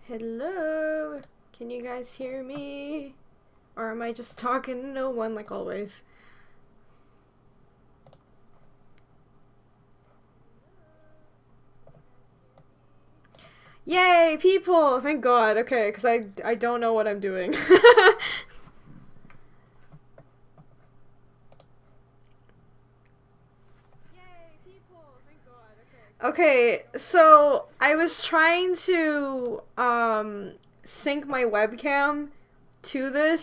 Hello? Can you guys hear me? Or am I just talking to no one like always? Yay, people! Thank God. Okay, because I don't know what I'm doing. Okay, so I was trying to sync my webcam to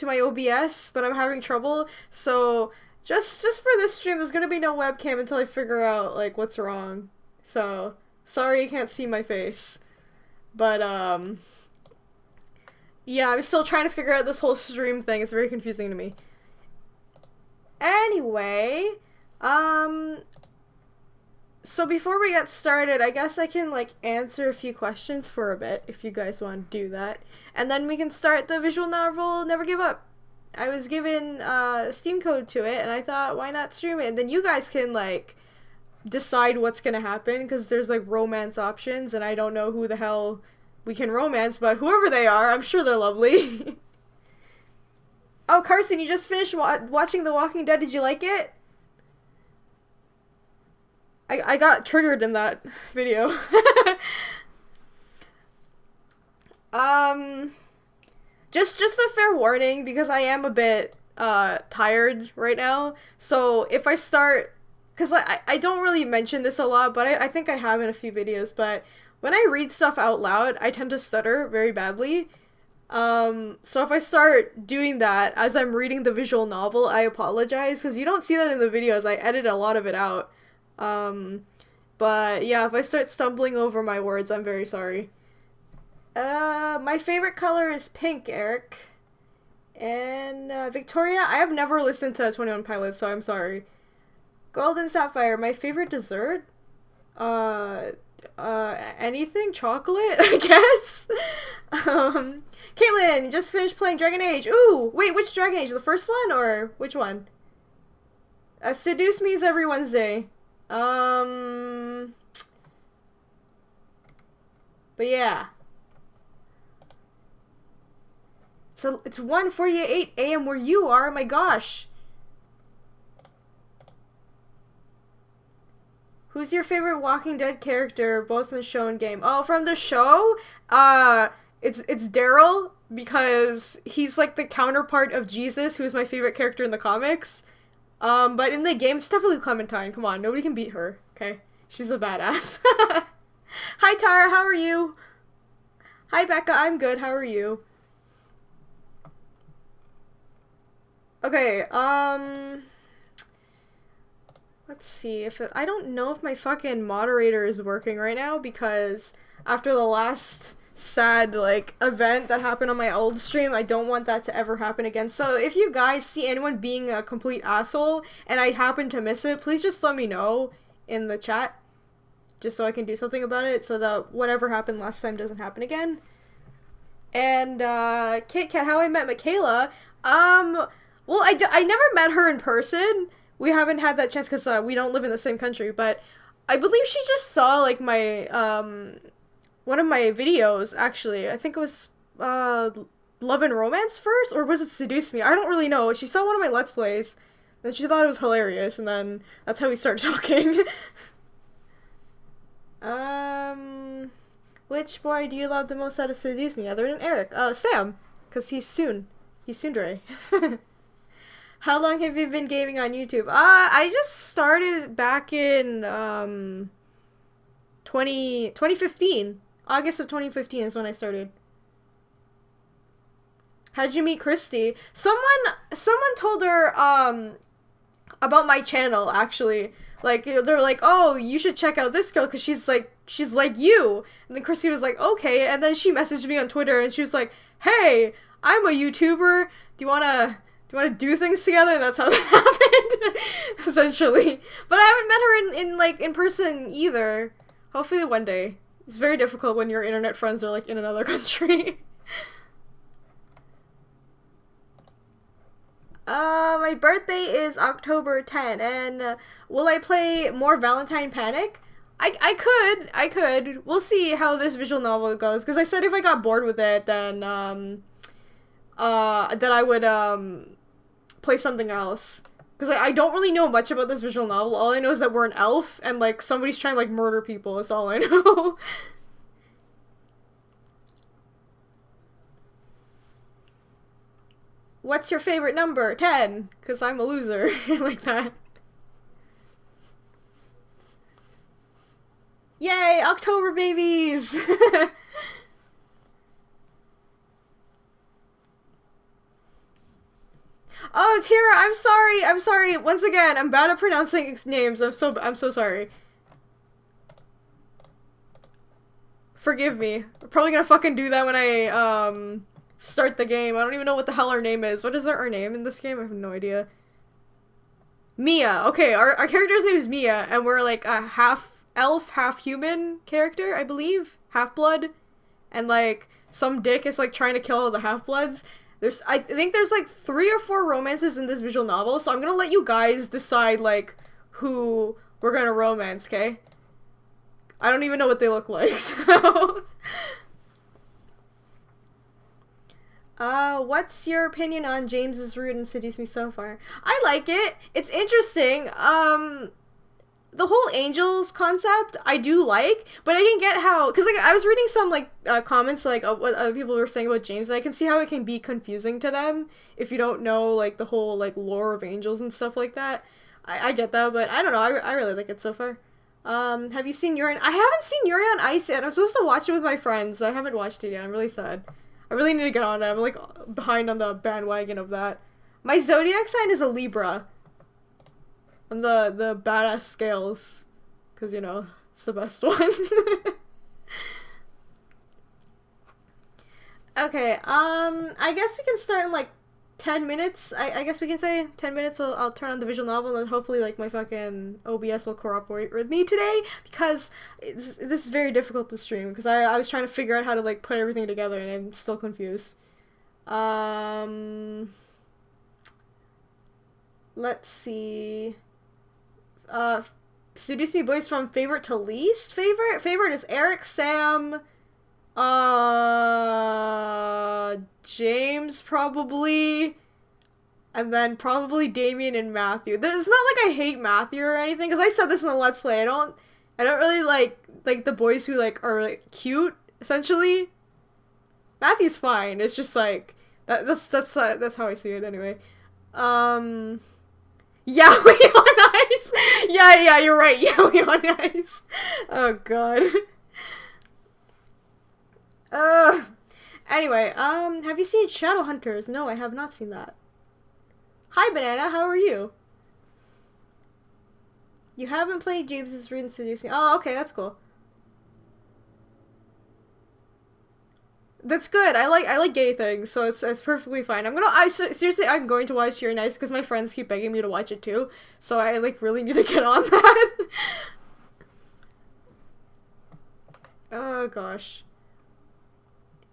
my OBS, but I'm having trouble. So just for this stream, there's gonna be no webcam until I figure out like what's wrong. So sorry you can't see my face, but yeah, I'm still trying to figure out this whole stream thing. It's very confusing to me. Anyway, um, so before we get started, I guess I can like answer a few questions for a bit if you guys want to do that. And then we can start the visual novel Never Give Up. I was given a Steam code to it and I thought why not stream it? And then you guys can like decide what's going to happen because there's like romance options and I don't know who the hell we can romance, but whoever they are, I'm sure they're lovely. Oh, Carson, you just finished watching The Walking Dead. Did you like it? I got triggered in that video. um, just a fair warning because I am a bit tired right now. So if I start, because I don't really mention this a lot, but I think I have in a few videos. But when I read stuff out loud, I tend to stutter very badly. So if I start doing that as I'm reading the visual novel, I apologize because you don't see that in the videos. I edit a lot of it out. But yeah, if I start stumbling over my words, I'm very sorry. My favorite color is pink, Eric. And, Victoria, I have never listened to 21 Pilots, so I'm sorry. Golden Sapphire, my favorite dessert? Anything? Chocolate, I guess? Caitlin, you just finished playing Dragon Age. Ooh, wait, which Dragon Age? The first one, or which one? Seduce Me is every Wednesday. But yeah. So it's 1:48 a.m. where you are. Oh my gosh. Who's your favorite Walking Dead character, both in the show and game? Oh, from the show? It's Daryl, because he's like the counterpart of Jesus, who is my favorite character in the comics. But in the game, it's definitely Clementine. Come on, nobody can beat her, okay? She's a badass. Hi, Tara, how are you? Hi, Becca, I'm good, how are you? Okay, let's see if I don't know if my fucking moderator is working right now because after the last sad like event that happened on my old stream, I don't want that to ever happen again. So if you guys see anyone being a complete asshole and I happen to miss it, please just let me know in the chat just so I can do something about it so that whatever happened last time doesn't happen again. And Kit Kat, how I met Michaela. Well, I never met her in person. We haven't had that chance because we don't live in the same country, but I believe she just saw like my one of my videos, actually. I think it was Love and Romance first, or was it Seduce Me? I don't really know. She saw one of my Let's Plays, and she thought it was hilarious, and then that's how we started talking. Which boy do you love the most out of Seduce Me, other than Eric? Sam, because he's tsundere. How long have you been gaming on YouTube? I just started back in 2015. August of 2015 is when I started. How'd you meet Christy? Someone told her about my channel, actually. Like, they're like, "Oh, you should check out this girl because she's like you." And then Christy was like, "Okay." And then she messaged me on Twitter and she was like, "Hey, I'm a YouTuber. Do you wanna do things together?" And that's how that happened, essentially. But I haven't met her in person either. Hopefully one day. It's very difficult when your internet friends are like in another country. My birthday is October 10, and will I play more Valentine Panic? I could. We'll see how this visual novel goes. Because I said if I got bored with it, then that I would play something else. Because I don't really know much about this visual novel. All I know is that we're an elf and like somebody's trying to like murder people. That's all I know. What's your favorite number? 10. Because I'm a loser. Like that. Yay, October babies! Oh, Tira, I'm sorry. I'm sorry. Once again, I'm bad at pronouncing names. I'm so sorry. Forgive me. I'm probably gonna fucking do that when I start the game. I don't even know what the hell our name is. What is our name in this game? I have no idea. Mia. Okay, our character's name is Mia, and we're like a half elf, half human character, I believe. Half blood. And like some dick is like trying to kill all the half bloods. I think there's like 3 or 4 romances in this visual novel, so I'm gonna let you guys decide like who we're gonna romance, okay? I don't even know what they look like, so what's your opinion on James's route and seduce me so far? I like it. It's interesting. The whole angels concept I do like, but I can get how, because like I was reading some like comments like what other people were saying about James, and I can see how it can be confusing to them if you don't know like the whole like lore of angels and stuff like that. I get that, but I don't know. I really like it so far. Have you seen Yuri? I haven't seen Yuri on Ice yet. I'm supposed to watch it with my friends. I haven't watched it yet. I'm really sad. I really need to get on it. I'm like behind on the bandwagon of that. My zodiac sign is a Libra. On the badass scales, because you know it's the best one. Okay, I guess we can start in like 10 minutes. I guess we can say 10 minutes. So I'll turn on the visual novel and hopefully like my fucking OBS will cooperate with me today, because this is very difficult to stream because I was trying to figure out how to like put everything together and I'm still confused. Let's see. Seduce me boys from favorite to least favorite. Favorite is Eric, Sam, James probably, and then probably Damien and Matthew. It's not like I hate Matthew or anything, because I said this in the Let's Play. I don't really like the boys who like are like cute. Essentially, Matthew's fine. It's just like that's how I see it anyway. Yaoi on Ice! Yeah, you're right. Yaoi on Ice. Oh, God. Anyway, have you seen Shadowhunters? No, I have not seen that. Hi, Banana, how are you? You haven't played James's Root and Seducing. Oh, okay, that's cool. That's good. I like gay things, so it's perfectly fine. Seriously, I'm going to watch You're Nice because my friends keep begging me to watch it too. So I like really need to get on that. Oh gosh.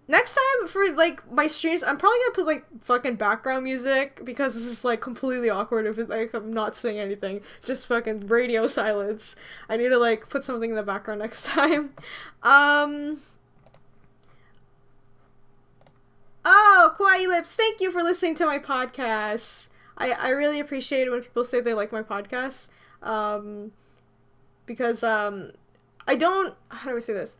Next time for like my streams, I'm probably gonna put like fucking background music because this is like completely awkward if like I'm not saying anything. It's just fucking radio silence. I need to like put something in the background next time. Oh, Kawaii Lips, thank you for listening to my podcast. I really appreciate it when people say they like my podcast. Because, I don't, how do I say this?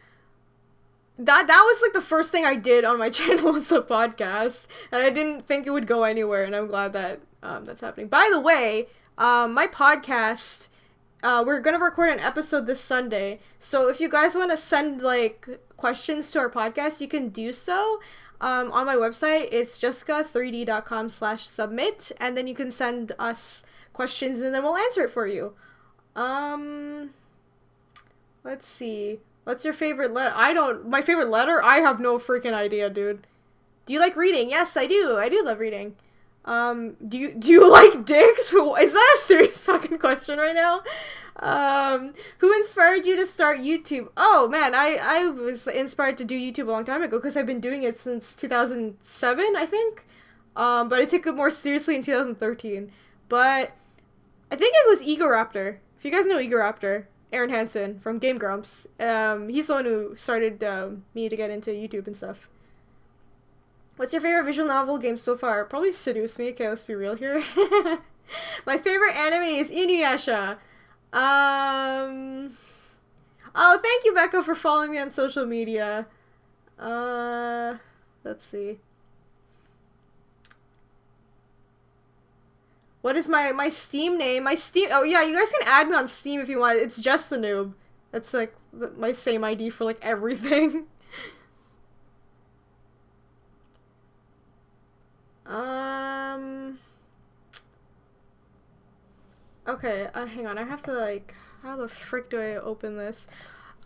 That was like the first thing I did on my channel was the podcast, and I didn't think it would go anywhere, and I'm glad that, that's happening. By the way, my podcast, we're gonna record an episode this Sunday, so if you guys want to send, like, questions to our podcast, you can do so. On my website, it's jessica3d.com/submit, and then you can send us questions and then we'll answer it for you. Let's see. What's your favorite letter? My favorite letter? I have no freaking idea, dude. Do you like reading? Yes, I do. I do love reading. Do you like dicks? Is that a serious fucking question right now? Who inspired you to start YouTube? Oh man, I was inspired to do YouTube a long time ago because I've been doing it since 2007, I think. But I took it more seriously in 2013. But I think it was Egoraptor. If you guys know Egoraptor, Aaron Hansen from Game Grumps. He's the one who started me to get into YouTube and stuff. What's your favorite visual novel game so far? Probably Seduce Me. Okay, let's be real here. My favorite anime is Inuyasha. Oh, thank you, Becca, for following me on social media. Let's see. What is my Steam name? My Steam... Oh, yeah, you guys can add me on Steam if you want. It's just the noob. That's, like, my same ID for, like, everything. Okay, hang on. I have to, like... How the frick do I open this?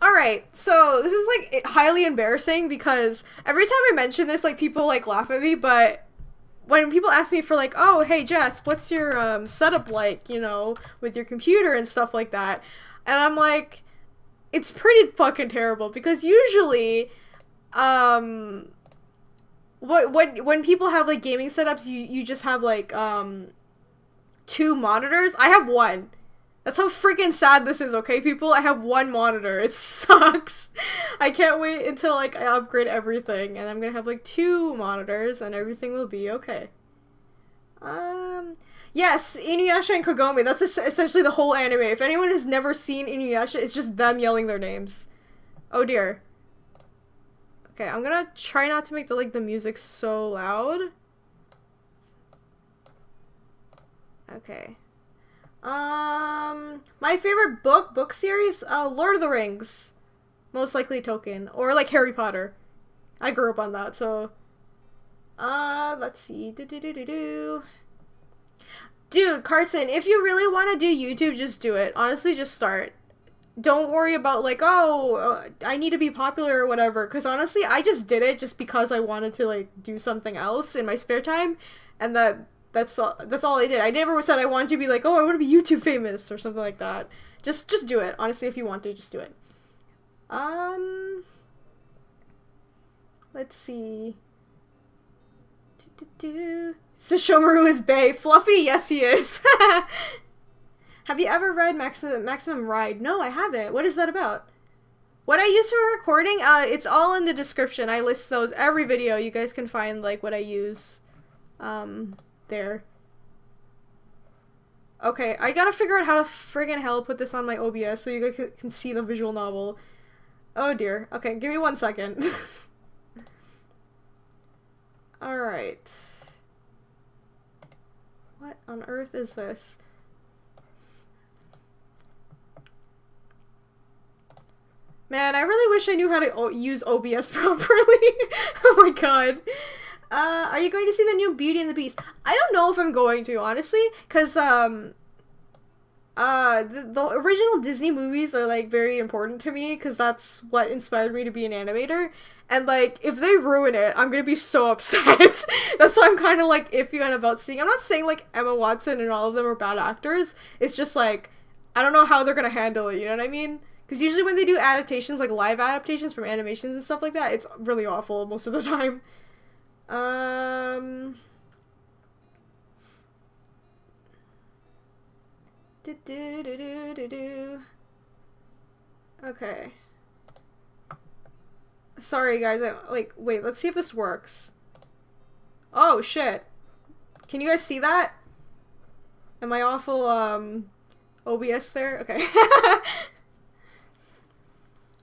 Alright, so this is, like, highly embarrassing because every time I mention this, like, people, like, laugh at me, but... When people ask me for, like, oh, hey, Jess, what's your, setup like, you know, with your computer and stuff like that? And I'm like, it's pretty fucking terrible, because usually, when people have, like, gaming setups, you just have, like, 2 monitors. I have 1. That's how freaking sad this is, okay, people? I have 1 monitor. It sucks. I can't wait until, like, I upgrade everything, and I'm gonna have, like, 2 monitors, and everything will be okay. Yes, Inuyasha and Kagome. That's essentially the whole anime. If anyone has never seen Inuyasha, it's just them yelling their names. Oh, dear. Okay, I'm gonna try not to make the music so loud. Okay. My favorite book series, Lord of the Rings. Most likely Tolkien. Or, like, Harry Potter. I grew up on that, so... let's see. Dude, Carson, if you really want to do YouTube, just do it. Honestly, just start. Don't worry about, like, oh, I need to be popular or whatever. Because, honestly, I just did it just because I wanted to, like, do something else in my spare time. And that's all I did. I never said I wanted to be like, oh, I want to be YouTube famous or something like that. Just do it. Honestly, if you want to, just do it. Let's see. Sesshomaru is bae. Fluffy? Yes, he is. Have you ever read Maximum Ride? No, I haven't. What is that about? What I use for recording? It's all in the description. I list those every video. You guys can find, like, what I use. There. Okay, I gotta figure out how to friggin' hell put this on my OBS so you guys can see the visual novel. Oh dear. Okay, give me 1 second. Alright. What on earth is this? Man, I really wish I knew how to use OBS properly. Oh my god. Are you going to see the new Beauty and the Beast? I don't know if I'm going to, honestly, because, the original Disney movies are, like, very important to me, because that's what inspired me to be an animator, and, like, if they ruin it, I'm gonna be so upset. That's why I'm kind of, like, iffy on about seeing. I'm not saying, like, Emma Watson and all of them are bad actors, it's just, like, I don't know how they're gonna handle it, you know what I mean? Because usually when they do adaptations, like, live adaptations from animations and stuff like that, it's really awful most of the time. Okay. Sorry, guys. Wait, let's see if this works. Oh, shit. Can you guys see that? Am I awful, OBS there? Okay.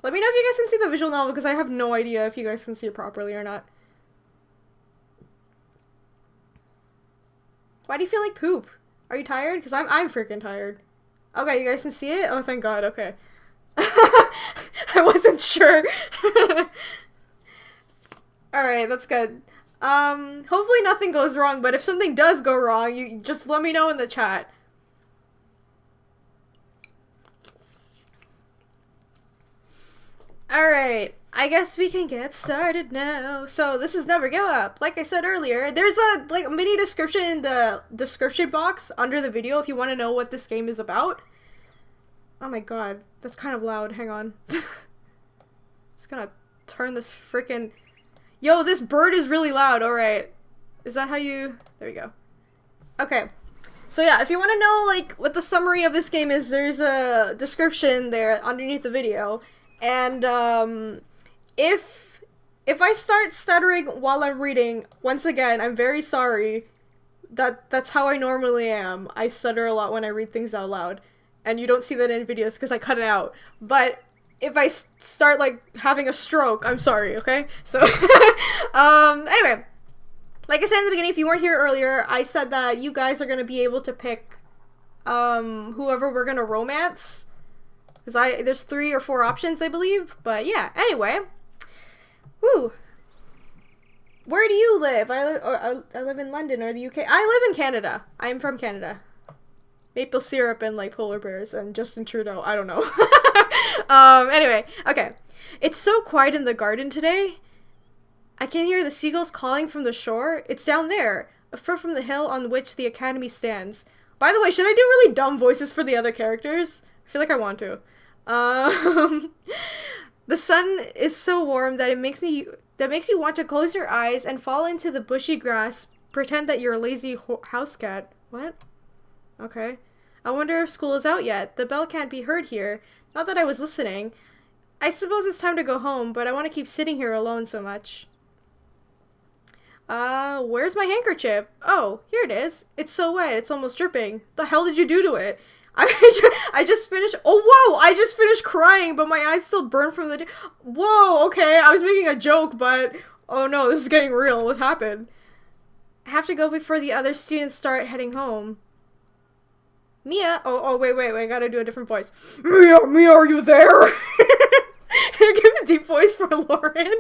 Let me know if you guys can see the visual novel, because I have no idea if you guys can see it properly or not. Why do you feel like poop? Are you tired? Because I'm freaking tired. Okay, you guys can see it? Oh, thank God. Okay. I wasn't sure. Alright, that's good. Hopefully nothing goes wrong, but if something does go wrong, you just let me know in the chat. Alright, I guess we can get started now. So, this is Never Give Up. Like I said earlier, there's a, like, mini description in the description box under the video if you want to know what this game is about. Oh my god, that's kind of loud. Hang on. Just gonna turn this frickin'... Yo, this bird is really loud. Alright. Is that how you... There we go. Okay. So yeah, if you want to know like what the summary of this game is, there's a description there underneath the video. And if I start stuttering while I'm reading, once again, I'm very sorry. That's how I normally am. I stutter a lot when I read things out loud, and you don't see that in videos because I cut it out. But if I start like having a stroke, I'm sorry. Okay, so anyway. Like I said in the beginning, if you weren't here earlier, I said that you guys are going to be able to pick whoever we're going to romance. Because there's 3 or 4 options, I believe. But yeah, anyway. Woo. Where do you live? I live in London or the UK. I live in Canada. I'm from Canada. Maple syrup and like polar bears and Justin Trudeau. I don't know. Anyway, okay. It's so quiet in the garden today. I can hear the seagulls calling from the shore. It's down there, a foot from the hill on which the academy stands. By the way, should I do really dumb voices for the other characters? I feel like I want to. The sun is so warm that it makes you want to close your eyes and fall into the bushy grass, pretend that you're a lazy house cat. What? Okay. I wonder if school is out yet. The bell can't be heard here. Not that I was listening. I suppose it's time to go home, but I want to keep sitting here alone so much. Where's my handkerchief? Oh, here it is. It's so wet, it's almost dripping. The hell did you do to it? I just finished- Oh, whoa! I just finished crying, but my eyes still burn from the- Whoa, okay, I was making a joke, but- Oh no, this is getting real. What happened? I have to go before the other students start heading home. Mia? Oh, wait, I gotta do a different voice. Mia, are you there? Give a deep voice for Lauren.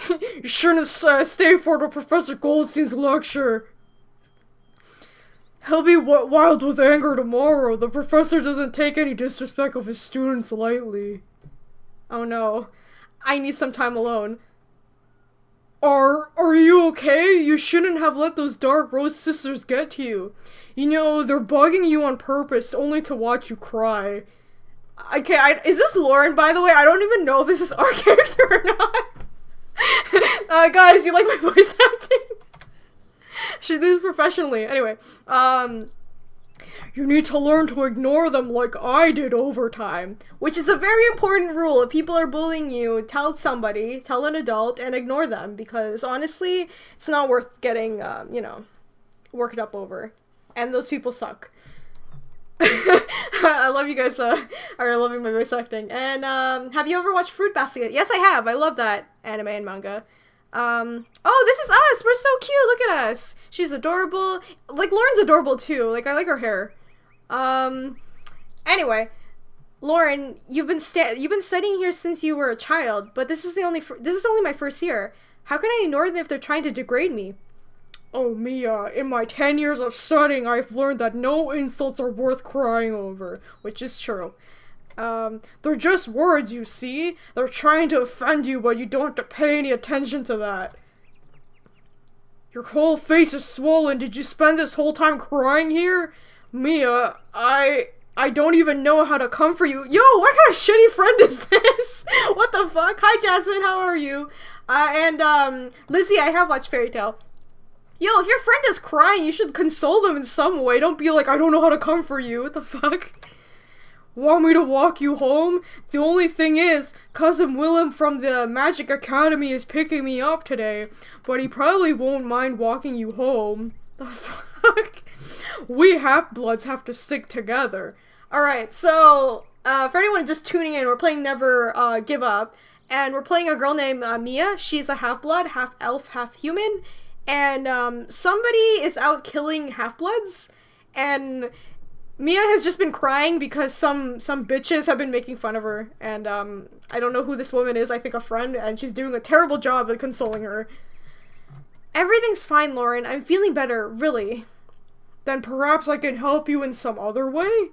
You shouldn't stay for the Professor Goldstein's lecture. He'll be wild with anger tomorrow. The professor doesn't take any disrespect of his students lightly. Oh no. I need some time alone. Are you okay? You shouldn't have let those Dark Rose sisters get to you. You know, they're bugging you on purpose only to watch you cry. Okay, is this Lauren, by the way? I don't even know if this is our character or not. Guys, you like my voice acting? Should do this professionally. Anyway, you need to learn to ignore them like I did over time. Which is a very important rule. If people are bullying you, tell somebody, tell an adult, and ignore them. Because honestly, it's not worth getting, you know, worked up over. And those people suck. I love you guys, are loving my voice acting. And, have you ever watched Fruit Basket? Yes, I have. I love that anime and manga. Oh, this is us! We're so cute! Look at us! She's adorable. Like, Lauren's adorable, too. Like, I like her hair. Anyway. Lauren, you've been studying here since you were a child, but this is only my first year. How can I ignore them if they're trying to degrade me? Oh, Mia, in my 10 years of studying, I've learned that no insults are worth crying over, which is true. They're just words, you see? They're trying to offend you, but you don't have to pay any attention to that. Your whole face is swollen. Did you spend this whole time crying here? Mia, I don't even know how to comfort you. Yo, what kind of shitty friend is this? What the fuck? Hi, Jasmine, how are you? And Lizzie, I have watched Fairy Tail. Yo, if your friend is crying, you should console them in some way. Don't be like, I don't know how to comfort you. What the fuck? Want me to walk you home? The only thing is, Cousin Willem from the Magic Academy is picking me up today, but he probably won't mind walking you home. The fuck? We half-bloods have to stick together. Alright, so, for anyone just tuning in, we're playing Never Give Up, and we're playing a girl named Mia. She's a half-blood, half-elf, half-human, and somebody is out killing half-bloods, and Mia has just been crying because some bitches have been making fun of her, and I don't know who this woman is, I think a friend, and she's doing a terrible job at consoling her. Everything's fine, Lauren. I'm feeling better, really. Then perhaps I can help you in some other way?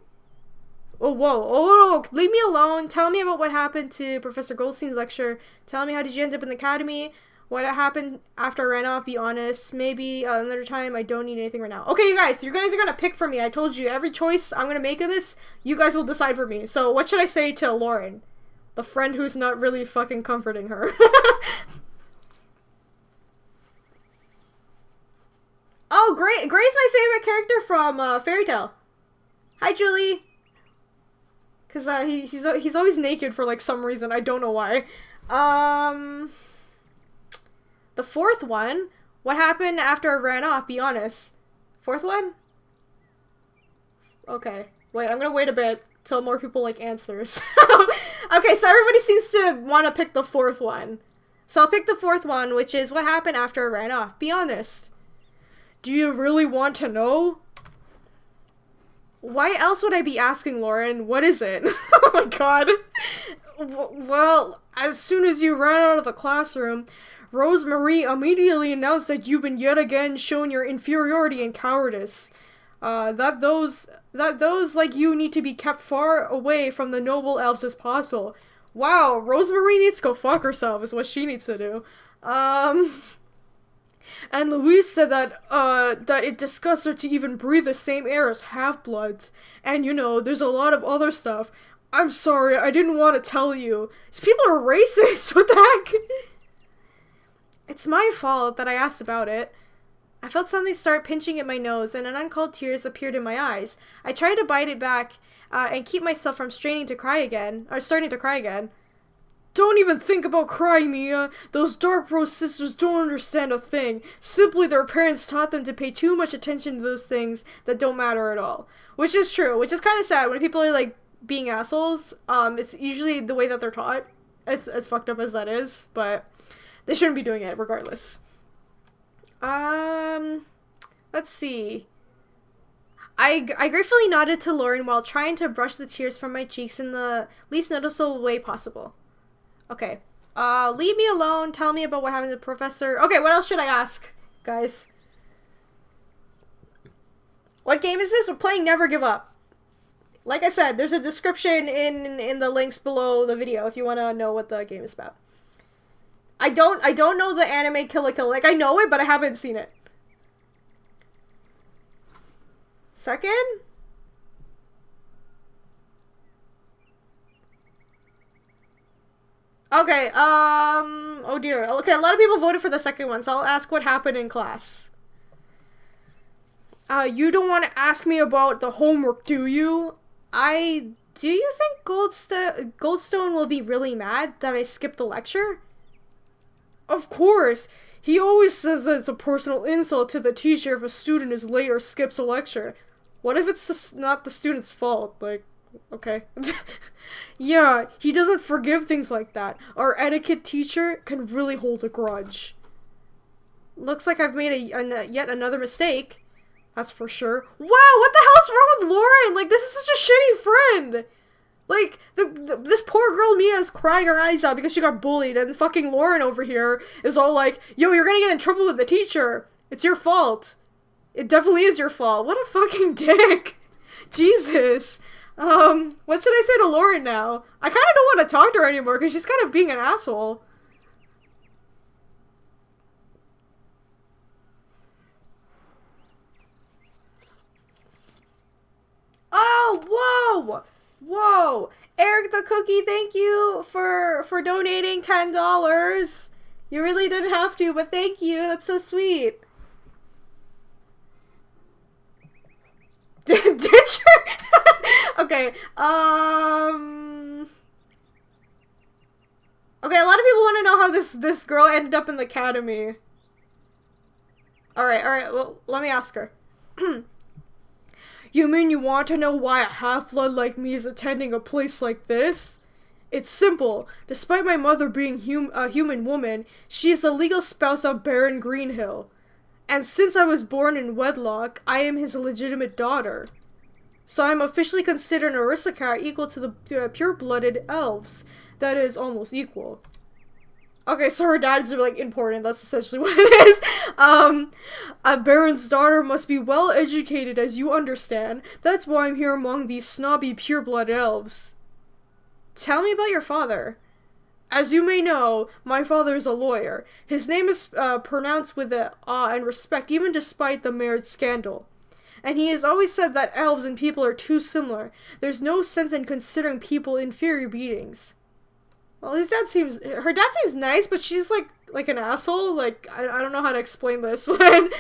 Oh, whoa. Oh, leave me alone. Tell me about what happened to Professor Goldstein's lecture. Tell me, how did you end up in the academy? What happened after I ran off? Be honest. Maybe another time. I don't need anything right now. Okay, you guys are gonna pick for me. I told you, every choice I'm gonna make in this, you guys will decide for me. So what should I say to Lauren? The friend who's not really fucking comforting her. Oh, Gray's my favorite character from Fairy Tale. Hi, Julie. Cause he's always naked for like some reason. I don't know why. The fourth one. What happened after I ran off? Be honest. Fourth one? Okay. Wait, I'm gonna wait a bit till more people like answers. Okay, so everybody seems to want to pick the fourth one. So I'll pick the fourth one, which is what happened after I ran off. Be honest. Do you really want to know? Why else would I be asking, Lauren? What is it? Oh my god. Well, as soon as you ran out of the classroom, Rosemary immediately announced that you've been yet again shown your inferiority and cowardice. That those like you need to be kept far away from the noble elves as possible. Wow, Rosemary needs to go fuck herself is what she needs to do. And Louise said that it disgusts her to even breathe the same air as half-bloods. And you know, there's a lot of other stuff. I'm sorry, I didn't want to tell you. These people are racist, what the heck? It's my fault that I asked about it. I felt something start pinching at my nose, and an uncalled tears appeared in my eyes. I tried to bite it back, and keep myself from starting to cry again. Don't even think about crying, Mia. Those Dark Rose sisters don't understand a thing. Simply their parents taught them to pay too much attention to those things that don't matter at all. Which is true, which is kind of sad. When people are, like, being assholes, it's usually the way that they're taught, as fucked up as that is, but they shouldn't be doing it, regardless. Let's see. I gratefully nodded to Lauren while trying to brush the tears from my cheeks in the least noticeable way possible. Okay. Leave me alone. Tell me about what happened to the professor. Okay, what else should I ask, guys? What game is this? We're playing Never Give Up. Like I said, there's a description in the links below the video if you want to know what the game is about. I don't know the anime Kill la Kill. Like, I know it, but I haven't seen it. Second? Okay, oh dear. Okay, a lot of people voted for the second one, so I'll ask what happened in class. You don't want to ask me about the homework, do you? Do you think Goldstone will be really mad that I skipped the lecture? Of course! He always says that it's a personal insult to the teacher if a student is late or skips a lecture. What if it's not the student's fault? Like, okay. Yeah, he doesn't forgive things like that. Our etiquette teacher can really hold a grudge. Looks like I've made yet another mistake. That's for sure. Wow, what the hell's wrong with Lauren? Like, this is such a shitty friend. Like, this poor girl Mia is crying her eyes out because she got bullied, and fucking Lauren over here is all like, yo, you're gonna get in trouble with the teacher. It's your fault. It definitely is your fault. What a fucking dick. Jesus. What should I say to Lauren now? I kind of don't want to talk to her anymore because she's kind of being an asshole. Oh, whoa! Whoa! Eric the Cookie, thank you for donating $10. You really didn't have to, but thank you. That's so sweet. Did you? Okay, okay, a lot of people want to know how this girl ended up in the academy. Alright, well, let me ask her. You mean you want to know why a half-blood like me is attending a place like this? It's simple. Despite my mother being a human woman, she is the legal spouse of Baron Greenhill. And since I was born in wedlock, I am his legitimate daughter. So I'm officially considered an aristocrat equal to the pure-blooded elves. That is, almost equal. Okay, so her dad's like important, that's essentially what it is. A baron's daughter must be well educated, as you understand. That's why I'm here among these snobby pure-blood elves. Tell me about your father. As you may know, my father is a lawyer. His name is pronounced with awe and respect, even despite the marriage scandal. And he has always said that elves and people are too similar. There's no sense in considering people inferior beings. Well, her dad seems nice, but she's like an asshole. Like, I don't know how to explain this one.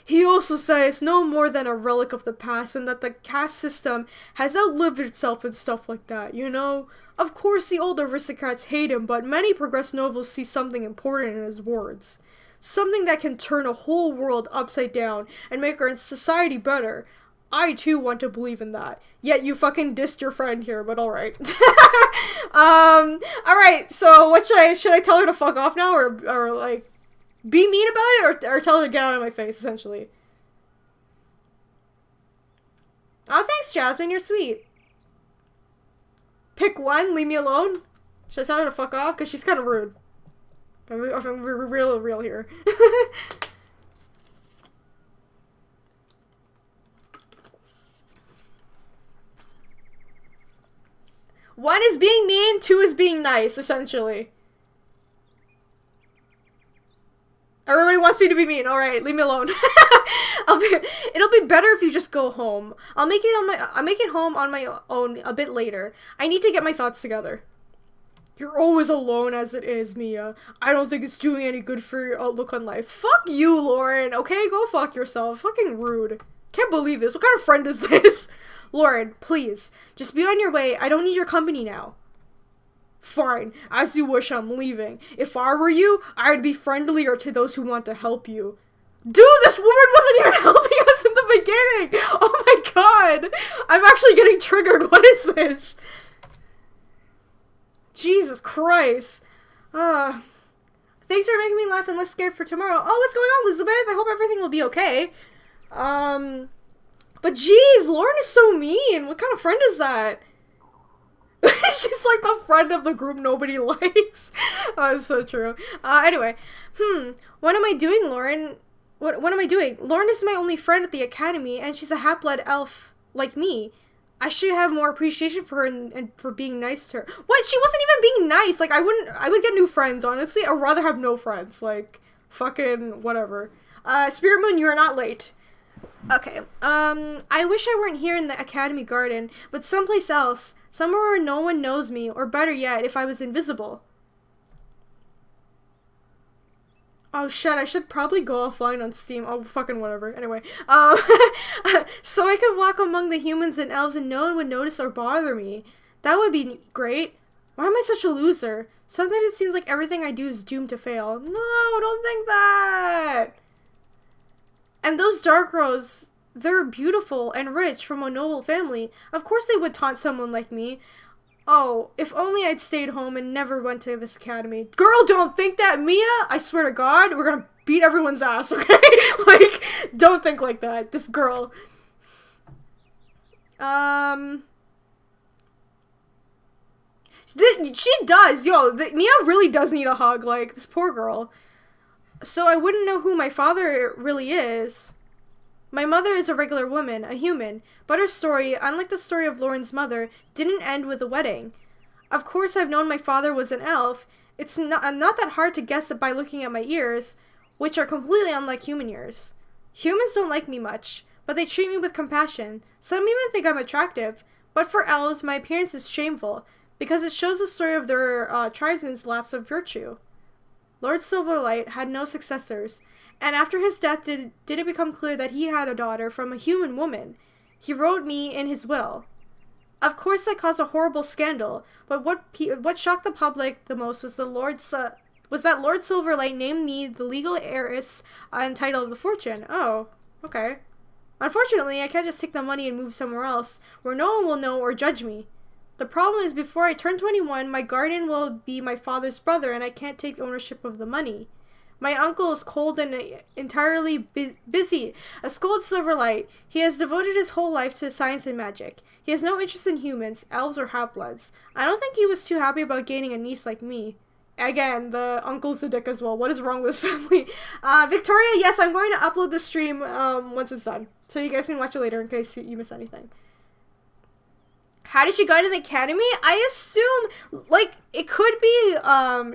He also said it's no more than a relic of the past and that the caste system has outlived itself and stuff like that, you know? Of course the old aristocrats hate him, but many progressed nobles see something important in his words. Something that can turn a whole world upside down and make our society better. I too want to believe in that. Yet you fucking dissed your friend here, but alright. Alright, so what should I tell her to fuck off now, or like, be mean about it, or tell her to get out of my face, essentially? Oh, thanks, Jasmine, you're sweet. Pick one, leave me alone? Should I tell her to fuck off? Because she's kind of rude. I'm real here. One is being mean, two is being nice, essentially. Everybody wants me to be mean. Alright, leave me alone. It'll be better if you just go home. I'll make it home on my own a bit later. I need to get my thoughts together. You're always alone as it is, Mia. I don't think it's doing any good for your outlook on life. Fuck you, Lauren. Okay, go fuck yourself. Fucking rude. Can't believe this. What kind of friend is this? Lauren, please. Just be on your way. I don't need your company now. Fine. As you wish, I'm leaving. If I were you, I'd be friendlier to those who want to help you. Dude, this woman wasn't even helping us in the beginning! Oh my god! I'm actually getting triggered. What is this? Jesus Christ. Thanks for making me laugh and less scared for tomorrow. Oh, what's going on, Elizabeth? I hope everything will be okay. But geez, Lauren is so mean. What kind of friend is that? She's like the friend of the group nobody likes. Oh, that's so true. Anyway. What am I doing, Lauren? What am I doing? Lauren is my only friend at the academy, and she's a half-blood elf like me. I should have more appreciation for her and for being nice to her. What? She wasn't even being nice. Like, I would get new friends, honestly. I'd rather have no friends. Like, fucking whatever. Spirit Moon, you are not late. Okay. I wish I weren't here in the academy garden, but someplace else. Somewhere where no one knows me, or better yet, if I was invisible. Oh shit, I should probably go offline on Steam. Oh, fucking whatever. Anyway. So I could walk among the humans and elves and no one would notice or bother me. That would be great. Why am I such a loser? Sometimes it seems like everything I do is doomed to fail. No, don't think that! And those dark rose, they're beautiful and rich from a noble family. Of course they would taunt someone like me. Oh, if only I'd stayed home and never went to this academy. Girl, don't think that, Mia! I swear to God, we're gonna beat everyone's ass, okay? Like, don't think like that. This girl. She does, yo, Mia really does need a hug, like, this poor girl. So I wouldn't know who my father really is. My mother is a regular woman, a human, but her story, unlike the story of Lauren's mother, didn't end with a wedding. Of course I've known my father was an elf. It's not that hard to guess it by looking at my ears, which are completely unlike human ears. Humans don't like me much, but they treat me with compassion. Some even think I'm attractive, but for elves my appearance is shameful, because it shows the story of their tribesmen's lapse of virtue. Lord Silverlight had no successors, and after his death did it become clear that he had a daughter from a human woman. He wrote me in his will. Of course that caused a horrible scandal, but what shocked the public the most was that Lord Silverlight named me the legal heiress and title of the fortune. Oh, okay. Unfortunately, I can't just take the money and move somewhere else, where no one will know or judge me. The problem is before I turn 21, my guardian will be my father's brother, and I can't take ownership of the money. My uncle is cold and entirely busy. A scold Silverlight. He has devoted his whole life to science and magic. He has no interest in humans, elves, or half-bloods. I don't think he was too happy about gaining a niece like me. Again, the uncle's a dick as well. What is wrong with this family? Victoria, yes, I'm going to upload the stream once it's done. So you guys can watch it later in case you miss anything. How did she go to the academy? I assume, like, it could be,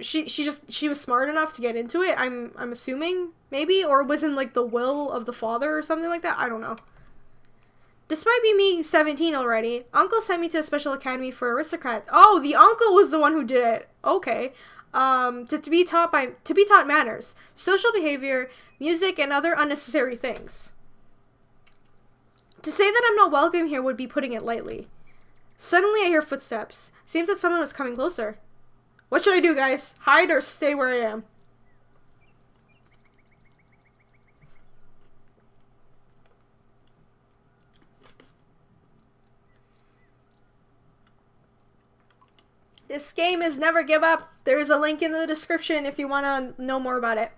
she was smart enough to get into it. I'm assuming, maybe, or was in, like, the will of the father or something like that. I don't know. Despite me being 17 already, Uncle sent me to a special academy for aristocrats. Oh, the uncle was the one who did it. Okay. to be taught manners, social behavior, music, and other unnecessary things. To say that I'm not welcome here would be putting it lightly. Suddenly I hear footsteps. Seems that someone was coming closer. What should I do, guys? Hide or stay where I am? This game is never give up. There is a link in the description if you want to know more about it.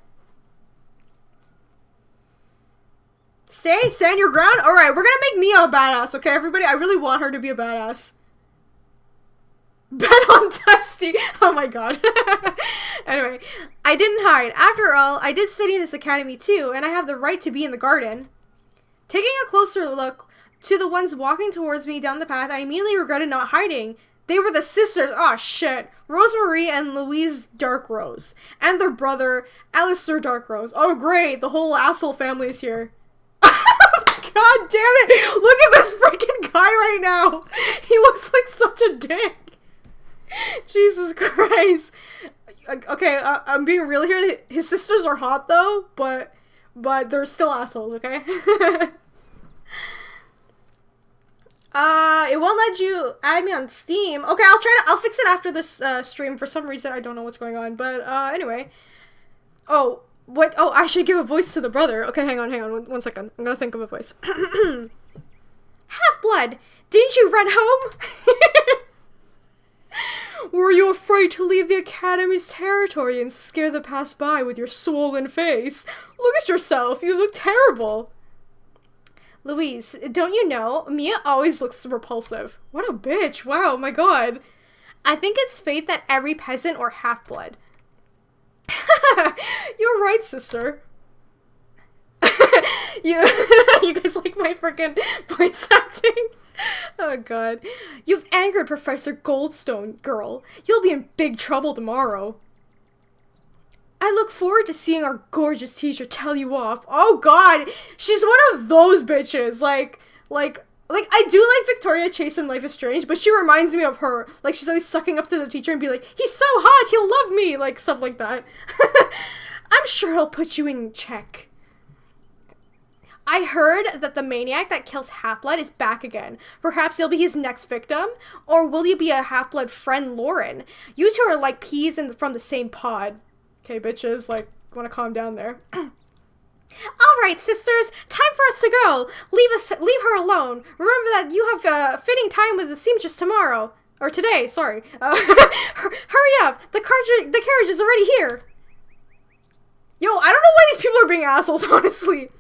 Stand your ground? Alright, we're gonna make Mia a badass, okay, everybody? I really want her to be a badass. Bet on Dusty. Oh my god. Anyway, I didn't hide. After all, I did study in this academy too, and I have the right to be in the garden. Taking a closer look to the ones walking towards me down the path, I immediately regretted not hiding. They were the sisters. Oh shit. Rosemary and Louise Darkrose. And their brother, Alistair Darkrose. Oh great, the whole asshole family is here. God damn it! Look at this freaking guy right now! He looks like such a dick! Jesus Christ. Okay, I'm being real here. His sisters are hot though, but they're still assholes, okay? It won't let you add me on Steam. Okay, I'll fix it after this stream. For some reason, I don't know what's going on, but anyway. Oh, what? Oh, I should give a voice to the brother. Okay, hang on, one second. I'm gonna think of a voice. Half-blood, didn't you run home? Were you afraid to leave the Academy's territory and scare the pass-by with your swollen face? Look at yourself, you look terrible. Louise, don't you know, Mia always looks repulsive. What a bitch, wow, my god. I think it's fate that every peasant or half-blood. You're right, sister. You guys like my freaking voice acting? Oh god. You've angered Professor Goldstone, girl. You'll be in big trouble tomorrow. I look forward to seeing our gorgeous teacher tell you off. Oh god, she's one of those bitches. Like I do like Victoria Chase in Life is Strange, but she reminds me of her. Like, she's always sucking up to the teacher and be like, he's so hot, he'll love me, like, stuff like that. I'm sure he'll put you in check. I heard that the maniac that kills Half-Blood is back again. Perhaps you'll be his next victim? Or will you be a Half-Blood friend, Lauren? You two are like peas from the same pod. Okay, bitches, like, wanna calm down there. Alright, sisters, time for us to go. Leave her alone. Remember that you have a fitting time with the seamstress tomorrow. Or today, sorry. Hurry up, the carriage is already here. Yo, I don't know why these people are being assholes, honestly.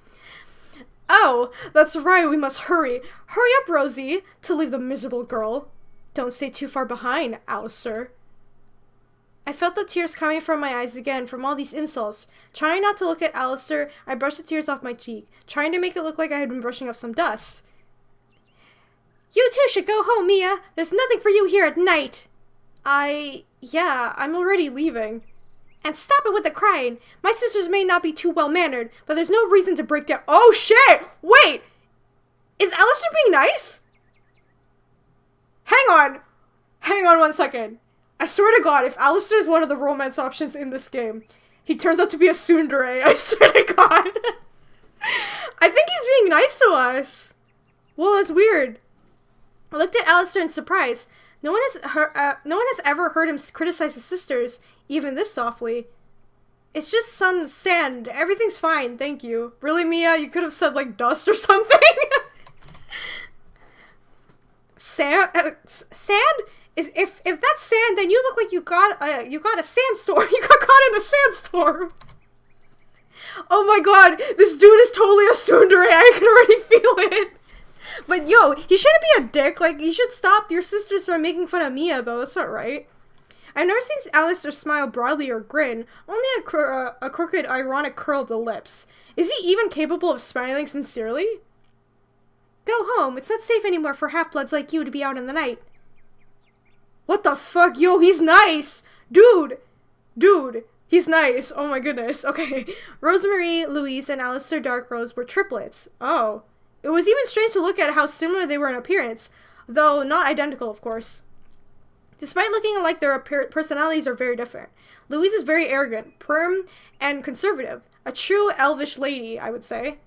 Oh, that's right, we must hurry. Hurry up, Rosie, to leave the miserable girl. Don't stay too far behind, Alistair. I felt the tears coming from my eyes again from all these insults. Trying not to look at Alistair, I brushed the tears off my cheek, trying to make it look like I had been brushing off some dust. You two should go home, Mia. There's nothing for you here at night. Yeah, I'm already leaving. And stop it with the crying. My sisters may not be too well-mannered, but there's no reason to break down. Oh, shit! Wait! Is Alistair being nice? Hang on 1 second. I swear to God, if Alistair is one of the romance options in this game, he turns out to be a tsundere. I swear to God. I think he's being nice to us. Well, that's weird. I looked at Alistair in surprise. No one has ever heard him criticize his sisters, even this softly. It's just some sand. Everything's fine, thank you. Really, Mia? You could have said, like, dust or something? Sand? If that's sand, then you look like you got a sandstorm. You got caught in a sandstorm. Oh my god, this dude is totally a tsundere. I can already feel it. But yo, he shouldn't be a dick. Like, you should stop your sisters from making fun of Mia, though. That's not right. I've never seen Alistair smile broadly or grin. Only a crooked, ironic curl of the lips. Is he even capable of smiling sincerely? Go home. It's not safe anymore for half-bloods like you to be out in the night. What the fuck? Yo, he's nice! Dude, he's nice. Oh my goodness. Okay. Rosemary, Louise, and Alistair Darkrose were triplets. Oh. It was even strange to look at how similar they were in appearance, though not identical, of course. Despite looking alike, their personalities are very different. Louise is very arrogant, prim, and conservative. A true elvish lady, I would say.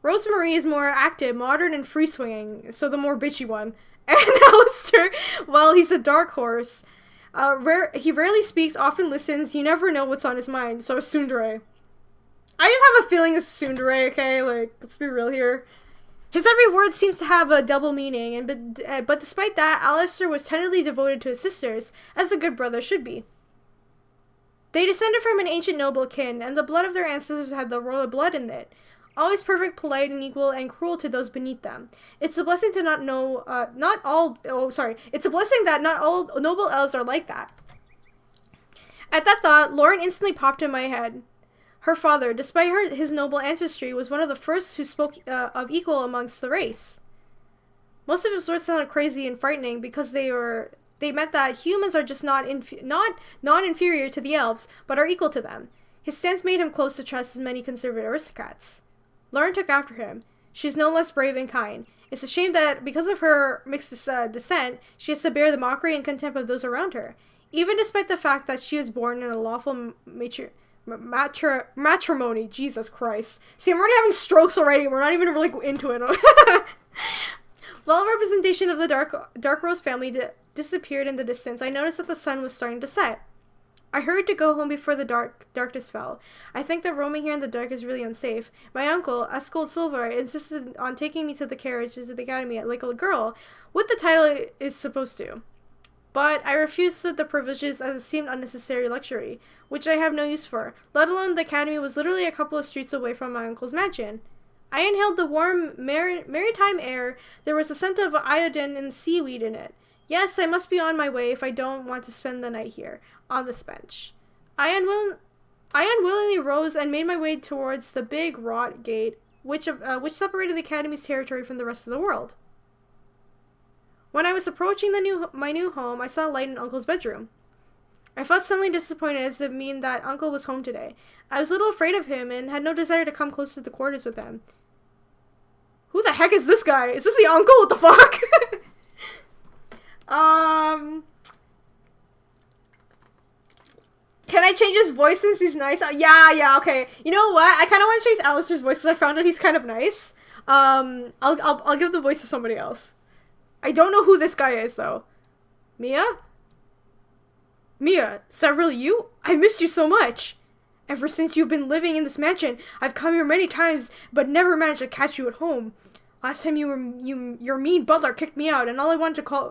Rosemarie is more active, modern, and free-swinging, so the more bitchy one. And Alistair, well, he's a dark horse. He rarely speaks, often listens, you never know what's on his mind, so tsundere. I just have a feeling it's tsundere, okay? Like, let's be real here. His every word seems to have a double meaning, but despite that, Alistair was tenderly devoted to his sisters, as a good brother should be. They descended from an ancient noble kin, and the blood of their ancestors had the royal blood in it. Always perfect, polite, and equal, and cruel to those beneath them. It's a blessing to it's a blessing that not all noble elves are like that. At that thought, Lauren instantly popped in my head. Her father, despite his noble ancestry, was one of the first who spoke of equal amongst the race. Most of his words sounded crazy and frightening because they meant that humans are just not inferior to the elves, but are equal to them. His stance made him close to trust as many conservative aristocrats. Lauren took after him. She is no less brave and kind. It's a shame that because of her mixed descent, she has to bear the mockery and contempt of those around her. Even despite the fact that she was born in a lawful matrimony. Jesus Christ. See, I'm already having strokes already. We're not even really into it. While representation of the Dark Rose family disappeared in the distance, I noticed that the sun was starting to set. I hurried to go home before the darkness fell. I think that roaming here in the dark is really unsafe. My uncle, Escol Silver, insisted on taking me to the carriage to the academy like a girl, what the title is supposed to. But I refused the privileges as it seemed unnecessary luxury, which I have no use for, let alone the academy was literally a couple of streets away from my uncle's mansion. I inhaled the warm, maritime air. There was a scent of iodine and seaweed in it. Yes, I must be on my way if I don't want to spend the night here, on this bench. I unwillingly rose and made my way towards the big wrought gate, which separated the academy's territory from the rest of the world. When I was approaching my new home, I saw a light in Uncle's bedroom. I felt suddenly disappointed as it meant that Uncle was home today. I was a little afraid of him and had no desire to come close to the quarters with him. Who the heck is this guy? Is this the uncle? What the fuck? Can I change his voice since he's nice? Yeah, okay. You know what? I kind of want to change Alistair's voice because I found out he's kind of nice. I'll give the voice to somebody else. I don't know who this guy is, though. Mia? Mia, is that really you? I missed you so much. Ever since you've been living in this mansion, I've come here many times, but never managed to catch you at home. Last time your mean butler kicked me out, and I wanted to call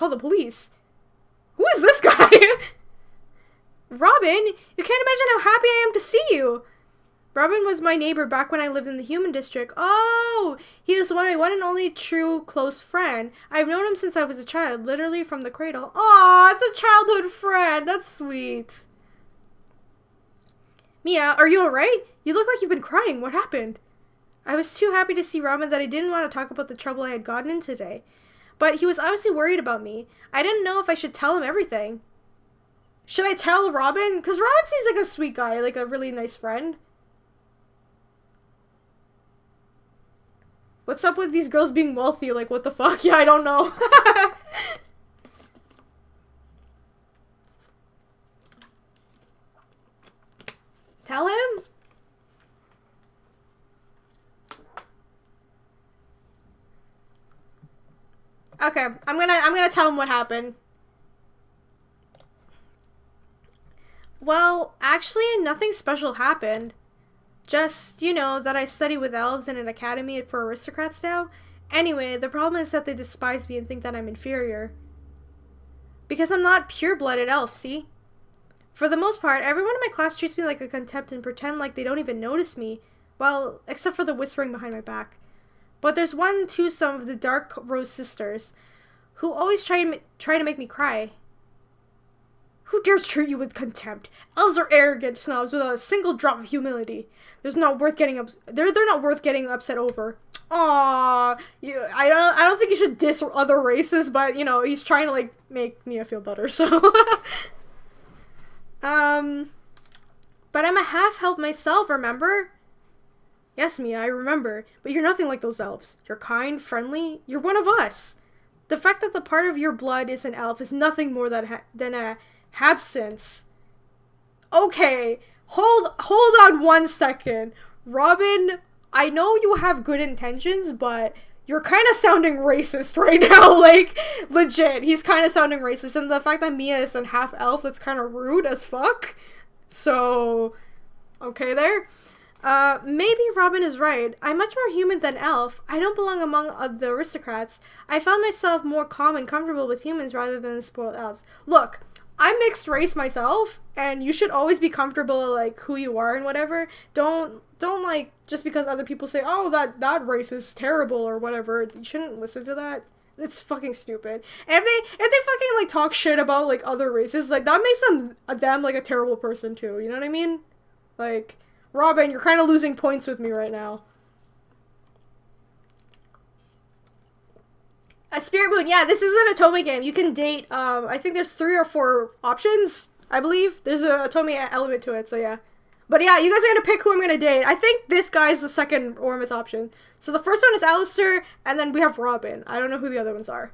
the police. Who is this guy? Robin, you can't imagine how happy I am to see you. Robin was my neighbor back when I lived in the human district. Oh, he was my one and only true close friend. I've known him since I was a child, literally from the cradle. Aw, it's a childhood friend. That's sweet. Mia, are you alright? You look like you've been crying. What happened? I was too happy to see Robin that I didn't want to talk about the trouble I had gotten in today. But he was obviously worried about me. I didn't know if I should tell him everything. Should I tell Robin? Because Robin seems like a sweet guy, like a really nice friend. What's up with these girls being wealthy? Like, what the fuck? Yeah, I don't know. Tell him? Okay, I'm gonna tell him what happened. Well, actually, nothing special happened. Just, that I study with elves in an academy for aristocrats now. Anyway, the problem is that they despise me and think that I'm inferior. Because I'm not pure-blooded elf, see? For the most part, everyone in my class treats me like a contempt and pretend like they don't even notice me. Well, except for the whispering behind my back. But there's one twosome of the Dark Rose sisters who always try to make me cry. Who dares treat you with contempt? Elves are arrogant snobs without a single drop of humility. They're not worth getting upset over. Aww, I don't think you should diss other races, but he's trying to make Mia feel better. So, but I'm a half-elf myself. Remember? Yes, Mia, I remember. But you're nothing like those elves. You're kind, friendly. You're one of us. The fact that the part of your blood is an elf is nothing more than a absence. Okay, hold on 1 second. Robin, I know you have good intentions, but you're kind of sounding racist right now. Like, legit, he's kind of sounding racist. And the fact that Mia is a half elf, that's kind of rude as fuck. So, okay there. Maybe Robin is right. I'm much more human than elf. I don't belong among the aristocrats. I found myself more calm and comfortable with humans rather than the spoiled elves. Look, I'm mixed race myself, and you should always be comfortable, like, who you are and whatever. Don't like, just because other people say, oh, that race is terrible or whatever, you shouldn't listen to that. It's fucking stupid. And if they fucking, like, talk shit about, like, other races, like, that makes them like, a terrible person, too. You know what I mean? Like, Robin, you're kind of losing points with me right now. A Spirit Moon, yeah, this is an Otome game. You can date, I think there's 3 or 4 options, I believe. There's a Otome element to it, so yeah. But yeah, you guys are gonna pick who I'm gonna date. I think this guy's the second Ormus option. So the first one is Alistair, and then we have Robin. I don't know who the other ones are.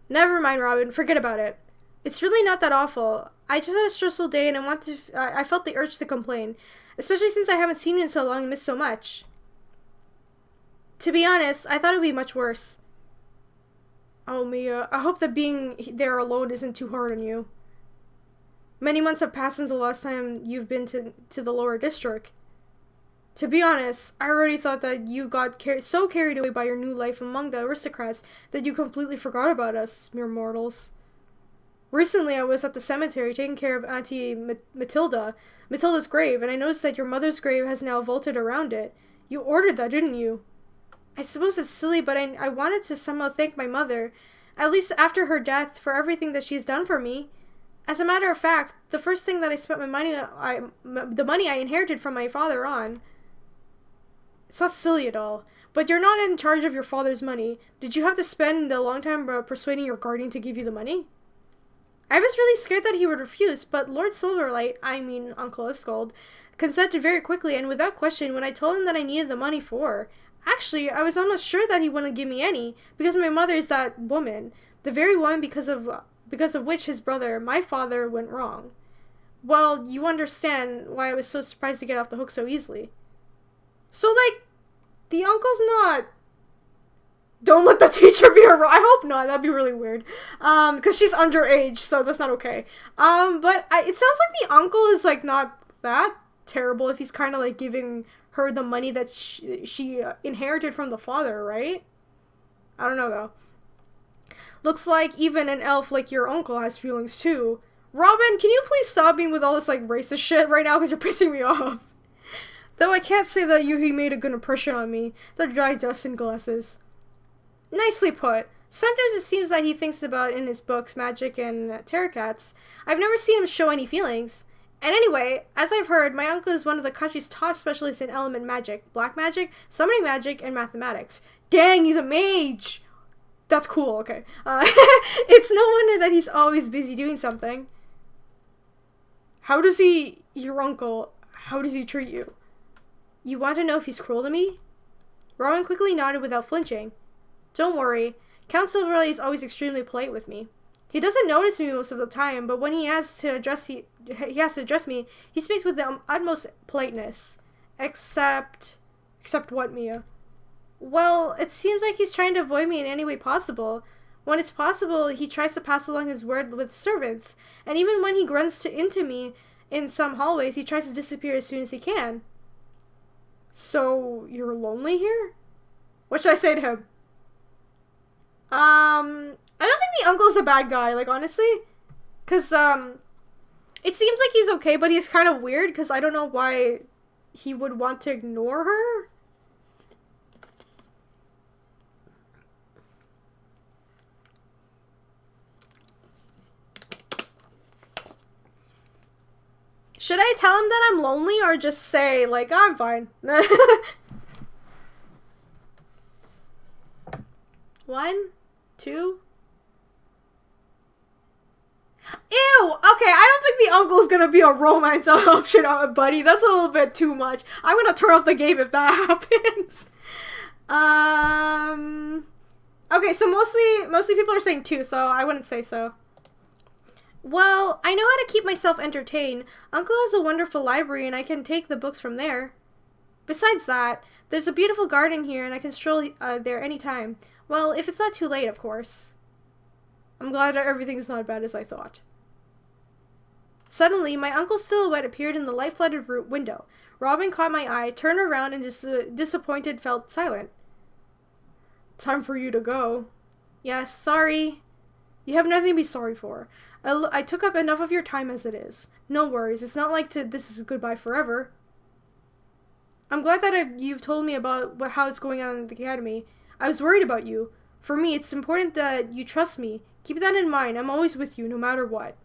Never mind, Robin. Forget about it. It's really not that awful. I just had a stressful day, and I felt the urge to complain. Especially since I haven't seen you in so long and missed so much. To be honest, I thought it would be much worse. Oh, Mia, I hope that being there alone isn't too hard on you. Many months have passed since the last time you've been to the lower district. To be honest, I already thought that you got so carried away by your new life among the aristocrats that you completely forgot about us, mere mortals. Recently, I was at the cemetery taking care of Auntie Matilda's grave, and I noticed that your mother's grave has now vaulted around it. You ordered that, didn't you? I suppose it's silly, but I wanted to somehow thank my mother, at least after her death, for everything that she's done for me. As a matter of fact, the first thing that I spent the money I inherited from my father on. It's not silly at all. But you're not in charge of your father's money. Did you have to spend a long time persuading your guardian to give you the money? I was really scared that he would refuse, but Lord Silverlight, I mean Uncle Iskold, consented very quickly and without question when I told him that I needed the money for. Actually, I was almost sure that he wouldn't give me any, because my mother is that woman, the very one because of which his brother, my father, went wrong. Well, you understand why I was so surprised to get off the hook so easily. So, like, the uncle's not... Don't let the teacher be around. I hope not. That'd be really weird. Because she's underage, so that's not okay. But it sounds like the uncle is, like, not that terrible if he's kind of, like, giving her the money that she inherited from the father, right? I don't know, though. Looks like even an elf like your uncle has feelings, too. Robin, can you please stop being with all this, like, racist shit right now? Because you're pissing me off. Though I can't say that he made a good impression on me. The dry dust and glasses. Nicely put. Sometimes it seems that he thinks about in his books magic and tarot cats. I've never seen him show any feelings. And anyway, as I've heard, my uncle is one of the country's top specialists in element magic, black magic, summoning magic, and mathematics. Dang, he's a mage! That's cool, okay. It's no wonder that he's always busy doing something. Your uncle, how does he treat you? You want to know if he's cruel to me? Rowan quickly nodded without flinching. Don't worry, Count Silverlight is always extremely polite with me. He doesn't notice me most of the time, but when he has to address me, he speaks with the utmost politeness. Except what, Mia? Well, it seems like he's trying to avoid me in any way possible. When it's possible, he tries to pass along his word with servants, and even when he grunts into me in some hallways, he tries to disappear as soon as he can. So, you're lonely here? What should I say to him? I don't think the uncle's a bad guy, like, honestly. Because, it seems like he's okay, but he's kind of weird, because I don't know why he would want to ignore her. Should I tell him that I'm lonely, or just say, like, I'm fine? 1, 2. Ew! Okay, I don't think the uncle's gonna be a romance option, buddy. That's a little bit too much. I'm gonna turn off the game if that happens. Okay, so mostly people are saying 2, so I wouldn't say so. Well, I know how to keep myself entertained. Uncle has a wonderful library and I can take the books from there. Besides that, there's a beautiful garden here and I can stroll there anytime. Well, if it's not too late, of course. I'm glad that everything's not as bad as I thought. Suddenly, my uncle's silhouette appeared in the light-flooded window. Robin caught my eye, turned around, and disappointed felt silent. Time for you to go. Yes, sorry. You have nothing to be sorry for. I took up enough of your time as it is. No worries, it's not like this is goodbye forever. I'm glad that you've told me about how it's going on in the academy. I was worried about you. For me, it's important that you trust me. Keep that in mind. I'm always with you, no matter what.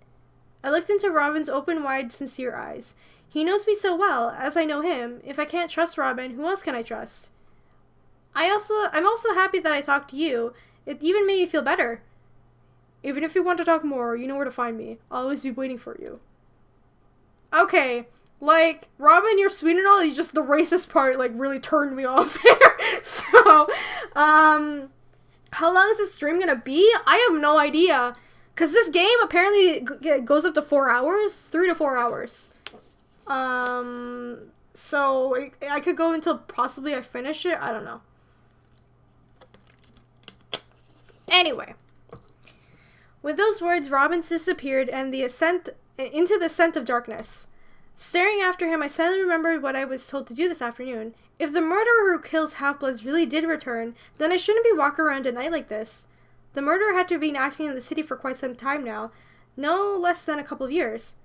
I looked into Robin's open, wide, sincere eyes. He knows me so well, as I know him. If I can't trust Robin, who else can I trust? I'm also happy that I talked to you. It even made me feel better. Even if you want to talk more, you know where to find me. I'll always be waiting for you. Okay, like, Robin, you're sweet and all, it's just the racist part, like, really turned me off there. So, how long is this stream gonna be? I have no idea. Because this game apparently goes up to 4 hours? 3 to 4 hours. So I could go until possibly I finish it. I don't know. Anyway. With those words, Robin disappeared and into the scent of darkness. Staring after him, I suddenly remembered what I was told to do this afternoon. If the murderer who kills half-bloods really did return, then I shouldn't be walking around at night like this. The murderer had to have been acting in the city for quite some time now, no less than a couple of years.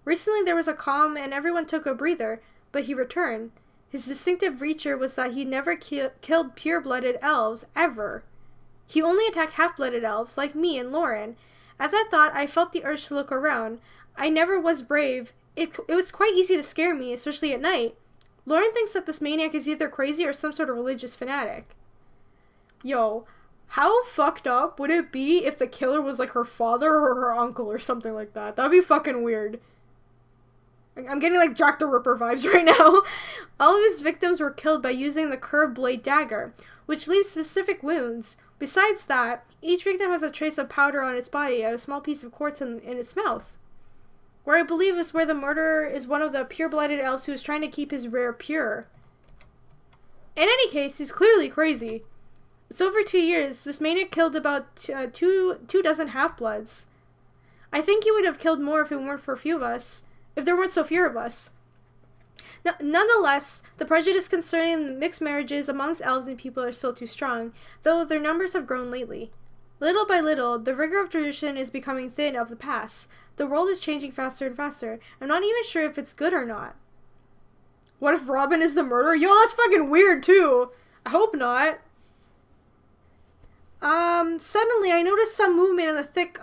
Recently there was a calm and everyone took a breather, but he returned. His distinctive feature was that he never killed pure-blooded elves, ever. He only attacked half-blooded elves, like me and Lauren. At that thought, I felt the urge to look around. I never was brave. It was quite easy to scare me, especially at night. Lauren thinks that this maniac is either crazy or some sort of religious fanatic. Yo, how fucked up would it be if the killer was like her father or her uncle or something like that? That'd be fucking weird. I'm getting like Jack the Ripper vibes right now. All of his victims were killed by using the curved blade dagger, which leaves specific wounds. Besides that, each victim has a trace of powder on its body and a small piece of quartz in its mouth. Where I believe is where the murderer is one of the pure-blooded elves who is trying to keep his rare pure. In any case, he's clearly crazy. It's over 2 years. This maniac killed about two dozen half-bloods. I think he would have killed more if it weren't for a few of us. If there weren't so few of us. Nonetheless, the prejudice concerning mixed marriages amongst elves and people are still too strong, though their numbers have grown lately. Little by little, the rigor of tradition is becoming thin of the past. The world is changing faster and faster. I'm not even sure if it's good or not. What if Robin is the murderer? Yo, that's fucking weird too. I hope not. Suddenly I noticed some movement in the thick,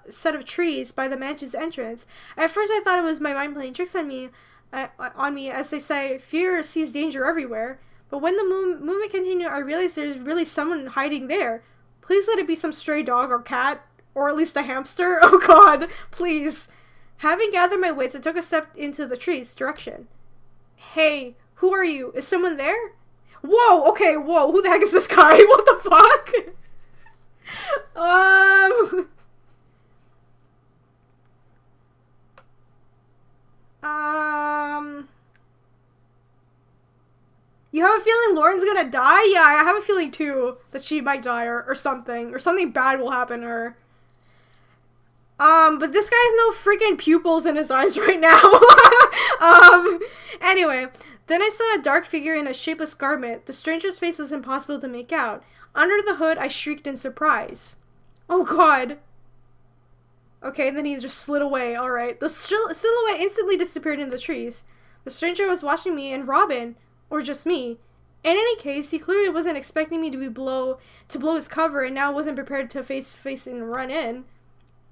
set of trees by the mansion's entrance. At first I thought it was my mind playing tricks on me, as they say, fear sees danger everywhere. But when the movement continued, I realized there's really someone hiding there. Please let it be some stray dog or cat, or at least a hamster. Oh god, please. Having gathered my wits, I took a step into the tree's direction. Hey, who are you? Is someone there? Whoa, okay, whoa, who the heck is this guy? What the fuck? You have a feeling Lauren's gonna die? Yeah, I have a feeling too that she might die or something bad will happen to her. But this guy has no freaking pupils in his eyes right now. Anyway, then I saw a dark figure in a shapeless garment. The stranger's face was impossible to make out. Under the hood, I shrieked in surprise. Oh god. Okay, and then he just slid away. Alright. The silhouette instantly disappeared in the trees. The stranger was watching me and Robin. Or just me. In any case, he clearly wasn't expecting me to blow his cover and now wasn't prepared to face and run in.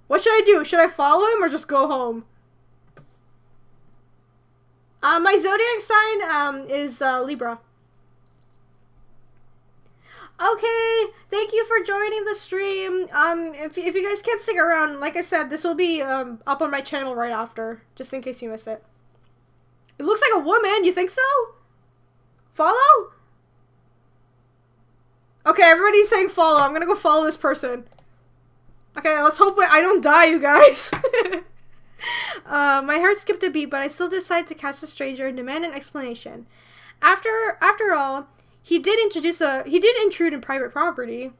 What should I do? Should I follow him or just go home? My zodiac sign is Libra. Okay, thank you for joining the stream. If you guys can't stick around, like I said, this will be up on my channel right after, just in case you miss it. It looks like a woman. You think so? Follow? Okay, everybody's saying follow. I'm gonna go follow this person. Okay, let's hope I don't die, you guys. My heart skipped a beat, but I still decided to catch the stranger and demand an explanation. After all, he did intrude in private property.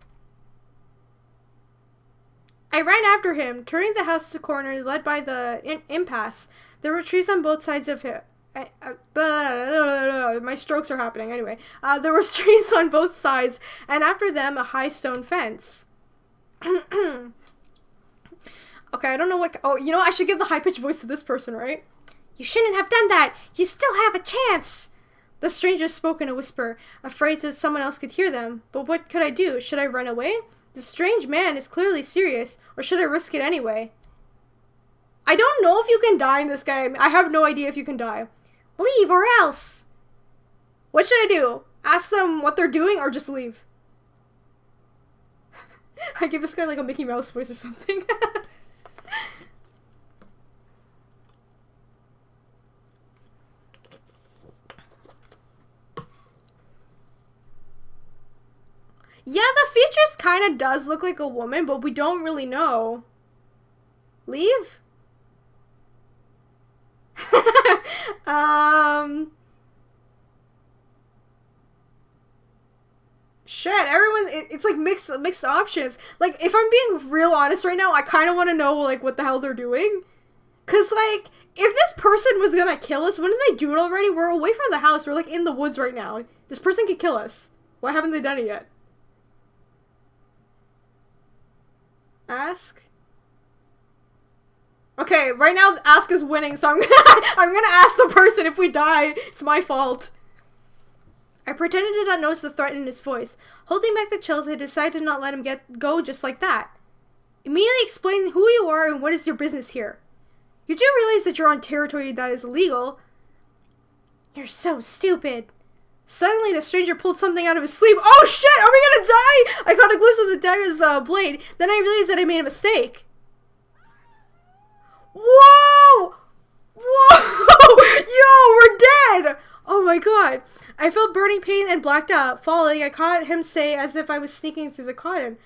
I ran after him, turning the house to the corner led by the impasse. There were trees on both sides of him. My strokes are happening. Anyway, there were trees on both sides, and after them, a high stone fence. Okay, I don't know what... Oh, you know, I should give the high-pitched voice to this person, right? You shouldn't have done that! You still have a chance! The stranger spoke in a whisper, afraid that someone else could hear them. But what could I do? Should I run away? The strange man is clearly serious, or should I risk it anyway? I don't know if you can die in this game. I have no idea if you can die. Leave or else! What should I do? Ask them what they're doing or just leave? I give this guy like a Mickey Mouse voice or something. Yeah, the features kind of does look like a woman, but we don't really know. Leave? Shit, everyone, it's like mixed options. Like, if I'm being real honest right now, I kind of want to know, like, what the hell they're doing. Cause, like, if this person was gonna kill us, wouldn't they do it already? We're away from the house. We're, like, in the woods right now. This person could kill us. Why haven't they done it yet? Ask? Okay, right now ask is winning, so I'm gonna ask the person. If we die, it's my fault. I pretended to not notice the threat in his voice. Holding back the chills, I decided to not let him go just like that. Immediately explain who you are and what is your business here. You do realize that you're on territory that is illegal. You're so stupid. Suddenly, the stranger pulled something out of his sleeve. Oh shit, are we gonna die? I caught a glimpse of the dagger's blade. Then I realized that I made a mistake. Whoa! Whoa! Yo, we're dead! Oh my god. I felt burning pain and blacked out. Falling, I caught him say as if I was sneaking through the cotton.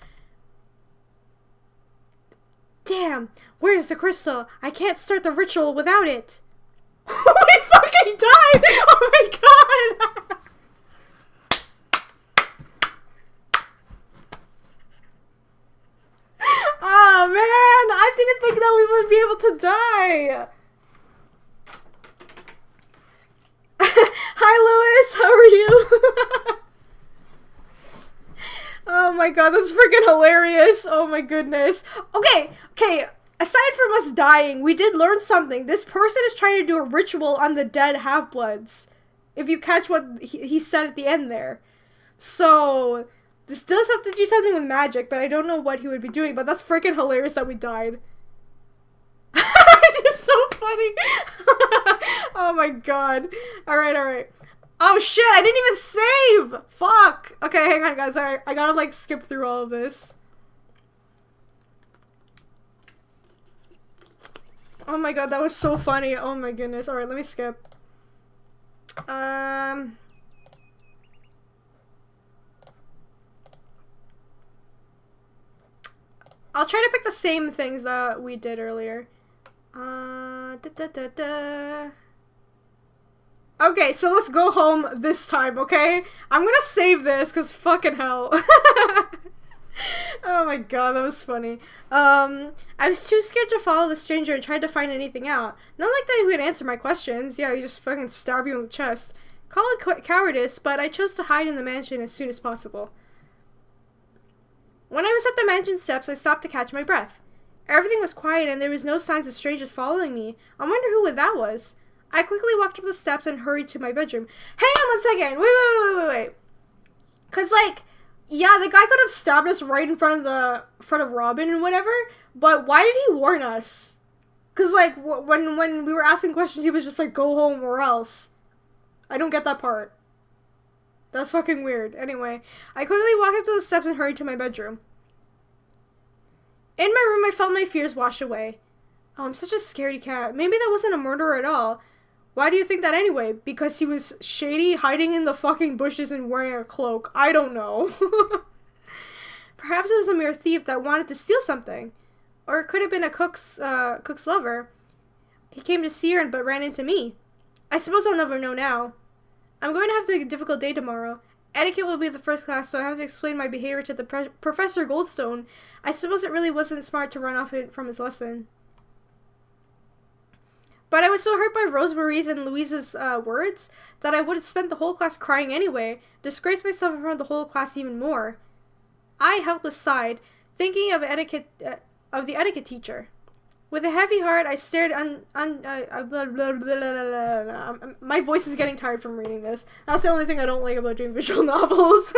Damn, where's the crystal? I can't start the ritual without it. We fucking died! Oh my god! Oh man, I didn't think that we would be able to die. Hi Lewis, how are you? Oh my god, that's freaking hilarious. Oh my goodness. Okay, aside from us dying, we did learn something. This person is trying to do a ritual on the dead half-bloods. If you catch what he said at the end there. So, this does have to do something with magic, but I don't know what he would be doing, but that's freaking hilarious that we died. It's just so funny. Oh my god. Alright. Oh shit, I didn't even save! Fuck! Okay, hang on guys, I gotta like skip through all of this. Oh my god, that was so funny. Oh my goodness. Alright, let me skip. I'll try to pick the same things that we did earlier. Okay, so let's go home this time, okay? I'm gonna save this, because fucking hell. Oh my god, that was funny. I was too scared to follow the stranger and tried to find anything out. Not like that he would answer my questions. Yeah, he just fucking stab you in the chest. Call it cowardice, but I chose to hide in the mansion as soon as possible. When I was at the mansion steps, I stopped to catch my breath. Everything was quiet and there was no signs of strangers following me. I wonder who that was. I quickly walked up the steps and hurried to my bedroom. Hang on 1 second! Wait. Cause like, yeah, the guy could have stabbed us right in front of Robin and whatever, but why did he warn us? Cause like, when we were asking questions, he was just like, go home or else. I don't get that part. That's fucking weird. Anyway, I quickly walked up to the steps and hurried to my bedroom. In my room, I felt my fears wash away. Oh, I'm such a scaredy cat. Maybe that wasn't a murderer at all. Why do you think that anyway? Because he was shady, hiding in the fucking bushes and wearing a cloak. I don't know. Perhaps it was a mere thief that wanted to steal something. Or it could have been a cook's lover. He came to see her but ran into me. I suppose I'll never know now. I'm going to have to take a difficult day tomorrow. Etiquette will be the first class, so I have to explain my behavior to the Professor Goldstone. I suppose it really wasn't smart to run off from his lesson. But I was so hurt by Rosemary's and Louise's words that I would have spent the whole class crying anyway, disgraced myself in front of the whole class even more. I helpless sighed, thinking of the etiquette teacher. With a heavy heart, I stared my voice is getting tired from reading this. That's the only thing I don't like about doing visual novels.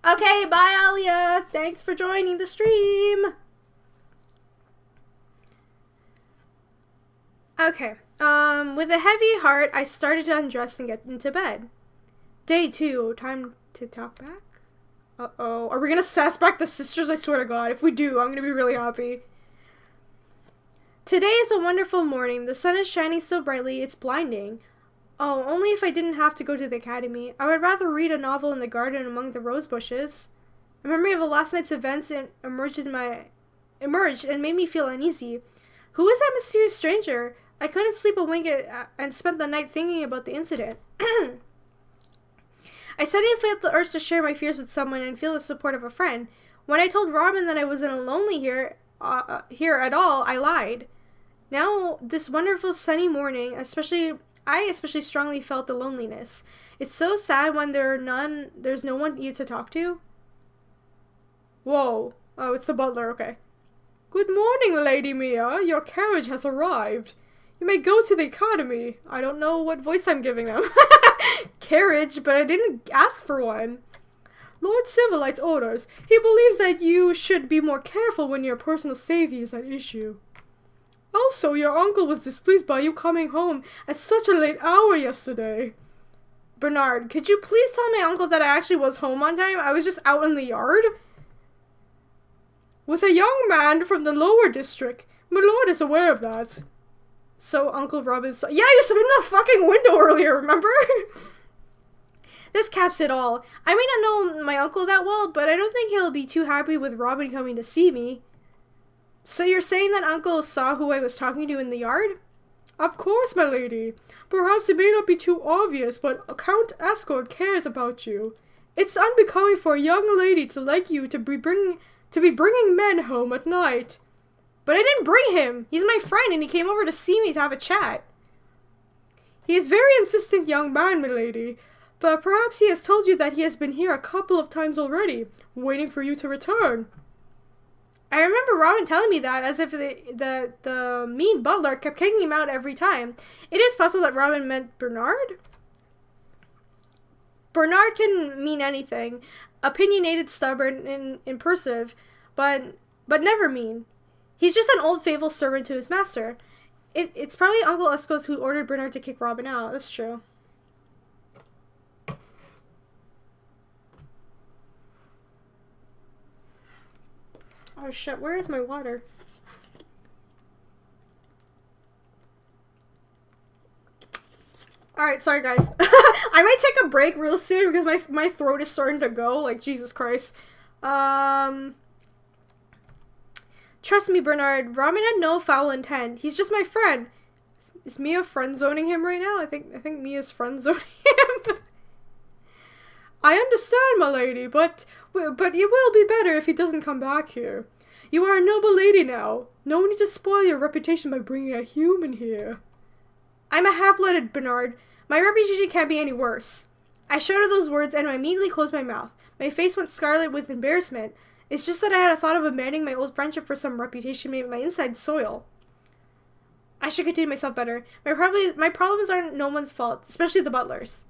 Okay, bye Alia. Thanks for joining the stream. Okay, with a heavy heart, I started to undress and get into bed. Day 2, time to talk back? Uh-oh, are we gonna sass back the sisters? I swear to God, if we do, I'm gonna be really happy. Today is a wonderful morning. The sun is shining so brightly, it's blinding. Oh, only if I didn't have to go to the academy. I would rather read a novel in the garden among the rose bushes. A memory of last night's events emerged and made me feel uneasy. Who is that mysterious stranger? I couldn't sleep a wink and spent the night thinking about the incident. I suddenly felt the urge to share my fears with someone and feel the support of a friend. When I told Robin that I wasn't lonely here at all, I lied. Now, this wonderful sunny morning, I especially strongly felt the loneliness. It's so sad when there's no one you to talk to. Whoa. Oh, it's the butler, okay. Good morning, Lady Mia. Your carriage has arrived. You may go to the academy. I don't know what voice I'm giving them. Carriage, but I didn't ask for one. Lord Civilite's orders. He believes that you should be more careful when your personal safety is at issue. Also, your uncle was displeased by you coming home at such a late hour yesterday. Bernard, could you please tell my uncle that I actually was home on time? I was just out in the yard. With a young man from the lower district. My lord is aware of that. So Uncle Robin's... Yeah, you was in the fucking window earlier, remember? This caps it all. I may not know my uncle that well, but I don't think he'll be too happy with Robin coming to see me. So you're saying that Uncle saw who I was talking to in the yard? Of course, my lady. Perhaps it may not be too obvious, but Count Asgard cares about you. It's unbecoming for a young lady to like you to be bringing men home at night. But I didn't bring him. He's my friend and he came over to see me to have a chat. He is a very insistent young man, milady. But perhaps he has told you that he has been here a couple of times already, waiting for you to return. I remember Robin telling me that, as if the mean butler kept kicking him out every time. It is possible that Robin meant Bernard? Bernard can mean anything. Opinionated, stubborn, and impulsive, but never mean. He's just an old faithful servant to his master. It's probably Uncle Escos who ordered Bernard to kick Robin out. That's true. Oh shit, where is my water? Alright, sorry guys. I might take a break real soon because my throat is starting to go. Like, Jesus Christ. Trust me, Bernard. Robin had no foul intent. He's just my friend. Is Mia friend-zoning him right now? I think Mia's friend-zoning him. I understand, my lady, but it will be better if he doesn't come back here. You are a noble lady now. No need to spoil your reputation by bringing a human here. I'm a half-blooded, Bernard. My reputation can't be any worse. I shouted those words and I immediately closed my mouth. My face went scarlet with embarrassment. It's just that I had a thought of abandoning my old friendship for some reputation made my inside soil. I should contain myself better. My problems aren't no one's fault, especially the butler's.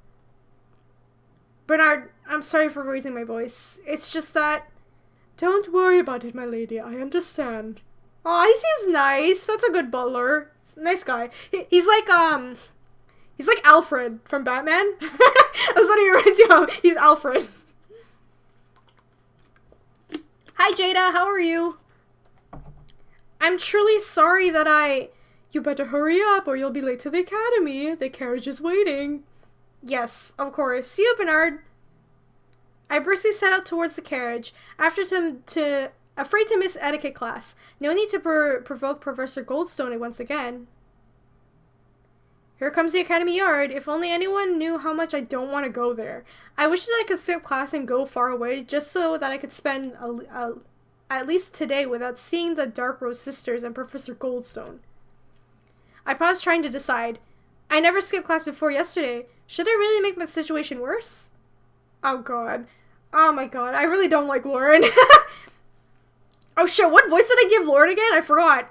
Bernard, I'm sorry for raising my voice. It's just that... Don't worry about it, my lady. I understand. Aw, he seems nice. That's a good butler. Nice guy. He's like Alfred from Batman. That's what he reminds you of. He's Alfred. Hi, Jada. How are you? I'm truly sorry that You better hurry up or you'll be late to the academy. The carriage is waiting. Yes, of course. See you, Bernard. I briskly set out towards the carriage, afraid to miss etiquette class. No need to provoke Professor Goldstone once again. Here comes the academy yard. If only anyone knew how much I don't want to go there. I wish that I could skip class and go far away just so that I could spend at least today without seeing the Dark Rose sisters and Professor Goldstone. I paused trying to decide. I never skipped class before yesterday. Should I really make my situation worse? Oh god. Oh my god. I really don't like Lauren. Oh shit, what voice did I give Lauren again? I forgot.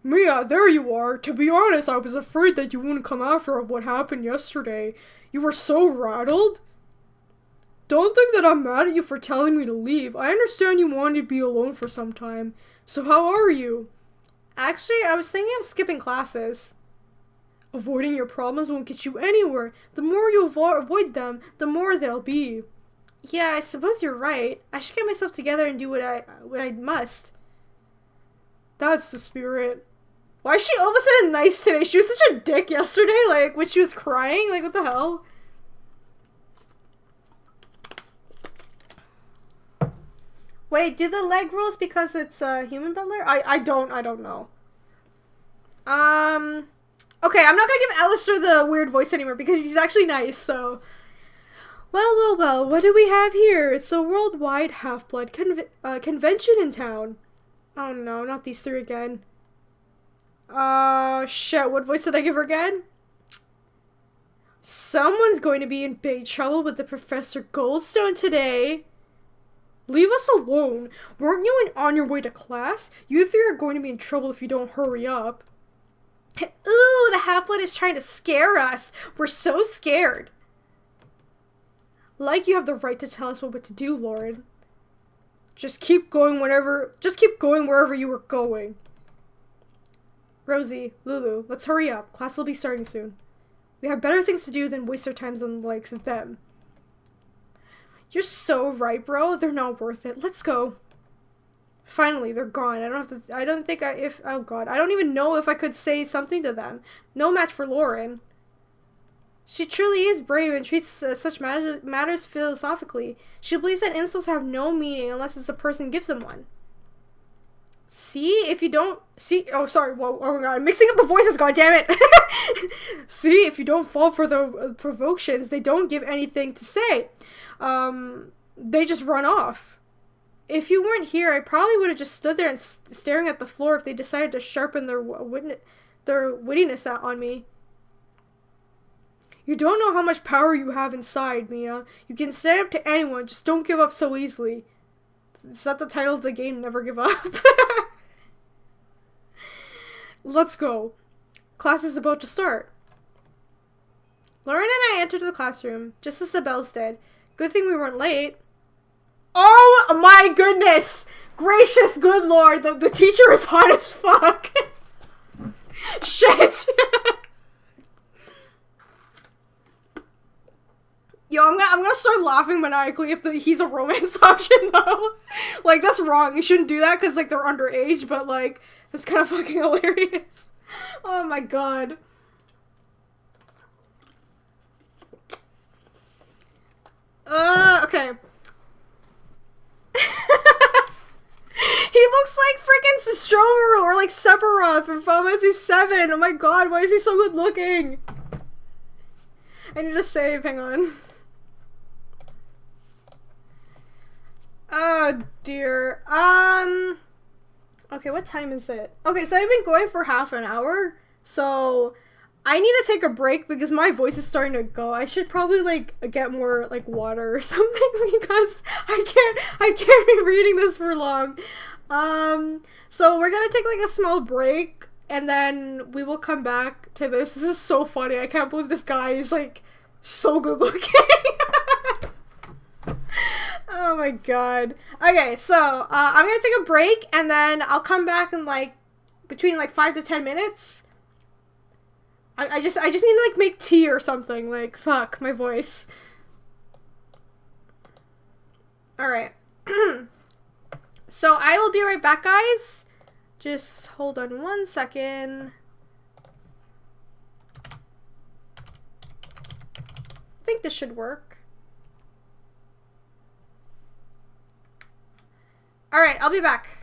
Mia, there you are. To be honest, I was afraid that you wouldn't come after what happened yesterday. You were so rattled. Don't think that I'm mad at you for telling me to leave. I understand you wanted to be alone for some time. So how are you? Actually, I was thinking of skipping classes. Avoiding your problems won't get you anywhere. The more you avoid them, the more they'll be. Yeah, I suppose you're right. I should get myself together and do what I must. That's the spirit. Why is she all of a sudden nice today? She was such a dick yesterday, like, when she was crying. Like, what the hell? Wait, do the leg rules because it's a human butler? I don't know. Okay, I'm not gonna give Alistair the weird voice anymore because he's actually nice, so. Well, what do we have here? It's the worldwide Half-Blood convention in town. Oh no, not these three again. Shit, what voice did I give her again? Someone's going to be in big trouble with the Professor Goldstone today. Leave us alone. Weren't you on your way to class? You three are going to be in trouble if you don't hurry up. Ooh, the Half-Blood is trying to scare us. We're so scared. Like you have the right to tell us what to do, Lauren. Just keep going wherever you were going. Rosie, Lulu, let's hurry up. Class will be starting soon. We have better things to do than waste our times on the likes of them. You're so right, bro. They're not worth it. Let's go. Finally, they're gone. I don't even know if I could say something to them. No match for Lauren. She truly is brave and treats such matters philosophically. She believes that insults have no meaning unless it's a person gives them one. Oh sorry, whoa, oh my god, I'm mixing up the voices, god damn it. See, if you don't fall for the provocations, they don't give anything to say. They just run off. If you weren't here, I probably would have just stood there and staring at the floor if they decided to sharpen their wittiness out on me. You don't know how much power you have inside, Mia. You can stand up to anyone, just don't give up so easily. Is that the title of the game, Never Give Up? Let's go. Class is about to start. Lauren and I entered the classroom, just as the bells did. Good thing we weren't late. Oh my goodness! Gracious good lord, the teacher is hot as fuck! Shit! Yo, I'm gonna start laughing maniacally if he's a romance option, though. Like, that's wrong. You shouldn't do that because, like, they're underage, but, like, that's kind of fucking hilarious. Oh my god. Okay. He looks like freaking Sistromaru or, like, Sephiroth from Final Fantasy 7. Oh my god, why is he so good looking? I need to save, hang on. Oh dear. Okay, what time is it? Okay, so I've been going for half an hour, so I need to take a break because my voice is starting to go. I should probably, like, get more, like, water or something because I can't be reading this for long. So we're gonna take, like, a small break and then we will come back to this. This is so funny. I can't believe this guy is, like, so good looking. Oh my god. Okay, so, I'm gonna take a break, and then I'll come back in, like, between, like, 5 to 10 minutes. I just need to, like, make tea or something. Like, fuck, my voice. Alright. So I will be right back, guys. Just hold on 1 second. I think this should work. Alright, I'll be back.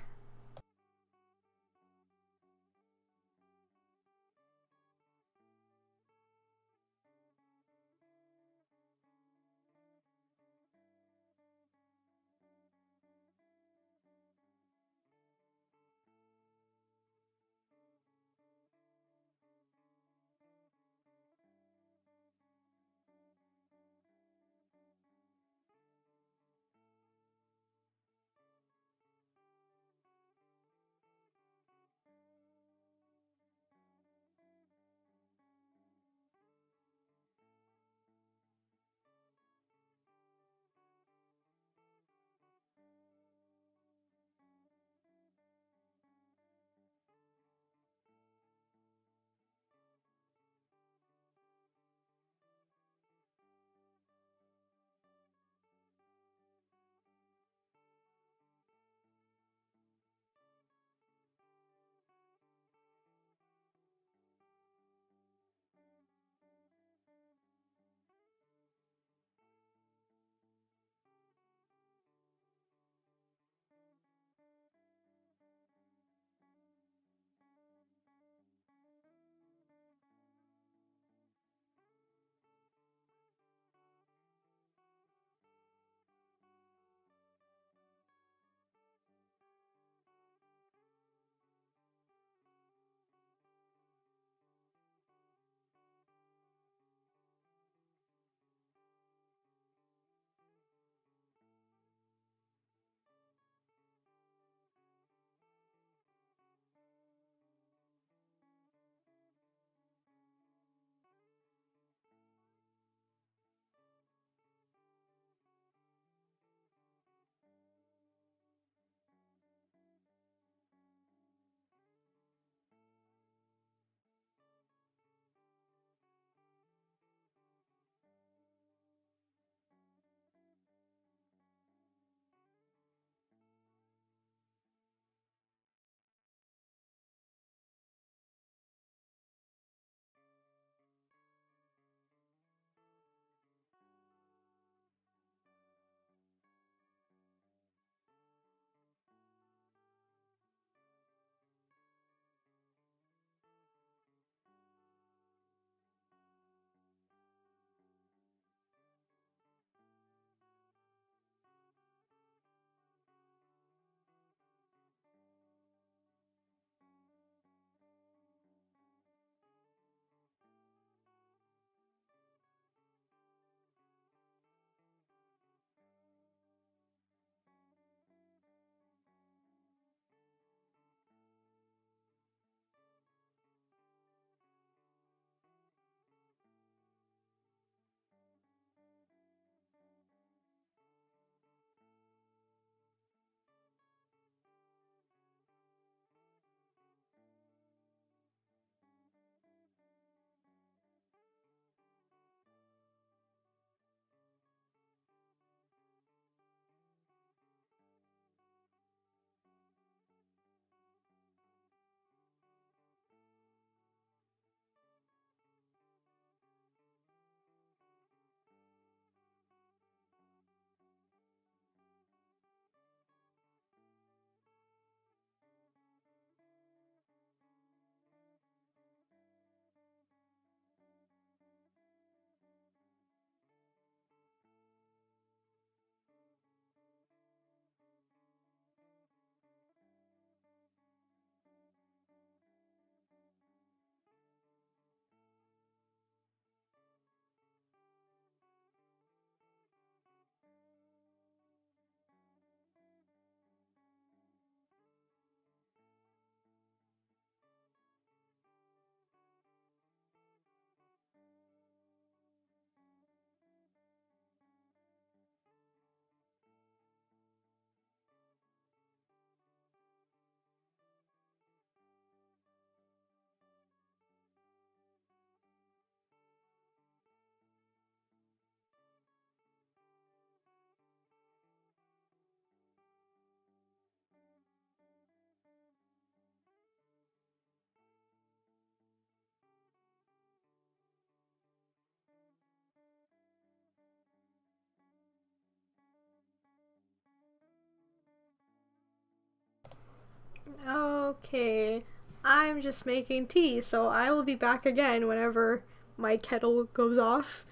Okay. I'm just making tea, so I will be back again whenever my kettle goes off.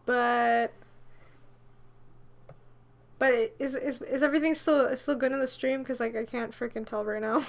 But is everything still good in the stream? Cause like I can't freaking tell right now.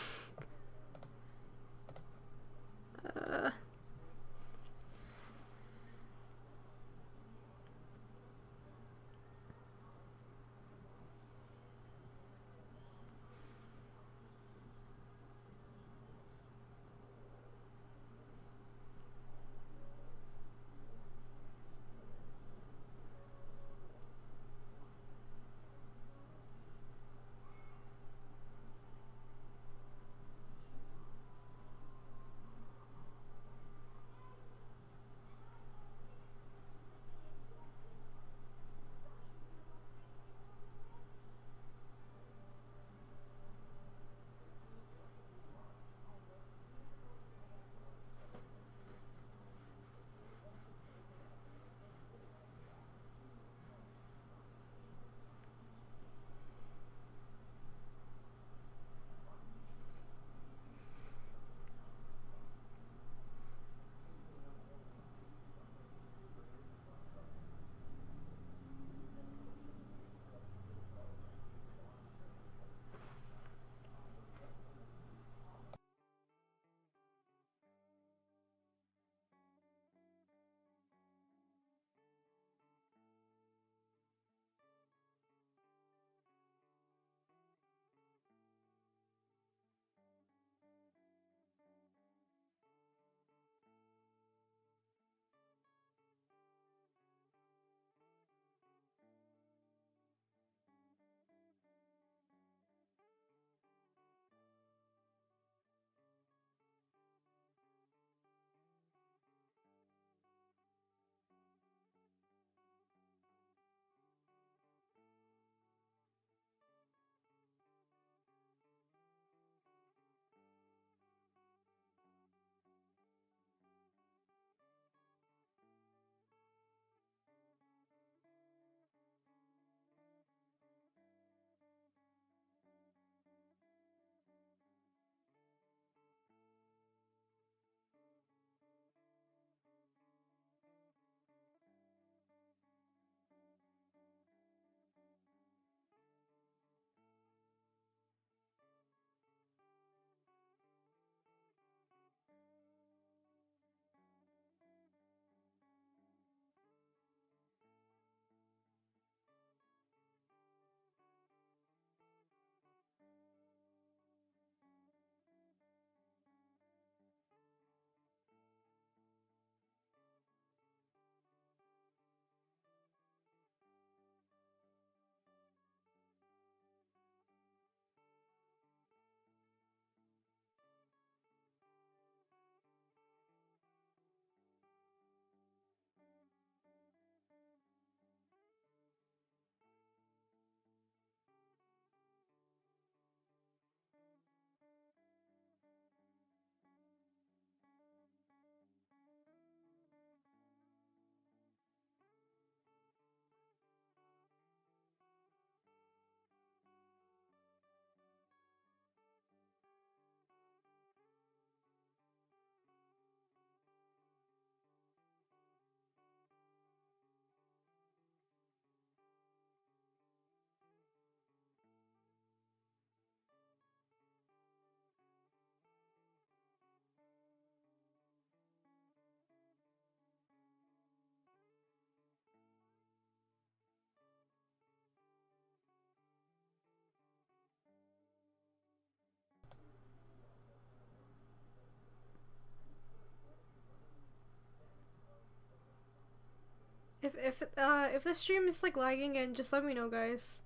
uh, if the stream is like lagging and just let me know, guys.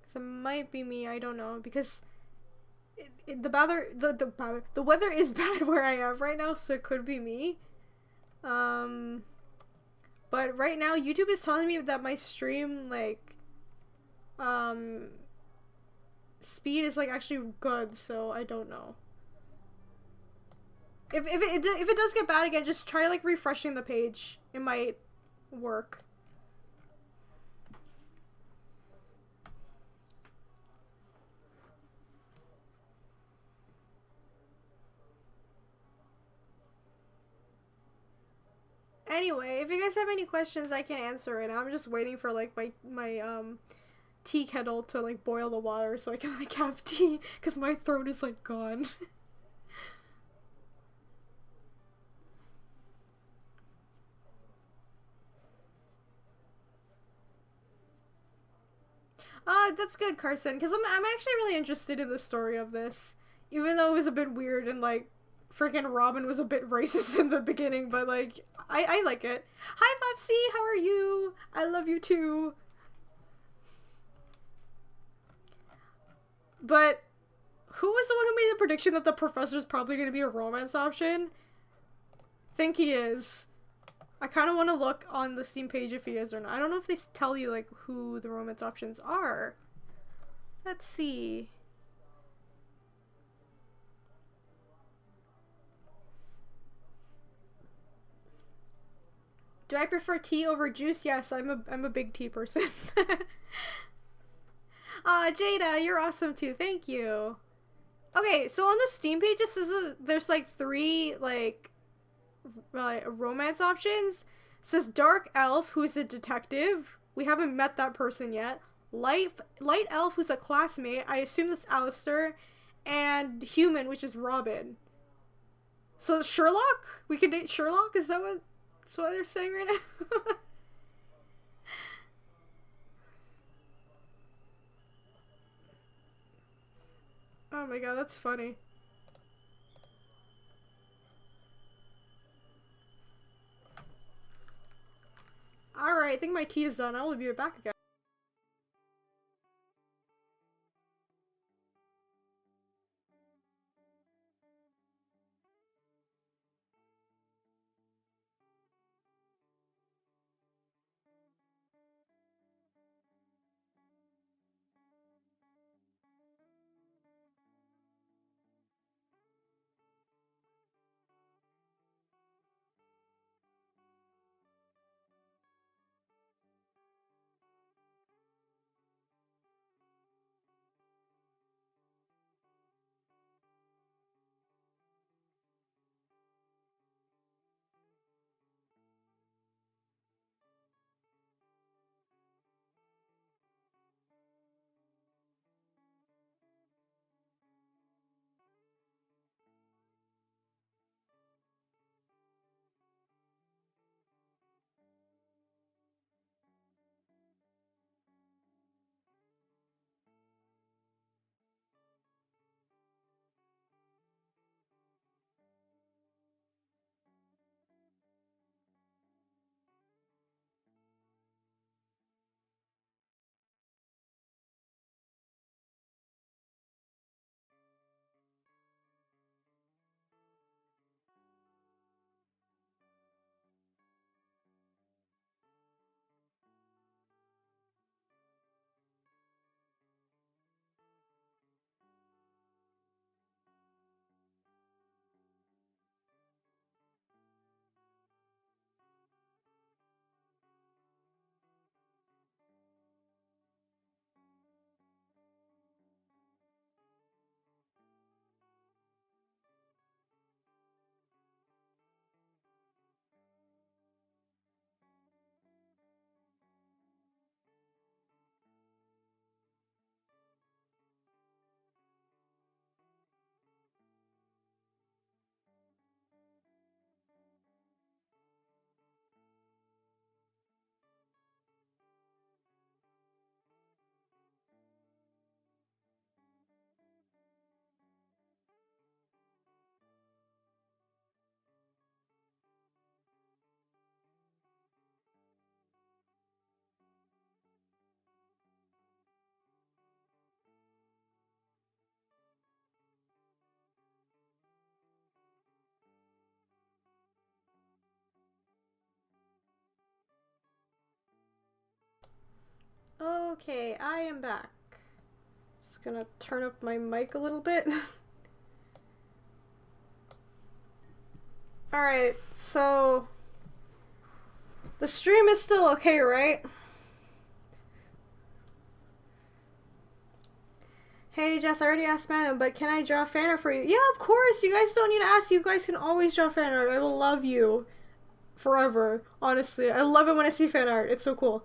Cause it might be me. I don't know because the weather is bad where I am right now, so it could be me. Um, but right now YouTube is telling me that my stream like um speed is like actually good, so I don't know. If it does get bad again, just try like refreshing the page. It might work. Anyway, if you guys have any questions, I can answer right now. I'm just waiting for like my tea kettle to like boil the water so I can like have tea because my throat is like gone. That's good, Carson, because I'm actually really interested in the story of this, even though it was a bit weird and like freaking Robin was a bit racist in the beginning, but like I like it. Hi Popsy, how are you? I love you too. But who was the one who made the prediction that the professor's probably going to be a romance option? Think he is. I kind of want to look on the Steam page if he is or not. I don't know if they tell you like who the romance options are. Let's see. Do I prefer tea over juice? Yes, I'm a big tea person. Aw, Jada, you're awesome too. Thank you. Okay, so on the Steam page, it says there's like 3 like romance options. It says dark elf, who's a detective. We haven't met that person yet. Light elf, who's a classmate. I assume that's Alistair. And human, which is Robin. So Sherlock? We can date Sherlock? Is that what they're saying right now? Oh my god, that's funny. Alright, I think my tea is done. I will be right back again. Okay, I am back. Just gonna turn up my mic a little bit. Alright, so the stream is still okay, right? Hey Jess, I already asked Madam, but can I draw fan art for you? Yeah, of course! You guys don't need to ask, you guys can always draw fan art. I will love you. forever. Honestly, I love it when I see fan art. It's so cool.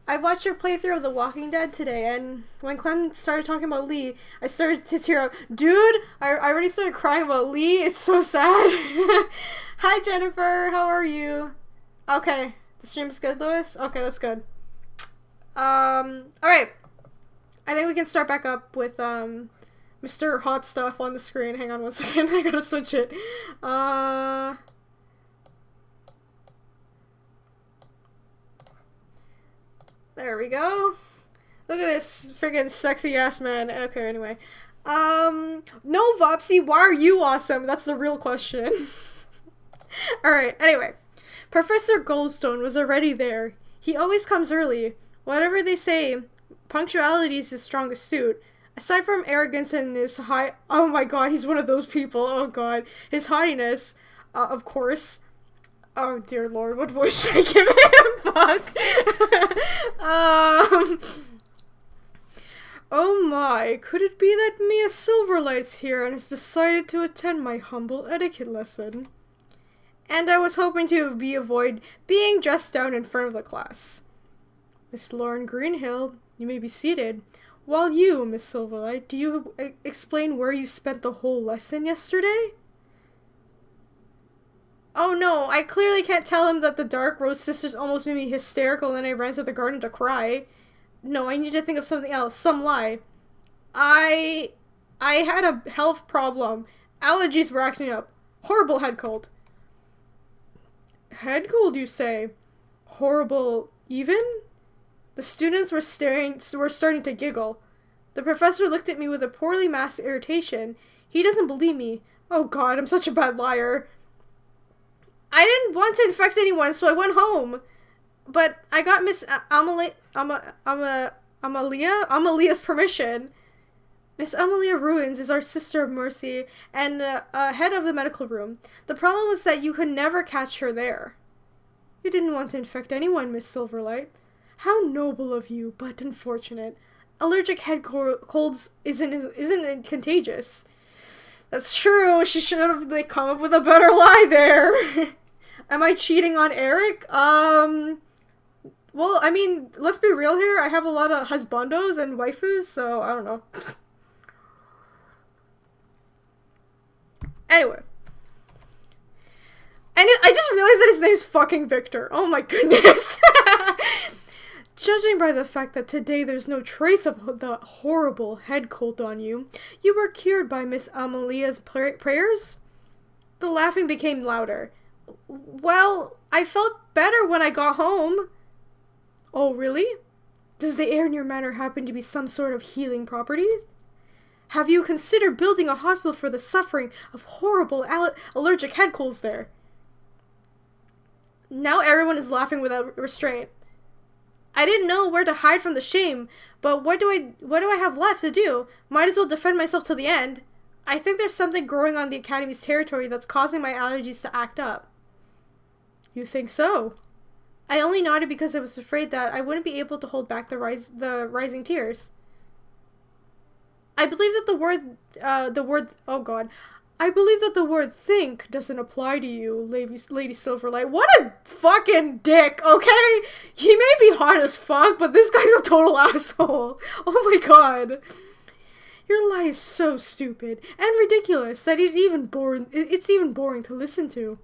I watched your playthrough of The Walking Dead today, and when Clem started talking about Lee, I started to tear up. Dude, I already started crying about Lee. It's so sad. Hi, Jennifer. How are you? Okay. The stream's good, Lewis? Okay, that's good. Alright. I think we can start back up with, Mr. Hot Stuff on the screen. Hang on one second. I gotta switch it. There we go. Look at this friggin' sexy ass man. Okay, anyway. No, Vopsy, why are you awesome? That's the real question. Alright, anyway. Professor Goldstone was already there. He always comes early. Whatever they say, punctuality is his strongest suit. Aside from arrogance and his oh my god, he's one of those people. Oh god. His haughtiness, of course. Oh dear lord, what voice should I give him? Fuck. Oh my, could it be that Mia Silverlight's here and has decided to attend my humble etiquette lesson? And I was hoping to avoid being dressed down in front of the class. Miss Lauren Greenhill, you may be seated. While you, Miss Silverlight, do you explain where you spent the whole lesson yesterday? Oh no, I clearly can't tell him that the Dark Rose sisters almost made me hysterical and I ran to the garden to cry. No, I need to think of something else, some lie. I had a health problem. Allergies were acting up. Horrible head cold. Head cold, you say? Horrible even? The students were starting to giggle. The professor looked at me with a poorly masked irritation. He doesn't believe me. Oh god, I'm such a bad liar. I didn't want to infect anyone, so I went home. But I got Miss Amalia's permission. Miss Amalia Ruins is our sister of mercy and head of the medical room. The problem was that you could never catch her there. You didn't want to infect anyone, Miss Silverlight. How noble of you, but unfortunate. Allergic head colds isn't contagious. That's true. She should have come up with a better lie there. Am I cheating on Eric? Well, I mean, let's be real here. I have a lot of husbandos and waifus, so I don't know. Anyway. And I just realized that his name's fucking Victor. Oh my goodness. Judging by the fact that today there's no trace of the horrible head cold on you, you were cured by Miss Amalia's prayers? The laughing became louder. Well, I felt better when I got home. Oh, really? Does the air in your manor happen to be some sort of healing properties? Have you considered building a hospital for the suffering of horrible allergic head colds there? Now everyone is laughing without restraint. I didn't know where to hide from the shame, but what do I have left to do? Might as well defend myself to the end. I think there's something growing on the Academy's territory that's causing my allergies to act up. You think so? I only nodded because I was afraid that I wouldn't be able to hold back the rising tears. I believe that I believe that the word think doesn't apply to you, Lady Silverlight. What a fucking dick, okay? He may be hot as fuck, but this guy's a total asshole. Oh my god. Your lie is so stupid and ridiculous that it's even boring to listen to.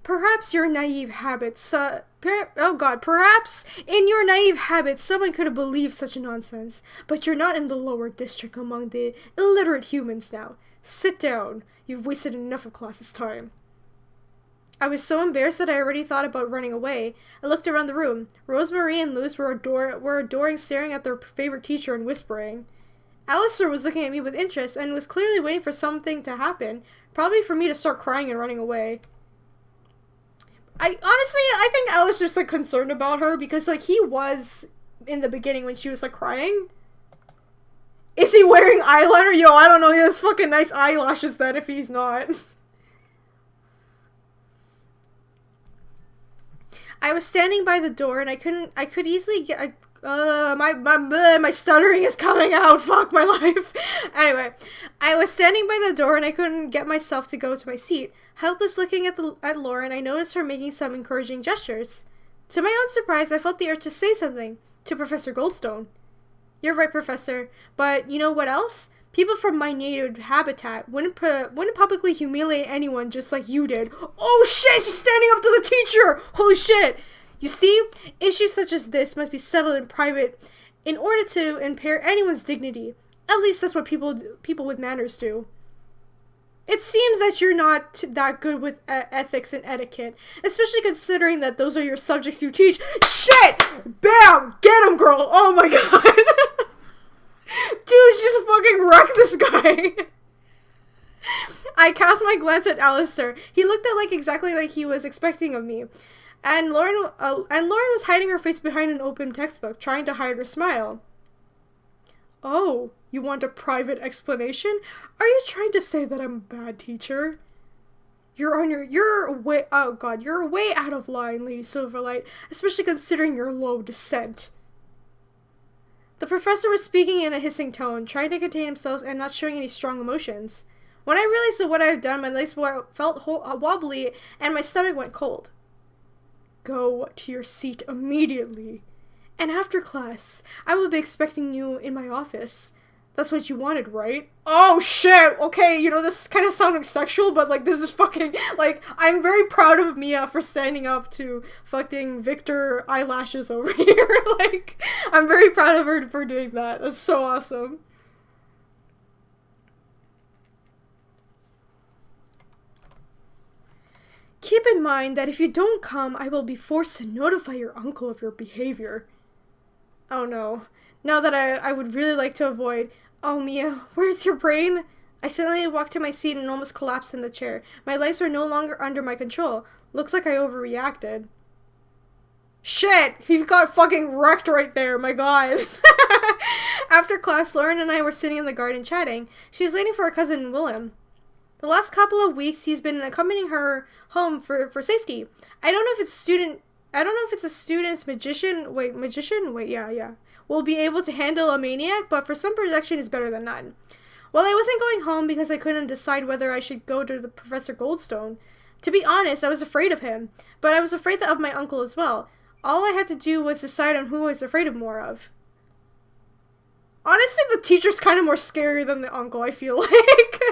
Perhaps your naive habits, perhaps in your naive habits someone could have believed such nonsense. But you're not in the lower district among the illiterate humans now. Sit down. You've wasted enough of class's time. I was so embarrassed that I already thought about running away. I looked around the room. Rosemary and Lewis were adoring staring at their favorite teacher and whispering. Alistair was looking at me with interest and was clearly waiting for something to happen, probably for me to start crying and running away. I think Alistair's concerned about her because he was in the beginning when she was crying. Is he wearing eyeliner? Yo, I don't know. He has fucking nice eyelashes then if he's not. I was standing by the door and I could easily get, my stuttering is coming out. Fuck my life. Anyway, I was standing by the door and I couldn't get myself to go to my seat. Helpless looking at Lauren, I noticed her making some encouraging gestures. To my own surprise, I felt the urge to say something to Professor Goldstone. You're right, Professor, but you know what else? People from my native habitat wouldn't publicly humiliate anyone just like you did. Oh shit, she's standing up to the teacher! Holy shit! You see, issues such as this must be settled in private in order to impair anyone's dignity. At least that's what people with manners do. It seems that you're not that good with ethics and etiquette, especially considering that those are your subjects you teach. Shit! Bam! Get him, girl! Oh my god! Dude, she just fucking wrecked this guy. I cast my glance at Alistair. He looked at exactly like he was expecting of me. And Lauren was hiding her face behind an open textbook, trying to hide her smile. Oh, you want a private explanation? Are you trying to say that I'm a bad teacher? You're way out of line, Lady Silverlight, especially considering your low descent. The professor was speaking in a hissing tone, trying to contain himself and not showing any strong emotions. When I realized what I had done, my legs felt wobbly and my stomach went cold. Go to your seat immediately. And after class, I will be expecting you in my office. That's what you wanted, right? Oh shit! Okay, this is kind of sounding sexual, but this is fucking, I'm very proud of Mia for standing up to fucking Victor eyelashes over here. I'm very proud of her for doing that. That's so awesome. Keep in mind that if you don't come, I will be forced to notify your uncle of your behavior. Oh no. Now that I would really like to avoid. Oh, Mia, where's your brain? I suddenly walked to my seat and almost collapsed in the chair. My legs were no longer under my control. Looks like I overreacted. Shit! He got fucking wrecked right there, my god. After class, Lauren and I were sitting in the garden chatting. She was waiting for her cousin Willem. The last couple of weeks, he's been accompanying her home for safety. I don't know if it's a student's magician. Wait, yeah. Will be able to handle a maniac, but for some protection is better than none. Well, I wasn't going home because I couldn't decide whether I should go to the Professor Goldstone. To be honest, I was afraid of him, but I was afraid of my uncle as well. All I had to do was decide on who I was afraid of more of. Honestly, the teacher's kind of more scary than the uncle, I feel like.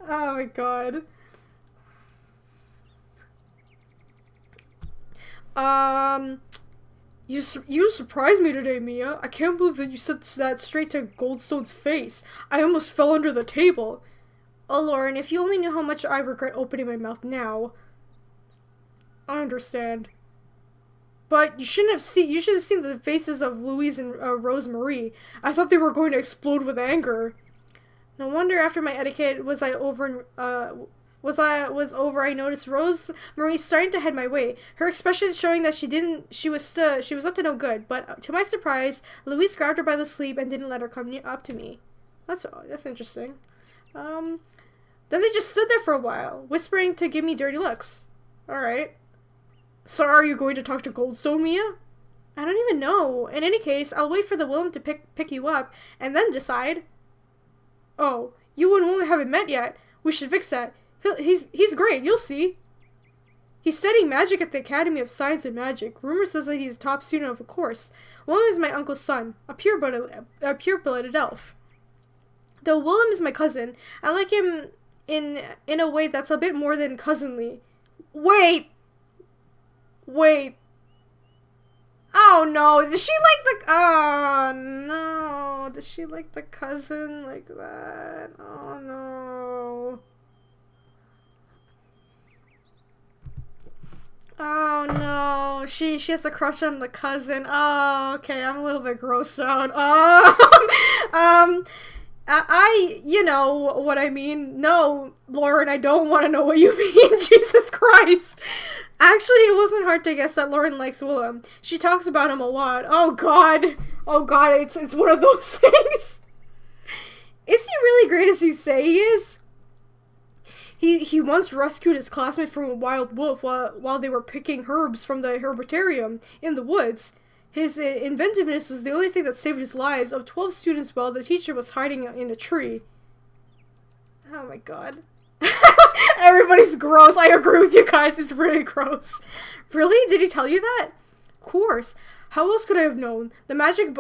Oh my god. You surprised me today, Mia. I can't believe that you said that straight to Goldstone's face. I almost fell under the table. Oh, Lauren, if you only knew how much I regret opening my mouth now. I understand. But you should have seen the faces of Louise and Rose Marie. I thought they were going to explode with anger. No wonder after my etiquette was over, I noticed Rose Marie starting to head my way. Her expression showing that she was up to no good. But to my surprise, Louise grabbed her by the sleeve and didn't let her come up to me. That's interesting. Then they just stood there for a while, whispering to give me dirty looks. Alright. So are you going to talk to Goldstone, Mia? I don't even know. In any case, I'll wait for the Willem to pick you up, and then decide. Oh, you and Willem haven't met yet. We should fix that. He's great, you'll see. He's studying magic at the Academy of Science and Magic. Rumor says that he's a top student of a course. Willem is my uncle's son, a pure-blooded elf. Though Willem is my cousin, I like him in a way that's a bit more than cousinly. Wait! Oh no, does she like oh no, does she like the cousin like that? Oh no. Oh no, she has a crush on the cousin. Oh, okay, I'm a little bit grossed out. You know what I mean. No, Lauren, I don't want to know what you mean. Jesus Christ. Actually, it wasn't hard to guess that Lauren likes Willem. She talks about him a lot. Oh god, it's one of those things. Is he really great as you say he is? He once rescued his classmate from a wild wolf while they were picking herbs from the herbarium in the woods. His inventiveness was the only thing that saved his lives of 12 students while the teacher was hiding in a tree. Oh my god. Everybody's gross. I agree with you guys. It's really gross. Really? Did he tell you that? Of course. How else could I have known? The magic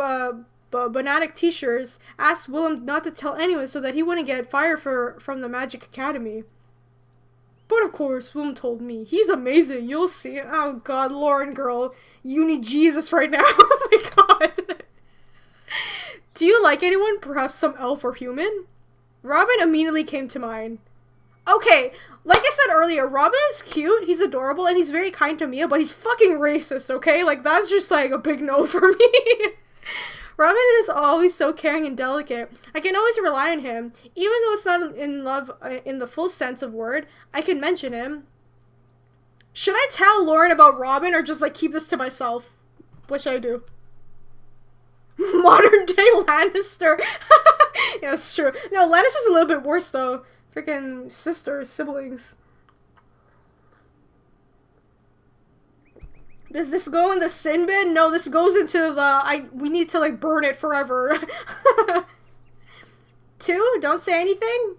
bananic teachers asked Willem not to tell anyone so that he wouldn't get fired from the Magic Academy. But of course, Willem told me. He's amazing. You'll see. Oh god, Lauren girl. You need Jesus right now. Oh my god. Do you like anyone? Perhaps some elf or human? Robin immediately came to mind. Okay, like I said earlier, Robin is cute, he's adorable, and he's very kind to Mia, but he's fucking racist, okay? Like, that's just, like, a big no for me. Robin is always so caring and delicate. I can always rely on him. Even though it's not in love in the full sense of word, I can mention him. Should I tell Lauren about Robin, or just, like, keep this to myself? What should I do? Modern day Lannister. Yeah, it's true. No, Lannister's a little bit worse, though. Freaking sisters, siblings. Does this go in the sin bin? No, this goes into the, we need to, like, burn it forever. 2? Don't say anything?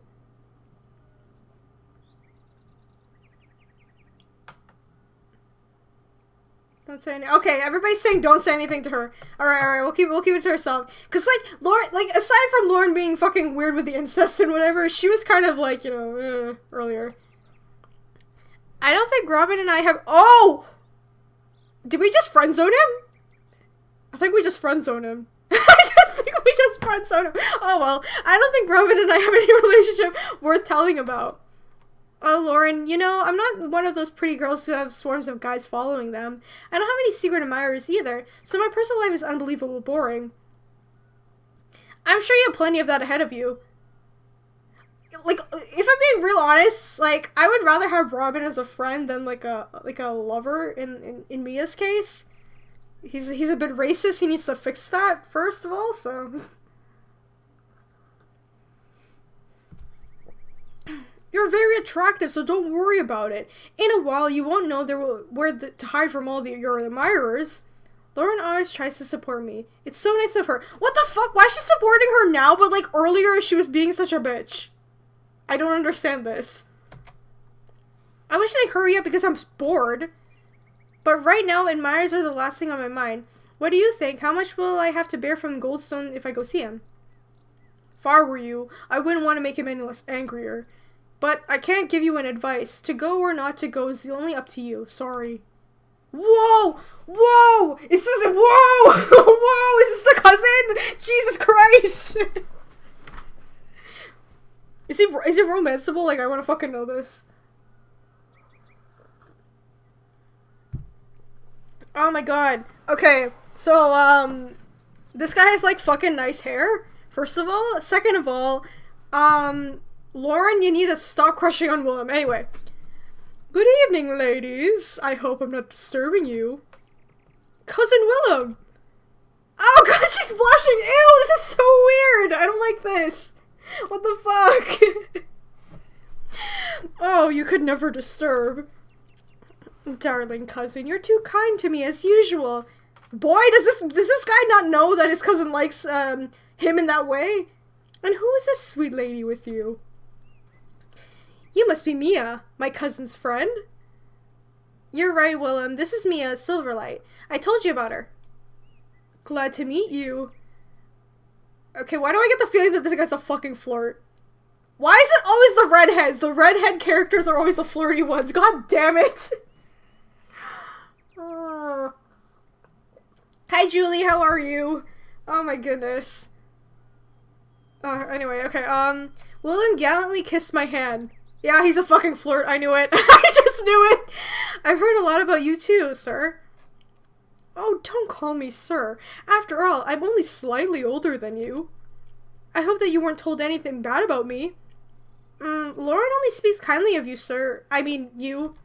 Don't say anything. Okay, everybody's saying don't say anything to her. Alright, we'll keep it to herself. Cause, like, Lauren, like, aside from Lauren being fucking weird with the incest and whatever, she was kind of, like, you know, earlier. I don't think Robin and I have- Oh! Did we just friend zone him? I think we just friend zone him. I just think we just friend zone him. Oh well, I don't think Robin and I have any relationship worth telling about. Oh, Lauren, you know, I'm not one of those pretty girls who have swarms of guys following them. I don't have any secret admirers either, so my personal life is unbelievably boring. I'm sure you have plenty of that ahead of you. Like, if I'm being real honest, like, I would rather have Robin as a friend than, like a lover in Mia's case. He's a bit racist, he needs to fix that, first of all, so... You're very attractive, so don't worry about it. In a while, you won't know where to hide from all your admirers. Lauren always tries to support me. It's so nice of her. What the fuck? Why is she supporting her now, but like earlier she was being such a bitch? I don't understand this. I wish they'd hurry up because I'm bored. But right now, admirers are the last thing on my mind. What do you think? How much will I have to bear from Goldstone if I go see him? If I were you, I wouldn't want to make him any less angrier. But I can't give you an advice. To go or not to go is only up to you. Sorry. Whoa! Whoa! Is this- Whoa! Whoa! Is this the cousin? Jesus Christ! Is he romanceable? Like, I want to fucking know this. Oh my god. Okay, so, this guy has, like, fucking nice hair, first of all. Second of all, Lauren, you need to stop crushing on Willem. Anyway. Good evening, ladies. I hope I'm not disturbing you. Cousin Willem! Oh god, she's blushing! Ew, this is so weird! I don't like this. What the fuck? Oh, you could never disturb. Darling cousin, you're too kind to me as usual. Boy, does this guy not know that his cousin likes him in that way? And who is this sweet lady with you? You must be Mia, my cousin's friend. You're right, Willem. This is Mia, Silverlight. I told you about her. Glad to meet you. Okay, why do I get the feeling that this guy's a fucking flirt? Why is it always the redheads? The redhead characters are always the flirty ones. God damn it. Hi, Julie. How are you? Oh my goodness. Anyway, okay. Willem gallantly kissed my hand. Yeah, he's a fucking flirt. I knew it. I just knew it. I've heard a lot about you too, sir. Oh, don't call me sir. After all, I'm only slightly older than you. I hope that you weren't told anything bad about me. Lauren only speaks kindly of you, sir. I mean, you.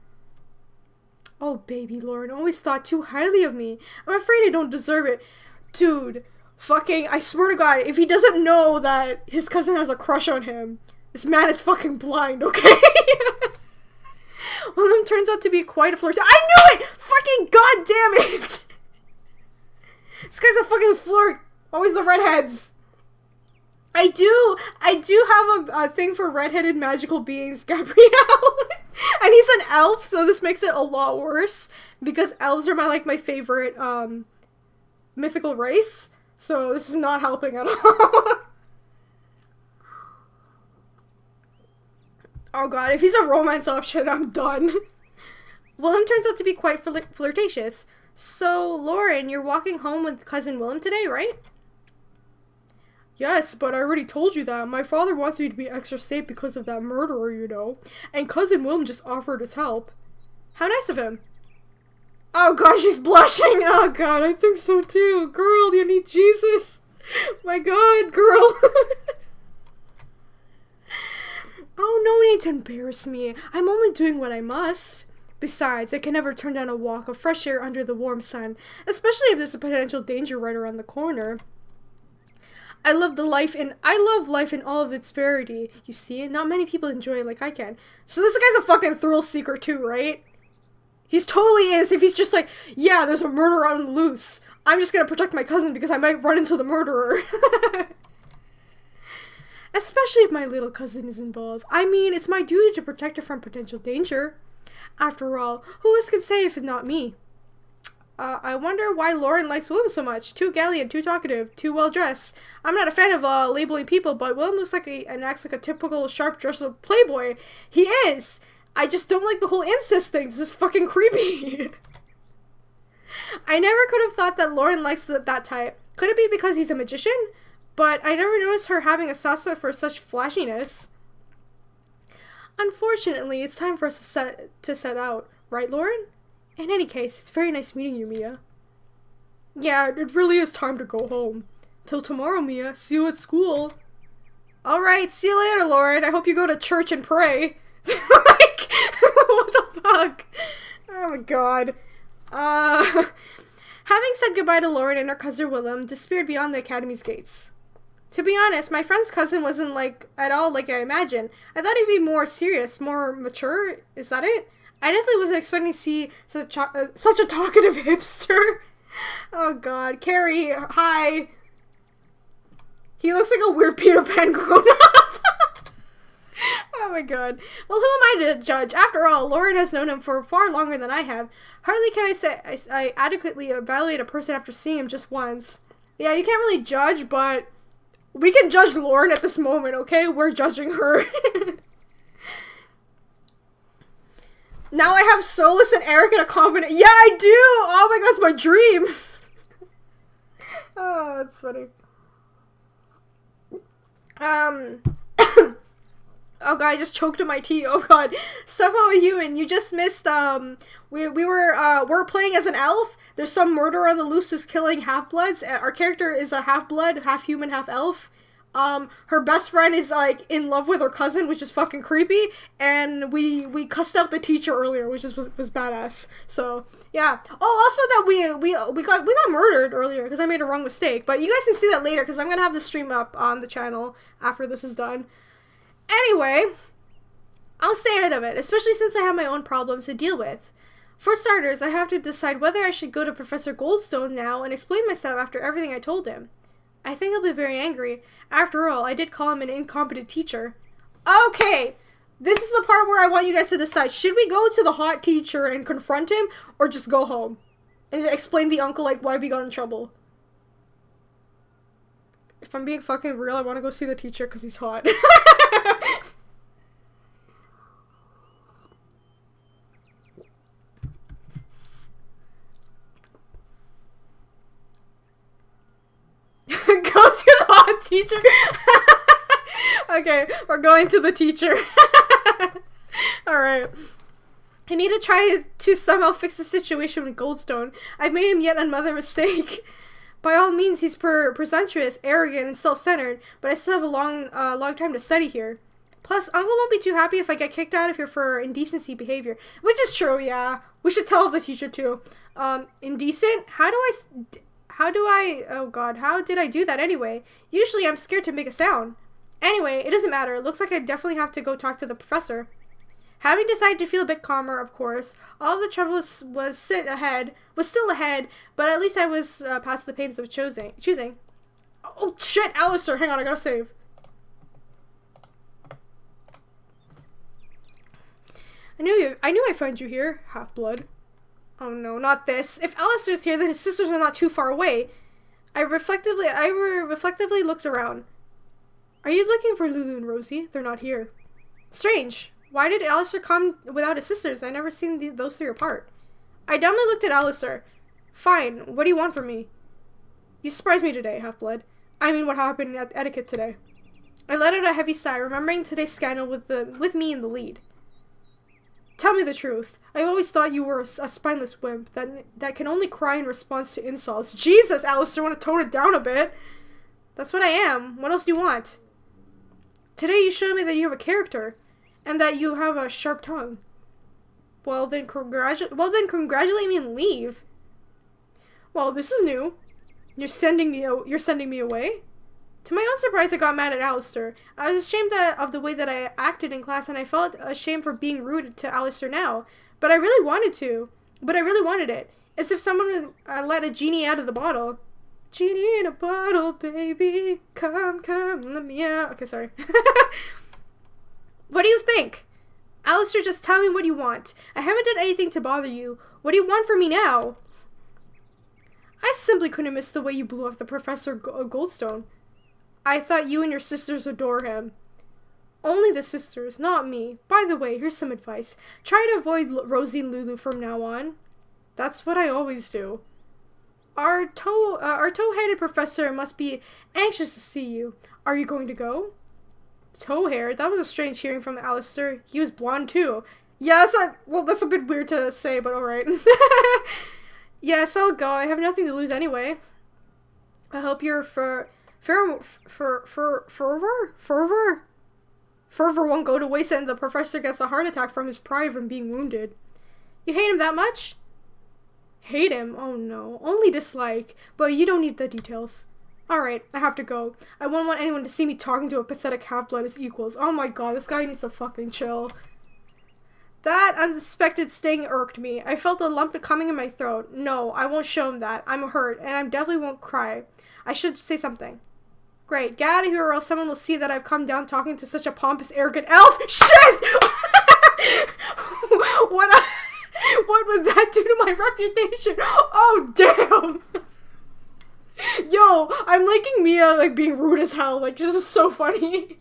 Oh, baby, Lauren always thought too highly of me. I'm afraid I don't deserve it. Dude, fucking, I swear to God, if he doesn't know that his cousin has a crush on him, This man is fucking blind, okay? Willem turns out to be quite a flirt. I knew it! Fucking goddamn it! This guy's a fucking flirt. Always the redheads. I do have a thing for redheaded magical beings, Gabrielle. And he's an elf, so this makes it a lot worse. Because elves are my favorite, mythical race. So this is not helping at all. Oh god, if he's a romance option, I'm done. Willem turns out to be quite flirtatious. So, Lauren, you're walking home with cousin Willem today, right? Yes, but I already told you that. My father wants me to be extra safe because of that murderer, you know. And cousin Willem just offered his help. How nice of him. Oh god, she's blushing. Oh god, I think so too. Girl, you need Jesus. My god, girl. Oh, no need to embarrass me. I'm only doing what I must. Besides, I can never turn down a walk of fresh air under the warm sun, especially if there's a potential danger right around the corner. I love life in all of its variety. You see, not many people enjoy it like I can. So this guy's a fucking thrill seeker too, right? He's totally is. If he's just like, yeah, there's a murderer on the loose. I'm just gonna protect my cousin because I might run into the murderer. Especially if my little cousin is involved. I mean, it's my duty to protect her from potential danger. After all, who else can say if it's not me? I wonder why Lauren likes Willem so much. Too gallant, too talkative, too well-dressed. I'm not a fan of labeling people, but Willem looks like and acts like a typical sharp-dressed playboy. He is! I just don't like the whole incest thing. This is fucking creepy. I never could have thought that Lauren likes that type. Could it be because he's a magician? But I never noticed her having a soft spot for such flashiness. Unfortunately, it's time for us to set out. Right, Lauren? In any case, it's very nice meeting you, Mia. Yeah, it really is time to go home. Till tomorrow, Mia. See you at school. Alright, see you later, Lauren. I hope you go to church and pray. Like, what the fuck? Oh my god. Having said goodbye to Lauren and her cousin Willem, disappeared beyond the academy's gates. To be honest, my friend's cousin wasn't at all like I imagined. I thought he'd be more serious, more mature. Is that it? I definitely wasn't expecting to see such a talkative hipster. Oh god. Carrie, hi. He looks like a weird Peter Pan grown up. Oh my god. Well, who am I to judge? After all, Lauren has known him for far longer than I have. Hardly can I say I adequately evaluate a person after seeing him just once. Yeah, you can't really judge, but we can judge Lauren at this moment, okay? We're judging her. Now I have Solus and Eric in a combination. Yeah, I do! Oh my god, it's my dream! Oh, that's funny. Oh god, I just choked on my tea. Oh god. Somehow human, you just missed, we're playing as an elf. There's some murderer on the loose who's killing half-bloods. Our character is a half-blood, half-human, half-elf. Her best friend is, in love with her cousin, which is fucking creepy. And we cussed out the teacher earlier, which was badass. So, yeah. Oh, also that we got murdered earlier, because I made a wrong mistake. But you guys can see that later, because I'm gonna have the stream up on the channel after this is done. Anyway, I'll stay ahead of it, especially since I have my own problems to deal with. For starters, I have to decide whether I should go to Professor Goldstone now and explain myself after everything I told him. I think he'll be very angry. After all, I did call him an incompetent teacher. Okay, this is the part where I want you guys to decide. Should we go to the hot teacher and confront him, or just go home and explain the uncle, why we got in trouble? If I'm being fucking real, I want to go see the teacher because he's hot. Go to the hot teacher. Okay, we're going to the teacher. Alright. I need to try to somehow fix the situation with Goldstone. I've made him yet another mistake. By all means, he's presumptuous, arrogant, and self-centered, but I still have a long time to study here. Plus, Uncle won't be too happy if I get kicked out of here for indecency behavior. Which is true, yeah. We should tell the teacher, too. Indecent? How did I do that anyway? Usually I'm scared to make a sound. Anyway, it doesn't matter. It looks like I definitely have to go talk to the professor. Having decided to feel a bit calmer, of course, all the trouble was still ahead, but at least I was past the pains of choosing. Oh shit, Alistair, hang on, I gotta save. I knew I'd find you here, Half-Blood. Oh no, not this. If Alistair's here, then his sisters are not too far away. I reflectively looked around. Are you looking for Lulu and Rosie? They're not here. Strange. Why did Alistair come without his sisters? I never seen those three apart. I dumbly looked at Alistair. Fine, what do you want from me? You surprised me today, Half-Blood. I mean, what happened at etiquette today? I let out a heavy sigh, remembering today's scandal with me in the lead. Tell me the truth. I always thought you were a spineless wimp that can only cry in response to insults. Jesus, Alistair, want to tone it down a bit? That's what I am. What else do you want? Today you showed me that you have a character, and that you have a sharp tongue. Well then congratulate me and leave. Well, this is new. You're sending me away? To my own surprise, I got mad at Alistair. I was ashamed of the way that I acted in class, and I felt ashamed for being rude to Alistair now. But I really wanted it. As if someone would let a genie out of the bottle. Genie in a bottle, baby. Come, let me out. Okay, sorry. What do you think? Alistair, just tell me what you want. I haven't done anything to bother you. What do you want from me now? I simply couldn't miss the way you blew up the Professor Goldstone. I thought you and your sisters adore him. Only the sisters, not me. By the way, here's some advice. Try to avoid Rosie and Lulu from now on. That's what I always do. Our tow-headed professor must be anxious to see you. Are you going to go? Tow-hair? That was a strange hearing from Alistair. He was blonde too. Yeah, that's a bit weird to say, but alright. Yes, I'll go. I have nothing to lose anyway. I hope your fervor won't go to waste and the professor gets a heart attack from his pride from being wounded. You hate him that much? Hate him? Oh no. Only dislike. But you don't need the details. Alright, I have to go. I won't want anyone to see me talking to a pathetic half-blood as equals. Oh my god, this guy needs to fucking chill. That unexpected sting irked me. I felt a lump coming in my throat. No, I won't show him that. I'm hurt, and I definitely won't cry. I should say something. Great, get out of here or else someone will see that I've come down talking to such a pompous, arrogant elf. Shit! What would that do to my reputation? Oh, damn! Yo, I'm liking Mia, like, being rude as hell. Like, this is so funny.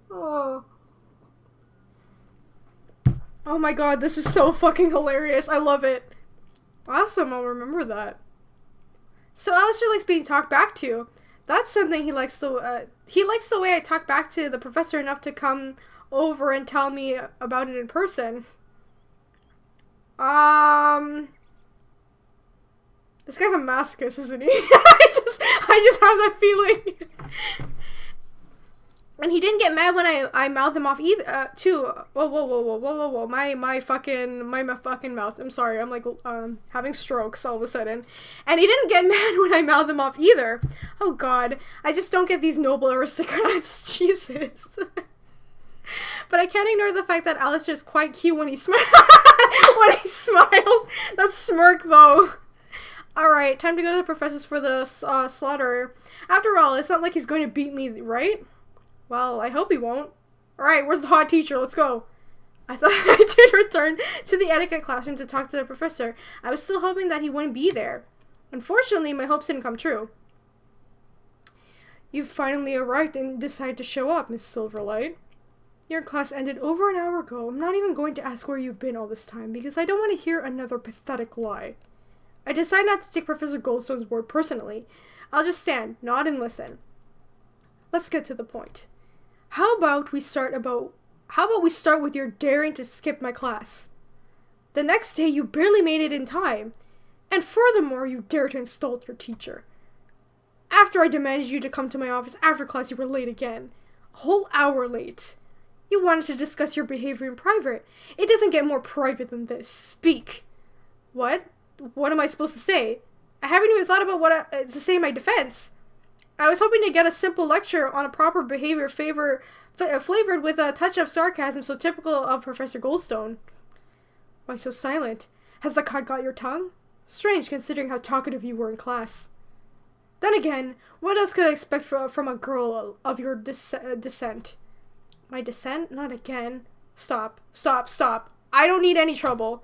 Oh. Oh my god, this is so fucking hilarious. I love it. Awesome, I'll remember that. So Alistair likes being talked back to. That's something he likes the way I talk back to the professor enough to come over and tell me about it in person. This guy's a masochist, isn't he? I just have that feeling. And he didn't get mad when I mouthed him off either, too. Whoa. My fucking mouth. I'm sorry, I'm like, having strokes all of a sudden. And he didn't get mad when I mouthed him off either. Oh god, I just don't get these noble aristocrats. Jesus. But I can't ignore the fact that Alistair's quite cute when he smiles. When he smiles. That smirk, though. Alright, time to go to the professors for the slaughter. After all, it's not like he's going to beat me, right? Well, I hope he won't. Alright, where's the hot teacher? Let's go. I thought I did return to the etiquette classroom to talk to the professor. I was still hoping that he wouldn't be there. Unfortunately, my hopes didn't come true. You've finally arrived and decided to show up, Miss Silverlight. Your class ended over an hour ago. I'm not even going to ask where you've been all this time because I don't want to hear another pathetic lie. I decided not to take Professor Goldstone's word personally. I'll just stand, nod, and listen. Let's get to the point. How about we start with your daring to skip my class? The next day you barely made it in time. And furthermore, you dare to insult your teacher. After I demanded you to come to my office after class, you were late again. A whole hour late. You wanted to discuss your behavior in private. It doesn't get more private than this. Speak. What? What am I supposed to say? I haven't even thought about what to say in my defense. I was hoping to get a simple lecture on a proper behavior flavored with a touch of sarcasm so typical of Professor Goldstone. Why so silent? Has the cat got your tongue? Strange considering how talkative you were in class. Then again, what else could I expect from a girl of your descent? My descent? Not again. Stop. I don't need any trouble.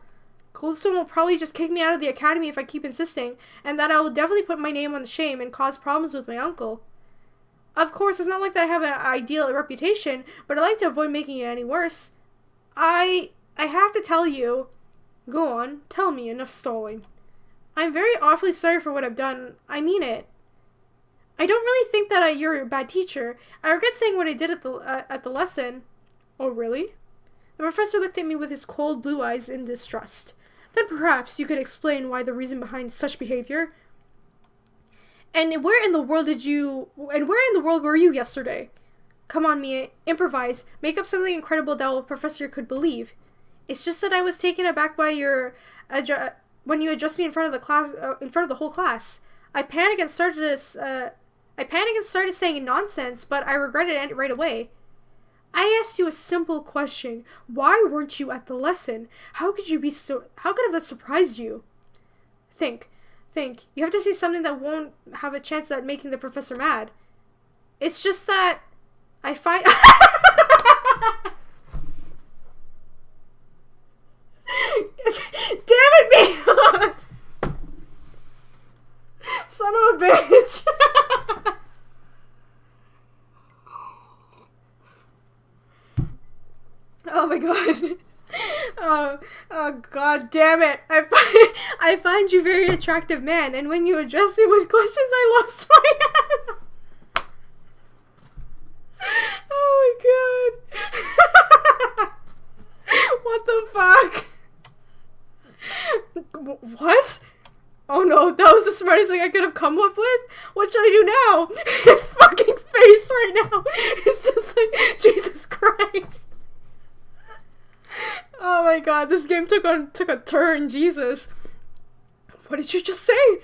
Goldstone will probably just kick me out of the academy if I keep insisting, and that I will definitely put my name on the shame and cause problems with my uncle. Of course, it's not like that I have an ideal reputation, but I like to avoid making it any worse. I have to tell you. Go on, tell me, enough stalling. I'm very awfully sorry for what I've done. I mean it. I don't really think that you're a bad teacher. I regret saying what I did at the lesson. Oh, really? The professor looked at me with his cold blue eyes in distrust. Then perhaps you could explain why the reason behind such behavior. And where in the world were you yesterday? Come on, Mia, improvise. Make up something incredible that the professor could believe. It's just that I was taken aback by your when you addressed me in front of the class, in front of the whole class. I panicked and started saying nonsense, but I regretted it right away. I asked you a simple question. Why weren't you at the lesson? How could that surprised you? Think. You have to say something that won't have a chance at making the professor mad. It's just that I find... Damn it, me! Son of a bitch! Oh my god. Oh god damn it. I find you very attractive man, and when you address me with questions I lost my head. Oh my god. What the fuck? What? Oh no, that was the smartest thing I could have come up with? What should I do now? His fucking face right now is just like, Jesus Christ. Oh my god, this game took a turn, Jesus. What did you just say?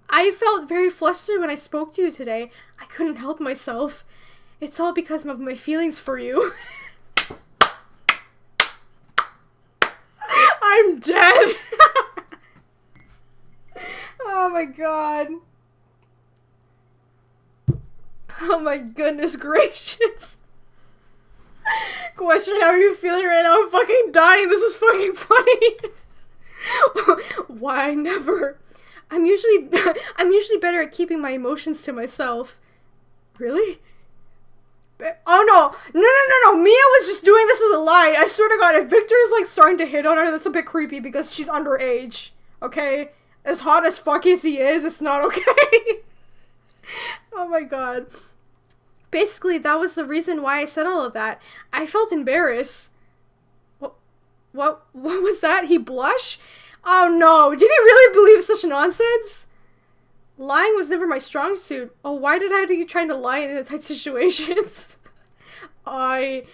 I felt very flustered when I spoke to you today. I couldn't help myself. It's all because of my feelings for you. I'm dead. Oh my god. Oh my goodness gracious. Question, how are you feeling right now? I'm fucking dying. This is fucking funny. Why never? I'm usually better at keeping my emotions to myself. Really? Oh no. Mia was just doing this as a lie. I swear to god, if Victor's like starting to hit on her, that's a bit creepy because she's underage. Okay? As hot as fuck as he is, it's not okay. Oh my god. Basically, that was the reason why I said all of that. I felt embarrassed. What was that? He blushed? Oh no, did he really believe such nonsense? Lying was never my strong suit. Oh, why did I have to keep trying to lie in the tight situations? I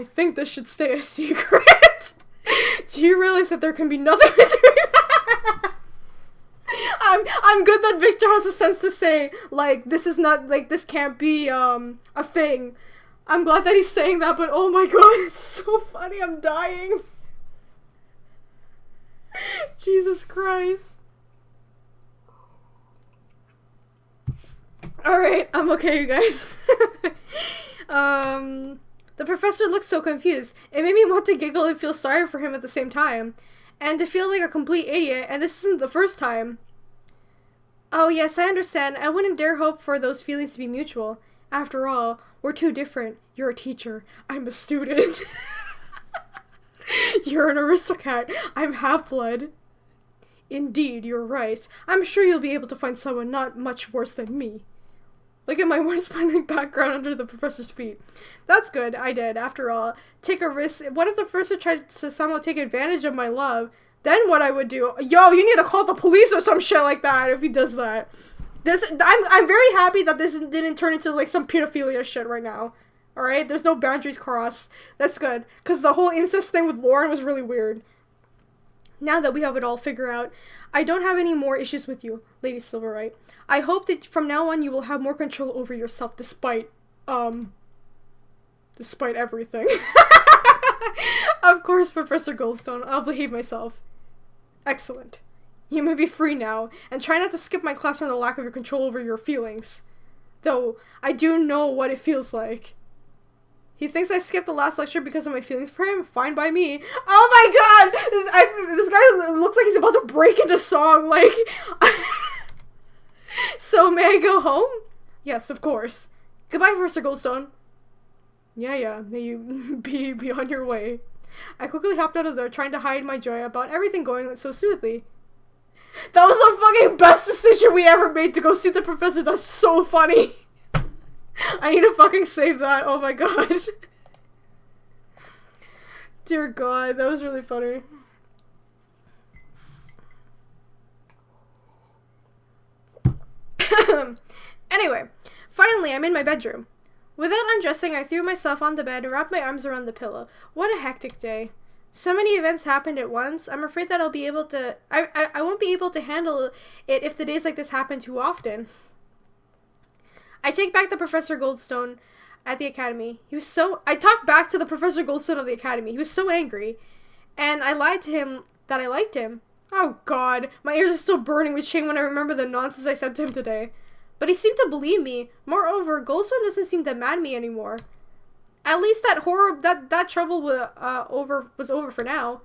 think this should stay a secret. Do you realize that there can be nothing between that? I'm good that Victor has a sense to say, like, this is not, like, this can't be, a thing. I'm glad that he's saying that, but oh my god, it's so funny, I'm dying. Jesus Christ. Alright, I'm okay, you guys. The professor looked so confused. It made me want to giggle and feel sorry for him at the same time. And to feel like a complete idiot, and this isn't the first time. Oh yes, I understand. I wouldn't dare hope for those feelings to be mutual. After all, we're too different. You're a teacher. I'm a student. You're an aristocrat. I'm half-blood. Indeed, you're right. I'm sure you'll be able to find someone not much worse than me. Look at my one smiling background under the professor's feet. That's good, I did. After all, take a risk. What if the professor tried to somehow take advantage of my love? Then what I would do? Yo, you need to call the police or some shit like that if he does that. I'm very happy that this didn't turn into like some pedophilia shit right now. Alright? There's no boundaries crossed. That's good. Because the whole incest thing with Lauren was really weird. Now that we have it all figured out, I don't have any more issues with you, Lady Silverite. I hope that from now on you will have more control over yourself despite everything. Of course, Professor Goldstone, I'll behave myself. Excellent. You may be free now, and try not to skip my class from the lack of your control over your feelings. Though, I do know what it feels like. He thinks I skipped the last lecture because of my feelings for him? Fine by me. Oh my god! This guy looks like he's about to break into song, like... So, may I go home? Yes, of course. Goodbye, Professor Goldstone. Yeah, may you be on your way. I quickly hopped out of there, trying to hide my joy about everything going so smoothly. That was the fucking best decision we ever made to go see the professor. That's so funny. I need to fucking save that. Oh my god. Dear god, that was really funny. Anyway, finally I'm in my bedroom. Without undressing, I threw myself on the bed and wrapped my arms around the pillow. What a hectic day. So many events happened at once. I'm afraid that I won't be able to handle it if the days like this happen too often. I take back the Professor Goldstone at the academy. I talked back to the Professor Goldstone of the academy. He was so angry. And I lied to him that I liked him. Oh god, my ears are still burning with shame when I remember the nonsense I said to him today. But he seemed to believe me. Moreover, Goldstone doesn't seem to mad me anymore. At least that trouble was over for now.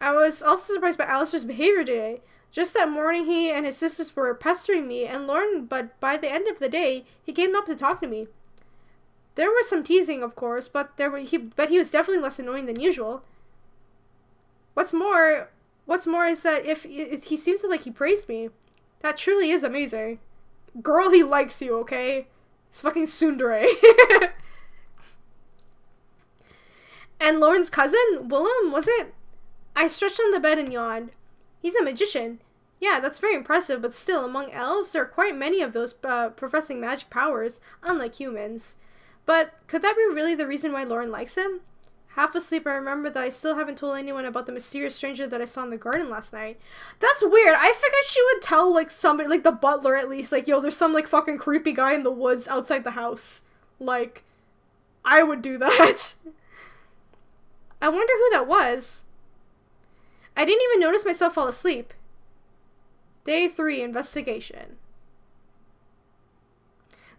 I was also surprised by Alistair's behavior today. Just that morning, he and his sisters were pestering me and Lauren, but by the end of the day, he came up to talk to me. There was some teasing, of course, but he was definitely less annoying than usual. What's more is that if he seems to like he praised me. That truly is amazing. Girl, he likes you, okay? It's fucking tsundere. And Lauren's cousin, Willem, was it? I stretched on the bed and yawned. He's a magician. Yeah, that's very impressive, but still, among elves, there are quite many of those professing magic powers, unlike humans. But could that be really the reason why Lauren likes him? Half asleep, I remember that I still haven't told anyone about the mysterious stranger that I saw in the garden last night. That's weird. I figured she would tell, like, somebody, like, the butler at least, like, yo, there's some, like, fucking creepy guy in the woods outside the house. Like, I would do that. I wonder who that was. I didn't even notice myself fall asleep. Day 3, investigation.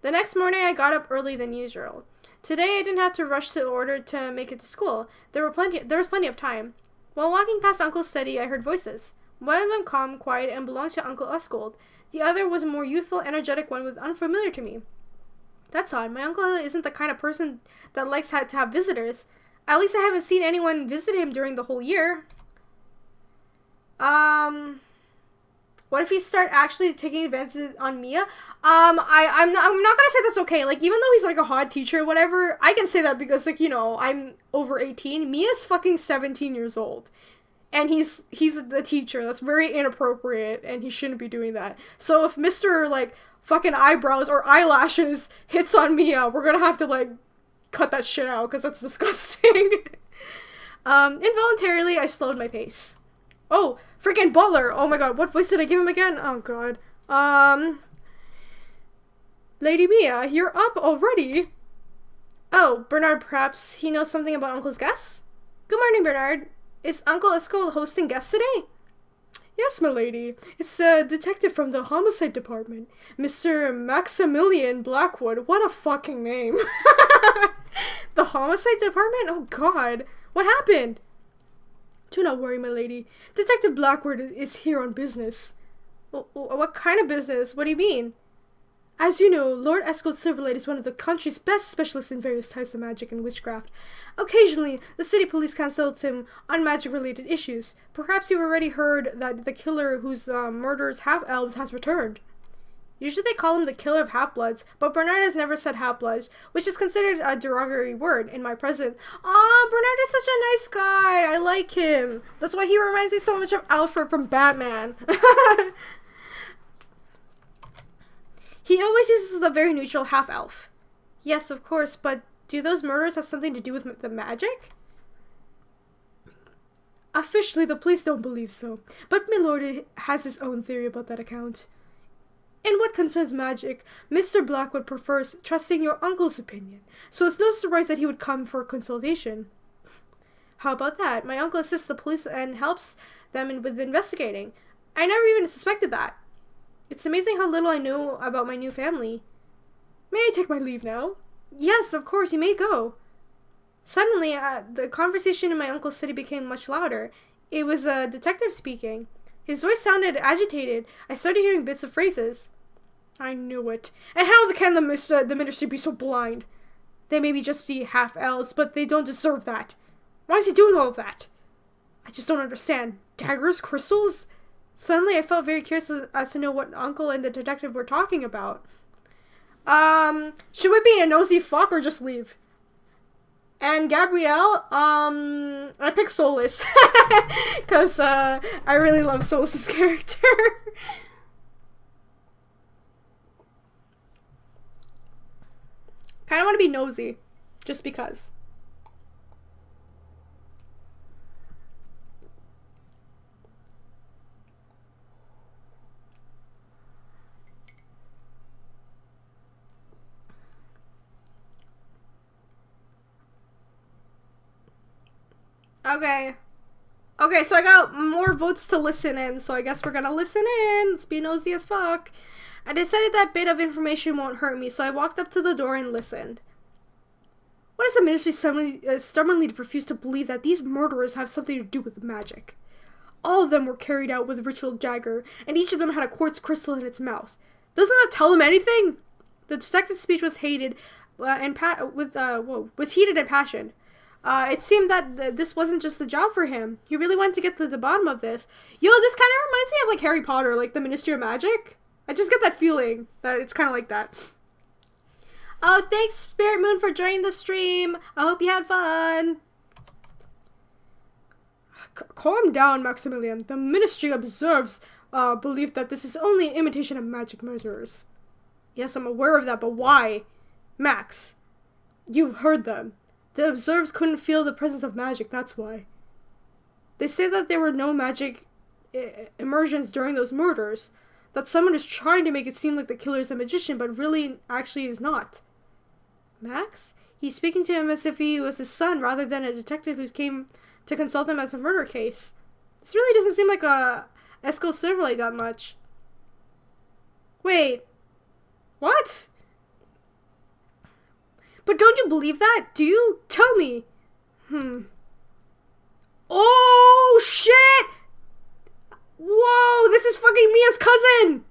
The next morning, I got up early than usual. Today, I didn't have to rush in order to make it to school. There was plenty of time. While walking past Uncle's study, I heard voices. One of them calm, quiet, and belonged to Uncle Usgold. The other was a more youthful, energetic one with unfamiliar to me. That's odd. My uncle isn't the kind of person that likes to have visitors. At least I haven't seen anyone visit him during the whole year. What if he start actually taking advantage on Mia? I'm not gonna say that's okay. Like, even though he's like a hot teacher or whatever, I can say that because, like, you know, I'm over 18. Mia's fucking 17 years old. And he's the teacher. That's very inappropriate, and he shouldn't be doing that. So if Mr. like fucking eyebrows or eyelashes hits on Mia, we're gonna have to like cut that shit out because that's disgusting. Involuntarily, I slowed my pace. Oh, freaking butler! Oh my god, what voice did I give him again? Oh god. Lady Mia, you're up already? Oh, Bernard, perhaps he knows something about Uncle's guests? Good morning, Bernard. Is Uncle Usgold hosting guests today? Yes, milady. It's the detective from the homicide department. Mr. Maximilian Blackwood. What a fucking name. The homicide department? Oh god. What happened? Do not worry, my lady. Detective Blackwood is here on business. What kind of business? What do you mean? As you know, Lord Usgold Silverlight is one of the country's best specialists in various types of magic and witchcraft. Occasionally, the city police consult him on magic-related issues. Perhaps you've already heard that the killer whose murders half-elves has returned. Usually they call him the killer of half-bloods, but Bernard has never said half-bloods, which is considered a derogatory word in my presence. Aw, Bernard is such a nice guy. I like him. That's why he reminds me so much of Alfred from Batman. He always uses the very neutral half-elf. Yes, of course, but do those murders have something to do with the magic? Officially, the police don't believe so, but Milord has his own theory about that account. In what concerns magic, Mr. Blackwood prefers trusting your uncle's opinion, so it's no surprise that he would come for a consultation. How about that? My uncle assists the police and helps them with investigating. I never even suspected that. It's amazing how little I knew about my new family. May I take my leave now? Yes, of course, you may go. Suddenly, the conversation in my uncle's study became much louder. It was a detective speaking. His voice sounded agitated. I started hearing bits of phrases. I knew it. And how can the ministry be so blind? They maybe just be half elves, but they don't deserve that. Why is he doing all of that? I just don't understand. Daggers? Crystals? Suddenly, I felt very curious as to know what Uncle and the detective were talking about. Should we be a nosy fuck or just leave? And Gabrielle, I picked Solus. Because, I really love Solus's character. Kind of want to be nosy. Just because. Okay. Okay, so I got more votes to listen in, so I guess we're gonna listen in. Let's be nosy as fuck. I decided that bit of information won't hurt me, so I walked up to the door and listened. What does the ministry stubbornly refuse to believe that these murderers have something to do with magic? All of them were carried out with ritual dagger, and each of them had a quartz crystal in its mouth. Doesn't that tell them anything? The detective's speech was heated and passioned. It seemed that this wasn't just a job for him. He really wanted to get to the bottom of this. Yo, this kind of reminds me of like Harry Potter, like the Ministry of Magic. I just get that feeling that it's kind of like that. Oh, thanks Spirit Moon for joining the stream. I hope you had fun. Calm down, Maximilian. The Ministry observes belief that this is only an imitation of magic murderers. Yes, I'm aware of that, but why? Max, you've heard them. The observers couldn't feel the presence of magic, that's why. They say that there were no magic immersions during those murders. That someone is trying to make it seem like the killer is a magician, but really, actually is not. Max? He's speaking to him as if he was his son, rather than a detective who came to consult him as a murder case. This really doesn't seem like a Eskel Silverlight that much. Wait. What? But don't you believe that? Do you? Tell me. Oh, shit! Whoa, this is fucking Mia's cousin!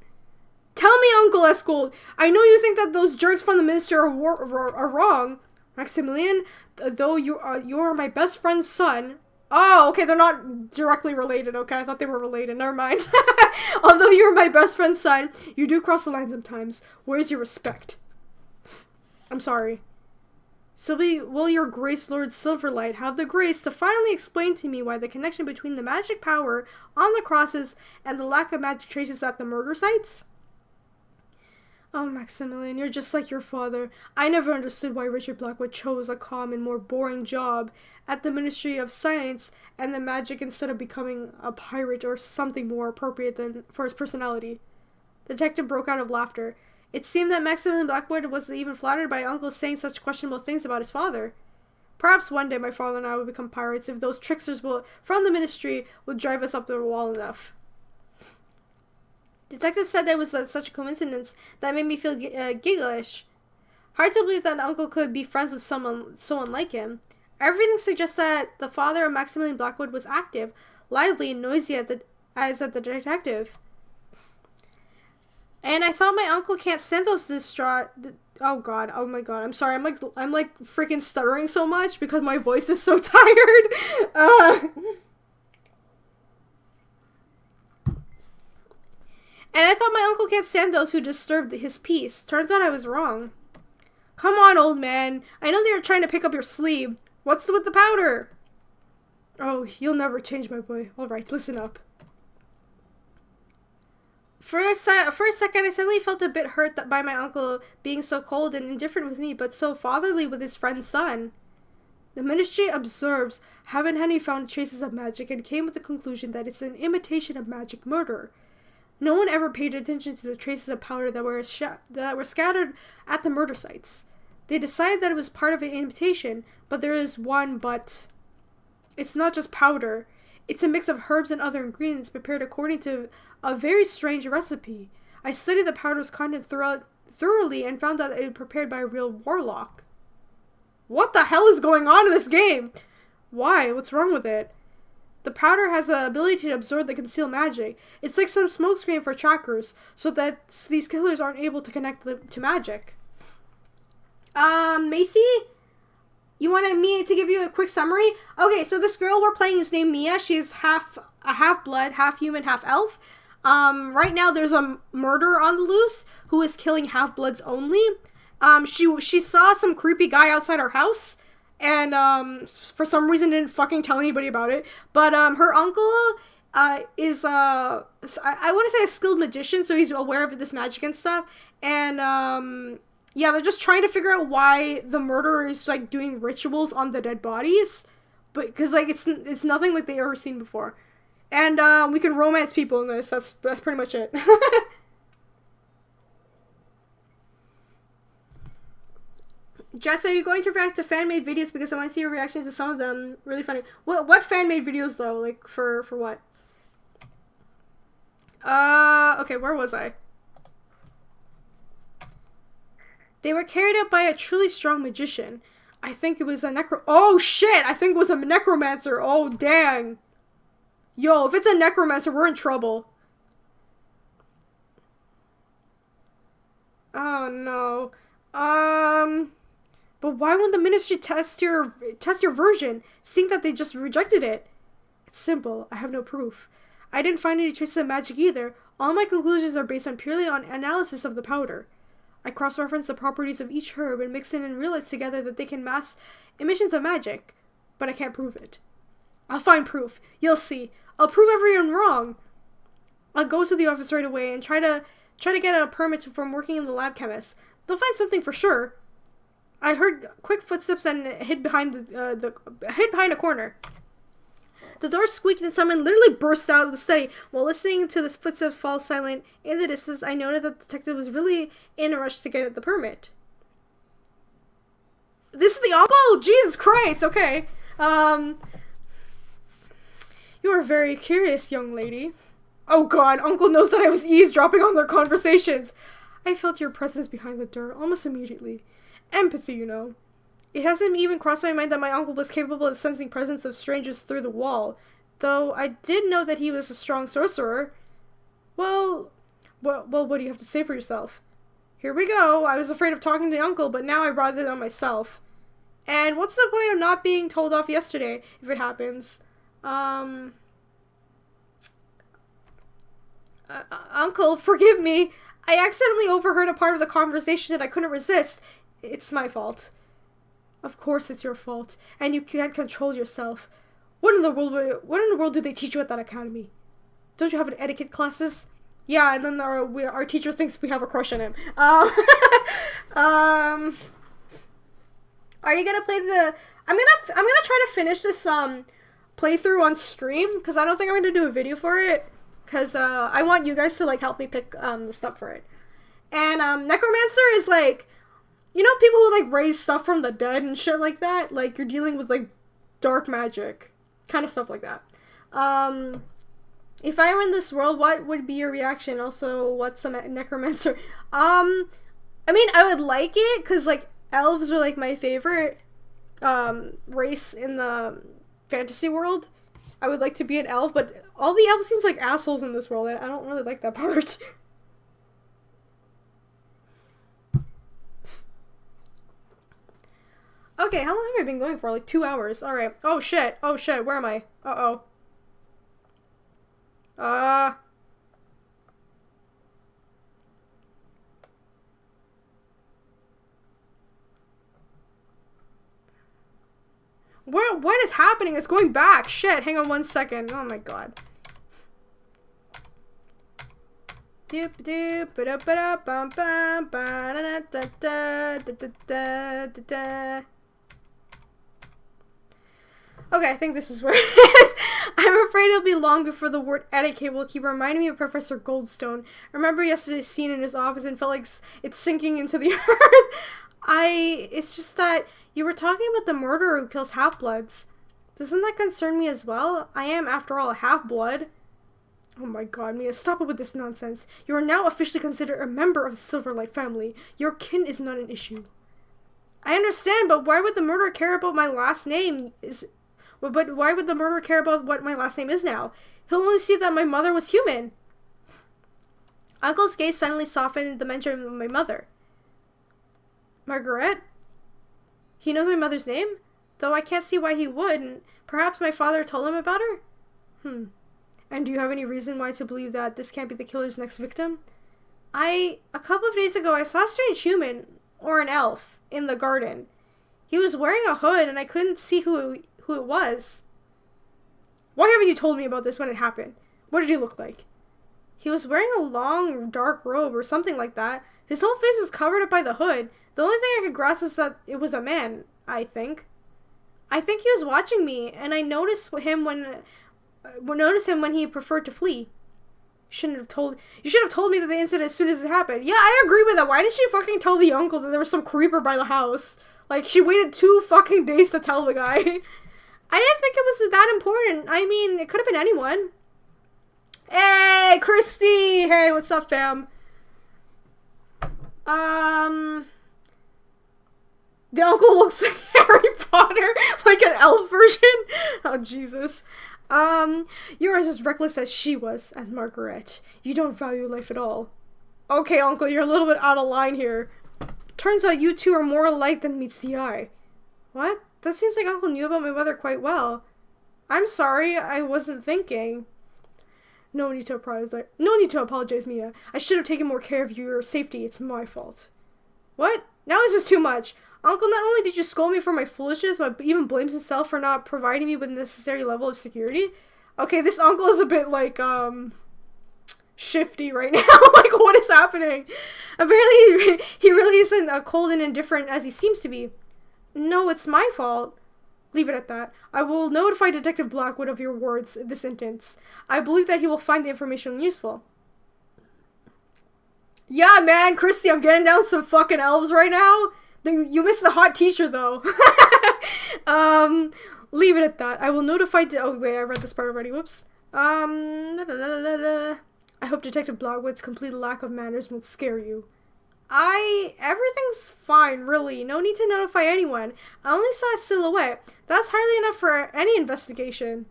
Tell me, Uncle Eskel. I know you think that those jerks from the ministry are wrong. Maximilian, though you are my best friend's son. Oh, okay, they're not directly related, okay? I thought they were related. Never mind. Although you're my best friend's son, you do cross the line sometimes. Where's your respect? I'm sorry. So will your grace, Lord Silverlight, have the grace to finally explain to me why the connection between the magic power on the crosses and the lack of magic traces at the murder sites? Oh, Maximilian, you're just like your father. I never understood why Richard Blackwood chose a calm and more boring job at the Ministry of Science and the Magic instead of becoming a pirate or something more appropriate for his personality. The detective broke out of laughter. It seemed that Maximilian Blackwood was even flattered by Uncle saying such questionable things about his father. Perhaps one day my father and I will become pirates if those tricksters from the ministry will drive us up the wall enough. Detective said that was such a coincidence that made me feel gigglish. Hard to believe that Uncle could be friends with someone so unlike him. Everything suggests that the father of Maximilian Blackwood was active, lively, and noisy as the detective. And I thought my uncle can't stand those distraught. Oh god, oh my god, I'm sorry, I'm like freaking stuttering so much because my voice is so tired. And I thought my uncle can't stand those who disturbed his peace. Turns out I was wrong. Come on, old man. I know that you're trying to pick up your sleeve. What's with the powder? Oh, you'll never change, my boy. Alright, listen up. For a second, I suddenly felt a bit hurt by my uncle being so cold and indifferent with me, but so fatherly with his friend's son. The ministry observes haven't any found traces of magic and came with the conclusion that it's an imitation of magic murder. No one ever paid attention to the traces of powder that were scattered at the murder sites. They decided that it was part of an imitation, but there is one but. It's not just powder. It's a mix of herbs and other ingredients prepared according to a very strange recipe. I studied the powder's content thoroughly and found that it was prepared by a real warlock. What the hell is going on in this game? Why? What's wrong with it? The powder has the ability to absorb the concealed magic. It's like some smokescreen for trackers, so that these killers aren't able to connect to magic. Macy? You wanted me to give you a quick summary? Okay, so this girl we're playing is named Mia. She's half blood, half human, half elf. Right now there's a murderer on the loose who is killing half-bloods only. She saw some creepy guy outside her house, and for some reason didn't fucking tell anybody about it. But her uncle is I want to say a skilled magician, so he's aware of this magic and stuff. And yeah, they're just trying to figure out why the murderer is like doing rituals on the dead bodies, but because like it's nothing like they ever seen before. And we can romance people in this. That's pretty much it. Jess, are you going to react to fan-made videos? Because I want to see your reactions to some of them. Really funny. What fan-made videos, though? Like, for what? Okay, where was I? They were carried out by a truly strong magician. I think it was a oh, shit! I think it was a necromancer. Oh, dang. Yo, if it's a necromancer, we're in trouble. Oh, no. But why won't the ministry test your version, seeing that they just rejected it? It's simple. I have no proof. I didn't find any traces of magic either. All my conclusions are based purely on analysis of the powder. I cross-referenced the properties of each herb and mixed in and realized together that they can mask emissions of magic. But I can't prove it. I'll find proof. You'll see. I'll prove everyone wrong. I'll go to the office right away and try to get a permit from working in the lab chemist. They'll find something for sure. I heard quick footsteps and hid behind a corner. The door squeaked and someone literally burst out of the study. While listening to the footsteps fall silent in the distance, I noted that the detective was really in a rush to get the permit. This is the uncle? Jesus Christ, okay. You are very curious, young lady. Oh god, uncle knows that I was eavesdropping on their conversations. I felt your presence behind the door almost immediately. Empathy, you know. It hasn't even crossed my mind that my uncle was capable of sensing presence of strangers through the wall, though I did know that he was a strong sorcerer. Well, what do you have to say for yourself? Here we go. I was afraid of talking to the uncle, but now I brought it on myself. And what's the point of not being told off yesterday, if it happens? Uncle, forgive me. I accidentally overheard a part of the conversation that I couldn't resist. It's my fault. Of course it's your fault, and you can't control yourself. What in the world do they teach you at that academy? Don't you have an etiquette classes? Yeah, and then our teacher thinks we have a crush on him. Are you gonna play the? I'm gonna try to finish this playthrough on stream because I don't think I'm gonna do a video for it because I want you guys to like help me pick the stuff for it. And necromancer is like, you know, people who like raise stuff from the dead and shit like that. Like you're dealing with like dark magic, kind of stuff like that. If I were in this world, what would be your reaction? Also, what's a necromancer? I mean, I would like it because like elves are like my favorite race in the fantasy world. I would like to be an elf, but all the elves seems like assholes in this world. I don't really like that part. Okay, how long have I been going for? Like 2 hours. Alright. Oh shit. Oh shit. Where am I? Uh-oh. What is happening? It's going back. Shit. Hang on 1 second. Oh my god. Doop doop ba da ba da bum bum ba da da da da da da da. Okay, I think this is where it is. I'm afraid it'll be long before the word etiquette will keep reminding me of Professor Goldstone. I remember yesterday's scene in his office and felt like it's sinking into the earth. It's just that you were talking about the murderer who kills half-bloods. Doesn't that concern me as well? I am, after all, a half-blood. Oh my god, Mia, stop it with this nonsense. You are now officially considered a member of the Silverlight family. Your kin is not an issue. I understand, but why would the murderer care about my last name? But why would the murderer care about what my last name is now? He'll only see that my mother was human. Uncle's gaze suddenly softened at the mention of my mother. Margaret? He knows my mother's name? Though I can't see why he would, and perhaps my father told him about her? And do you have any reason why to believe that this can't be the killer's next victim? A couple of days ago, I saw a strange human, or an elf, in the garden. He was wearing a hood, and I couldn't see who it was. Why haven't you told me about this when it happened? What did he look like? He was wearing a long, dark robe, or something like that. His whole face was covered up by the hood. The only thing I could grasp is that it was a man, I think. I think he was watching me, and I noticed him when he preferred to flee. You should have told me that the incident as soon as it happened. Yeah, I agree with that. Why didn't she fucking tell the uncle that there was some creeper by the house? Like, she waited 2 fucking days to tell the guy. I didn't think it was that important. I mean, it could have been anyone. Hey, Christy! Hey, what's up, fam? The uncle looks like Harry Potter, like an elf version. Oh, Jesus. You're as reckless as she was, as Margaret. You don't value life at all. Okay, uncle, you're a little bit out of line here. Turns out you two are more alike than meets the eye. What? That seems like uncle knew about my mother quite well. I'm sorry, I wasn't thinking. No need to apologize, Mia. I should have taken more care of your safety. It's my fault. What? Now this is too much. Uncle, not only did you scold me for my foolishness, but even blames himself for not providing me with the necessary level of security. Okay, this uncle is a bit, like, shifty right now. Like, what is happening? Apparently, he really isn't cold and indifferent as he seems to be. No, it's my fault. Leave it at that. I will notify Detective Blackwood of your words in this sentence. I believe that he will find the information useful. Yeah, man, Christy, I'm getting down some fucking elves right now. You missed the hot teacher, though. Leave it at that. I will notify... Oh, wait, I read this part already. Whoops. I hope Detective Blackwood's complete lack of manners won't scare you. Everything's fine, really. No need to notify anyone. I only saw a silhouette. That's hardly enough for any investigation.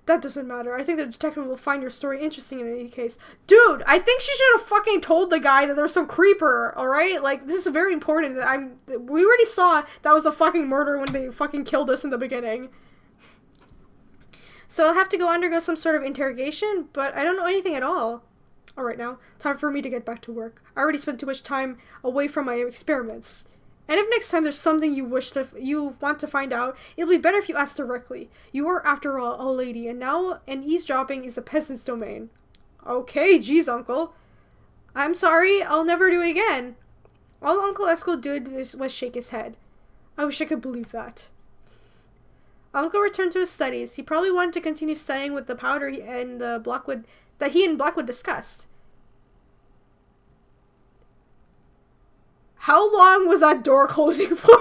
That doesn't matter. I think the detective will find your story interesting in any case. Dude, I think she should have fucking told the guy that there was some creeper, alright? Like, this is very important. We already saw that was a fucking murder when they fucking killed us in the beginning. So I'll have to undergo some sort of interrogation, but I don't know anything at all. Alright now, time for me to get back to work. I already spent too much time away from my experiments. And if next time there's something you want to find out, it'll be better if you ask directly. You are, after all, a lady, and eavesdropping is a peasant's domain. Okay, geez, Uncle. I'm sorry, I'll never do it again. All Uncle Esco did was shake his head. I wish I could believe that. Uncle returned to his studies. He probably wanted to continue studying with the powder he and Blackwood discussed. How long was that door closing for?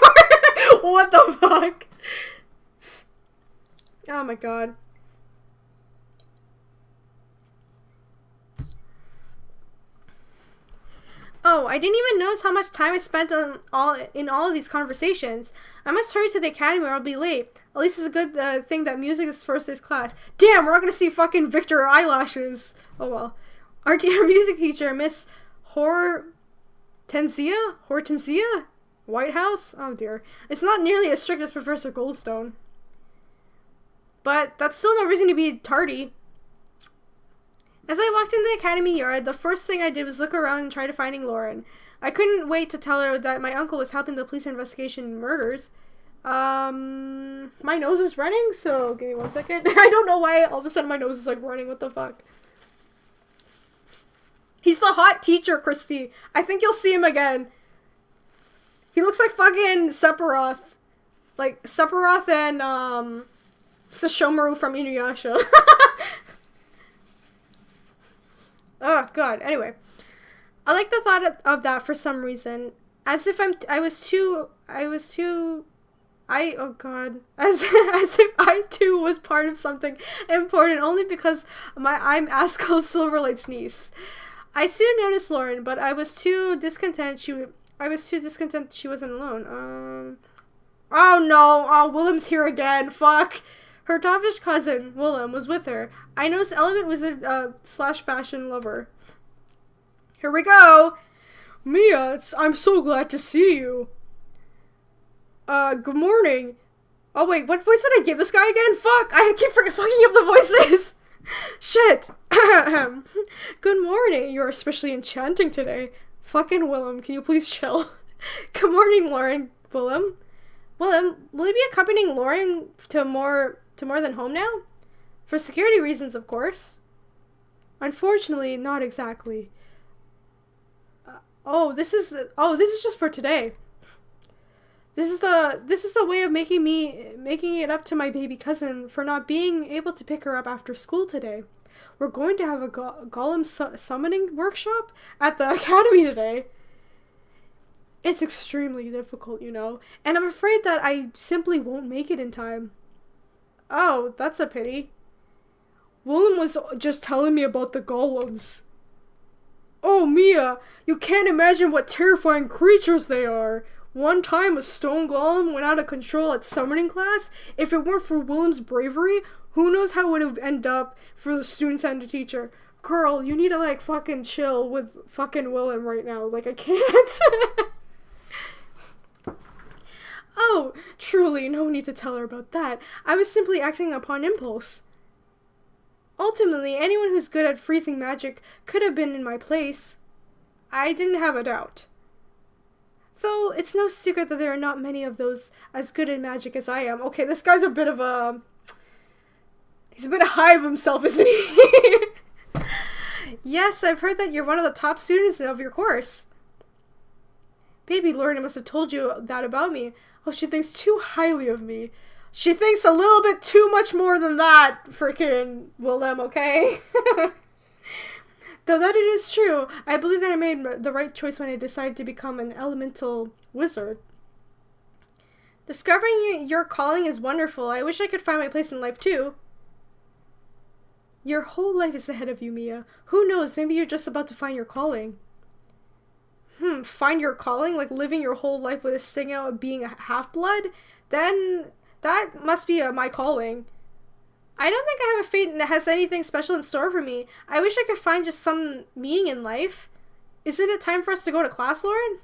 What the fuck? Oh my god. Oh, I didn't even notice how much time I spent in all of these conversations. I must hurry to the academy or I'll be late. At least it's a good thing that music is first day's class. Damn, we're not gonna see fucking Victor eyelashes. Oh well. Our dear music teacher, Miss Hortensia? Whitehouse? Oh dear. It's not nearly as strict as Professor Goldstone. But that's still no reason to be tardy. As I walked into the academy yard, the first thing I did was look around and try to find Lauren. I couldn't wait to tell her that my uncle was helping the police investigation in murders. My nose is running, so give me 1 second. I don't know why all of a sudden my nose is like running. What the fuck? He's the hot teacher, Christy. I think you'll see him again. He looks like fucking Sephiroth. Like Sephiroth and Sashomaru from Inuyasha. Oh god. Anyway, I like the thought of that for some reason. As if oh god. As if I too was part of something important only because I'm Askel's Silverlight's niece. I soon noticed Lauren, but I was too discontent she wasn't alone. Oh no, oh Willem's here again. Fuck. Her doffish cousin, Willem, was with her. I noticed Element was a slash fashion lover. Here we go! Mia, I'm so glad to see you. Good morning. Oh wait, what voice did I give this guy again? Fuck, I keep fucking up the voices. Shit. Good morning, you're especially enchanting today. Fucking Willem, can you please chill? Good morning, Lauren. Willem, will you be accompanying Lauren to more than home now? For security reasons, of course. Unfortunately, not exactly. This is just for today. This is a way of making it up to my baby cousin for not being able to pick her up after school today. We're going to have a golem summoning workshop at the academy today. It's extremely difficult, you know, and I'm afraid that I simply won't make it in time. Oh, that's a pity. Willem was just telling me about the golems. Oh, Mia, you can't imagine what terrifying creatures they are. One time a stone golem went out of control at summoning class. If it weren't for Willem's bravery, who knows how it would have ended up for the students and the teacher. Girl, you need to like fucking chill with fucking Willem right now. Like, I can't. Oh, truly, no need to tell her about that. I was simply acting upon impulse. Ultimately, anyone who's good at freezing magic could have been in my place. I didn't have a doubt. Though, it's no secret that there are not many of those as good at magic as I am. Okay, this guy's a bit of a... He's a bit high of himself, isn't he? Yes, I've heard that you're one of the top students of your course. Baby Lorna must have told you that about me. Oh, she thinks too highly of me. She thinks a little bit too much more than that, frickin' Willem, okay? Though that it is true, I believe that I made the right choice when I decided to become an elemental wizard. Discovering your calling is wonderful. I wish I could find my place in life too. Your whole life is ahead of you, Mia. Who knows, maybe you're just about to find your calling. Find your calling? Like living your whole life with a stigma of being a half-blood? Then that must be my calling. I don't think I have a fate that has anything special in store for me. I wish I could find just some meaning in life. Isn't it time for us to go to class, Lauren?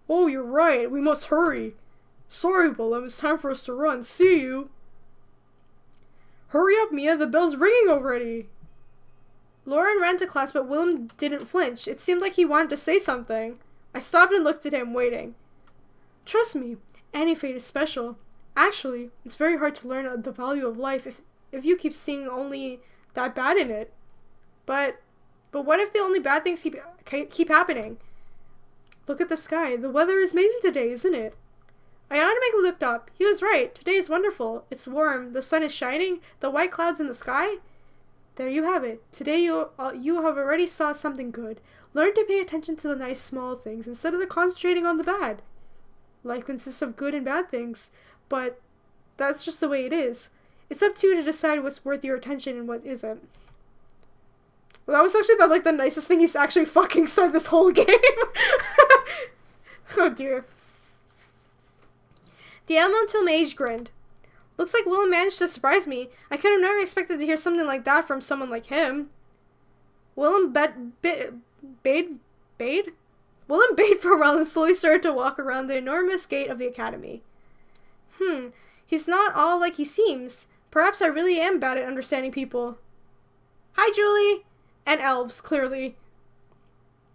Oh, you're right. We must hurry. Sorry, Willem. It's time for us to run. See you. Hurry up, Mia. The bell's ringing already. Lauren ran to class, but Willem didn't flinch. It seemed like he wanted to say something. I stopped and looked at him, waiting. Trust me, any fate is special. Actually, it's very hard to learn the value of life if you keep seeing only that bad in it. But what if the only bad things keep happening? Look at the sky. The weather is amazing today, isn't it? I automatically looked up. He was right. Today is wonderful. It's warm. The sun is shining. The white clouds in the sky. There you have it. Today you have already saw something good. Learn to pay attention to the nice small things instead of concentrating on the bad. Life consists of good and bad things, but that's just the way it is. It's up to you to decide what's worth your attention and what isn't. Well, that was actually the nicest thing he's actually fucking said this whole game. Oh dear. The elemental mage grinned. Looks like Willem managed to surprise me. I could have never expected to hear something like that from someone like him. Willem bayed for a while and slowly started to walk around the enormous gate of the academy. He's not all like he seems. Perhaps I really am bad at understanding people. Hi, Julie! And elves, clearly.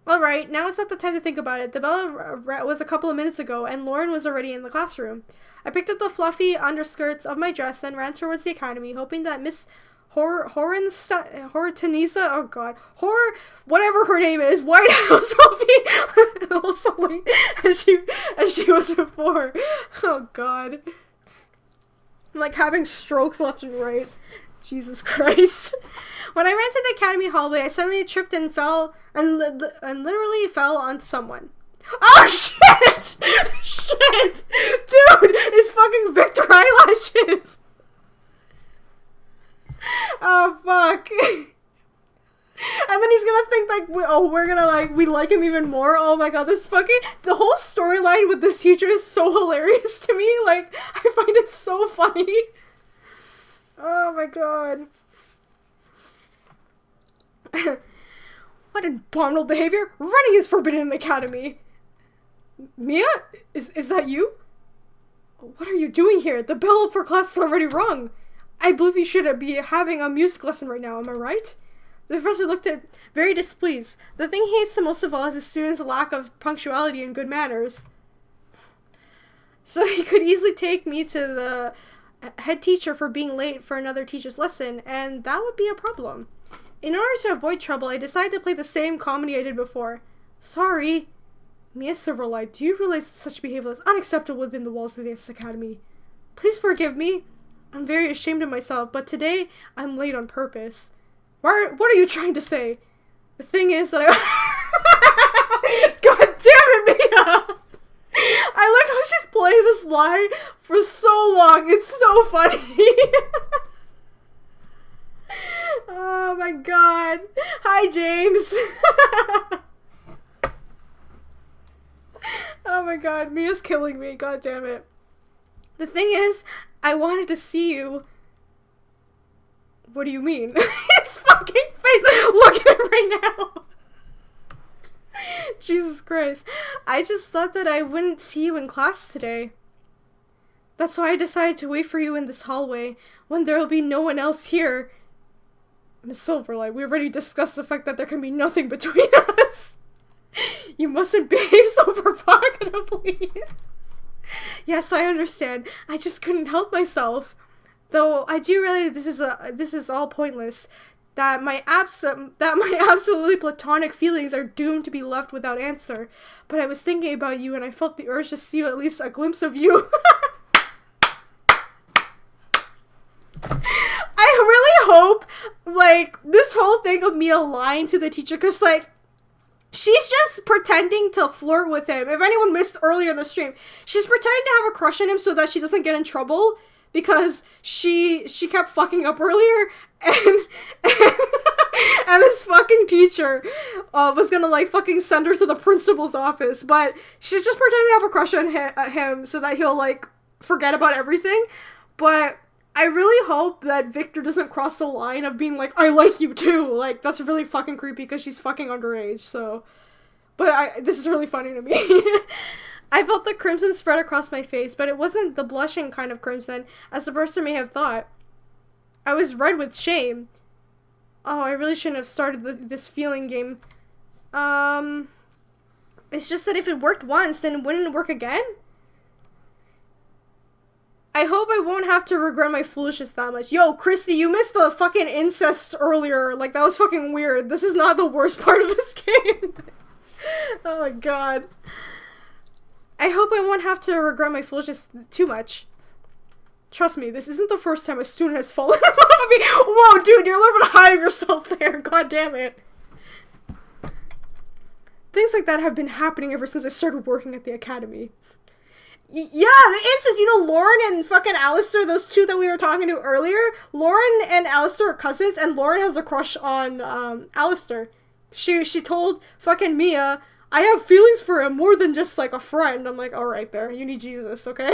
Alright, now it's not the time to think about it. The bell was a couple of minutes ago, and Lauren was already in the classroom. I picked up the fluffy underskirts of my dress and ran towards the academy, hoping that Miss Tanisa, oh god, whatever her name is, White House will be also late as she was before. Oh god. I'm like having strokes left and right. Jesus Christ. When I ran to the academy hallway, I suddenly tripped and fell, and literally fell onto someone. Oh shit! Shit! Dude, it's fucking Victor Eyelashes! Oh fuck. And then he's gonna think like, we're gonna like, we like him even more. Oh my god, the whole storyline with this teacher is so hilarious to me. Like, I find it so funny. Oh my god. What abominable behavior! Running is forbidden in the academy. Mia? Is that you? What are you doing here? The bell for class is already rung. I believe you should be having a music lesson right now, am I right? The professor looked at very displeased. The thing he hates the most of all is his students' lack of punctuality and good manners. So he could easily take me to the head teacher for being late for another teacher's lesson, and that would be a problem. In order to avoid trouble, I decided to play the same comedy I did before. Sorry. Mia Silverlight, do you realize that such behavior is unacceptable within the walls of this academy? Please forgive me. I'm very ashamed of myself, but today I'm late on purpose. What are you trying to say? The thing is that God damn it, Mia! I like how she's playing this lie for so long. It's so funny. Oh my god. Hi, James. Oh my god, Mia's killing me. God damn it. The thing is, I wanted to see you. What do you mean? His fucking face! Look at him right now! Jesus Christ. I just thought that I wouldn't see you in class today. That's why I decided to wait for you in this hallway, when there will be no one else here. Miss Silverlight, we already discussed the fact that there can be nothing between us. You mustn't behave so provocatively. Yes, I understand. I just couldn't help myself. Though I do realize this is all pointless. That my absolutely platonic feelings are doomed to be left without answer. But I was thinking about you and I felt the urge to see at least a glimpse of you. I really hope, like, this whole thing of Mia lying to the teacher, because, like, she's just pretending to flirt with him. If anyone missed earlier in the stream, she's pretending to have a crush on him so that she doesn't get in trouble, because she kept fucking up earlier, and this fucking teacher was gonna, like, fucking send her to the principal's office, but she's just pretending to have a crush on him so that he'll, like, forget about everything. But I really hope that Victor doesn't cross the line of being like, I like you too. Like, that's really fucking creepy because she's fucking underage, so. But this is really funny to me. I felt the crimson spread across my face, but it wasn't the blushing kind of crimson, as the person may have thought. I was red with shame. Oh, I really shouldn't have started this feeling game. It's just that if it worked once, then wouldn't it work again? I hope I won't have to regret my foolishness that much. Yo, Christy, you missed the fucking incest earlier. Like, that was fucking weird. This is not the worst part of this game. Oh my god. I hope I won't have to regret my foolishness too much. Trust me, this isn't the first time a student has fallen in love with me. Whoa, dude, you're a little bit high of yourself there. God damn it. Things like that have been happening ever since I started working at the academy. Yeah, the incest, you know, Lauren and fucking Alistair, those two that we were talking to earlier, Lauren and Alistair are cousins, and Lauren has a crush on, Alistair. She told fucking Mia, I have feelings for him more than just, like, a friend. I'm like, alright there, you need Jesus, okay?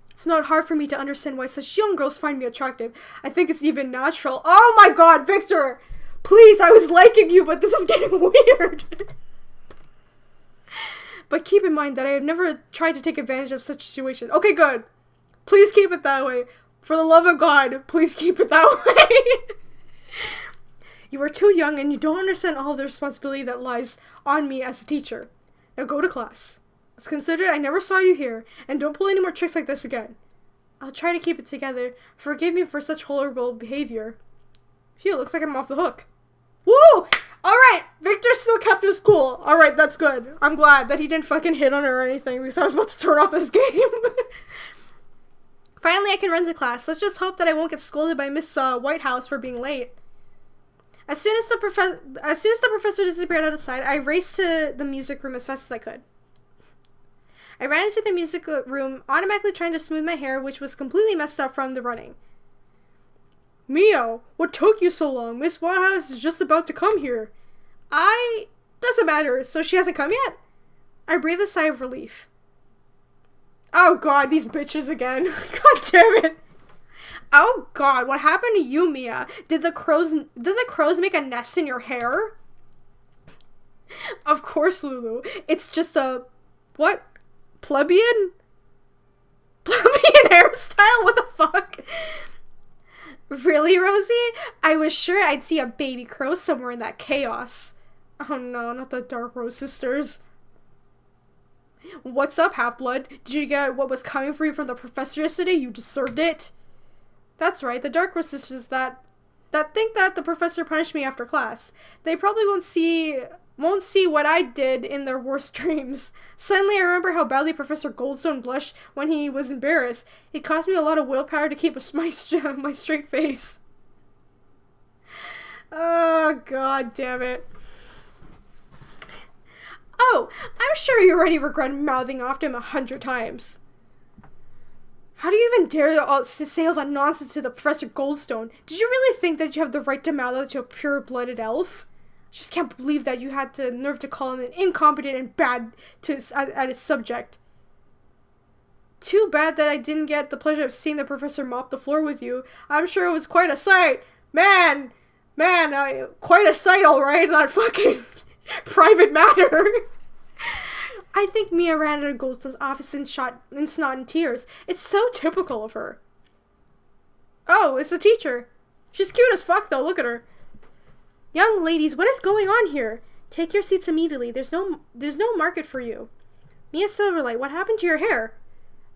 It's not hard for me to understand why such young girls find me attractive. I think it's even natural. Oh my god, Victor! Please, I was liking you, but this is getting weird! But keep in mind that I have never tried to take advantage of such a situation. Okay, good. Please keep it that way. For the love of God, please keep it that way. You are too young and you don't understand all of the responsibility that lies on me as a teacher. Now go to class. Let's consider I never saw you here, and don't pull any more tricks like this again. I'll try to keep it together. Forgive me for such horrible behavior. Phew, looks like I'm off the hook. Woo! Alright, Victor still kept his cool. Alright, that's good. I'm glad that he didn't fucking hit on her or anything because I was about to turn off this game. Finally, I can run to class. Let's just hope that I won't get scolded by Miss Whitehouse for being late. As soon as the professor disappeared outside, I raced to the music room as fast as I could. I ran into the music room, automatically trying to smooth my hair, which was completely messed up from the running. Mia, what took you so long? Miss Whitehouse is just about to come here. Doesn't matter, so she hasn't come yet? I breathed a sigh of relief. Oh god, these bitches again. God damn it. Oh god, what happened to you, Mia? Did the crows make a nest in your hair? Of course, Lulu. It's just a... what? Plebeian hairstyle? What the fuck? Really, Rosie? I was sure I'd see a baby crow somewhere in that chaos. Oh no, not the Dark Rose sisters. What's up, Half-Blood? Did you get what was coming for you from the professor yesterday? You deserved it. That's right, the Dark Rose sisters that think that the professor punished me after class. They probably won't see what I did in their worst dreams. Suddenly I remember how badly Professor Goldstone blushed when he was embarrassed. It cost me a lot of willpower to keep my straight face. Oh, god damn it. Oh, I'm sure you already regret mouthing off to him 100 times. How do you even dare to say all that nonsense to the Professor Goldstone? Did you really think that you have the right to mouth out to a pure-blooded elf? I just can't believe that you had the nerve to call him an incompetent and bad at his subject. Too bad that I didn't get the pleasure of seeing the professor mop the floor with you. I'm sure it was quite a sight. Man, quite a sight, alright, that fucking private matter. I think Mia ran out of Goldstone's office and snot and tears. It's so typical of her. Oh, it's the teacher. She's cute as fuck, though. Look at her. Young ladies, what is going on here? Take your seats immediately. There's no market for you. Mia Silverlight, what happened to your hair?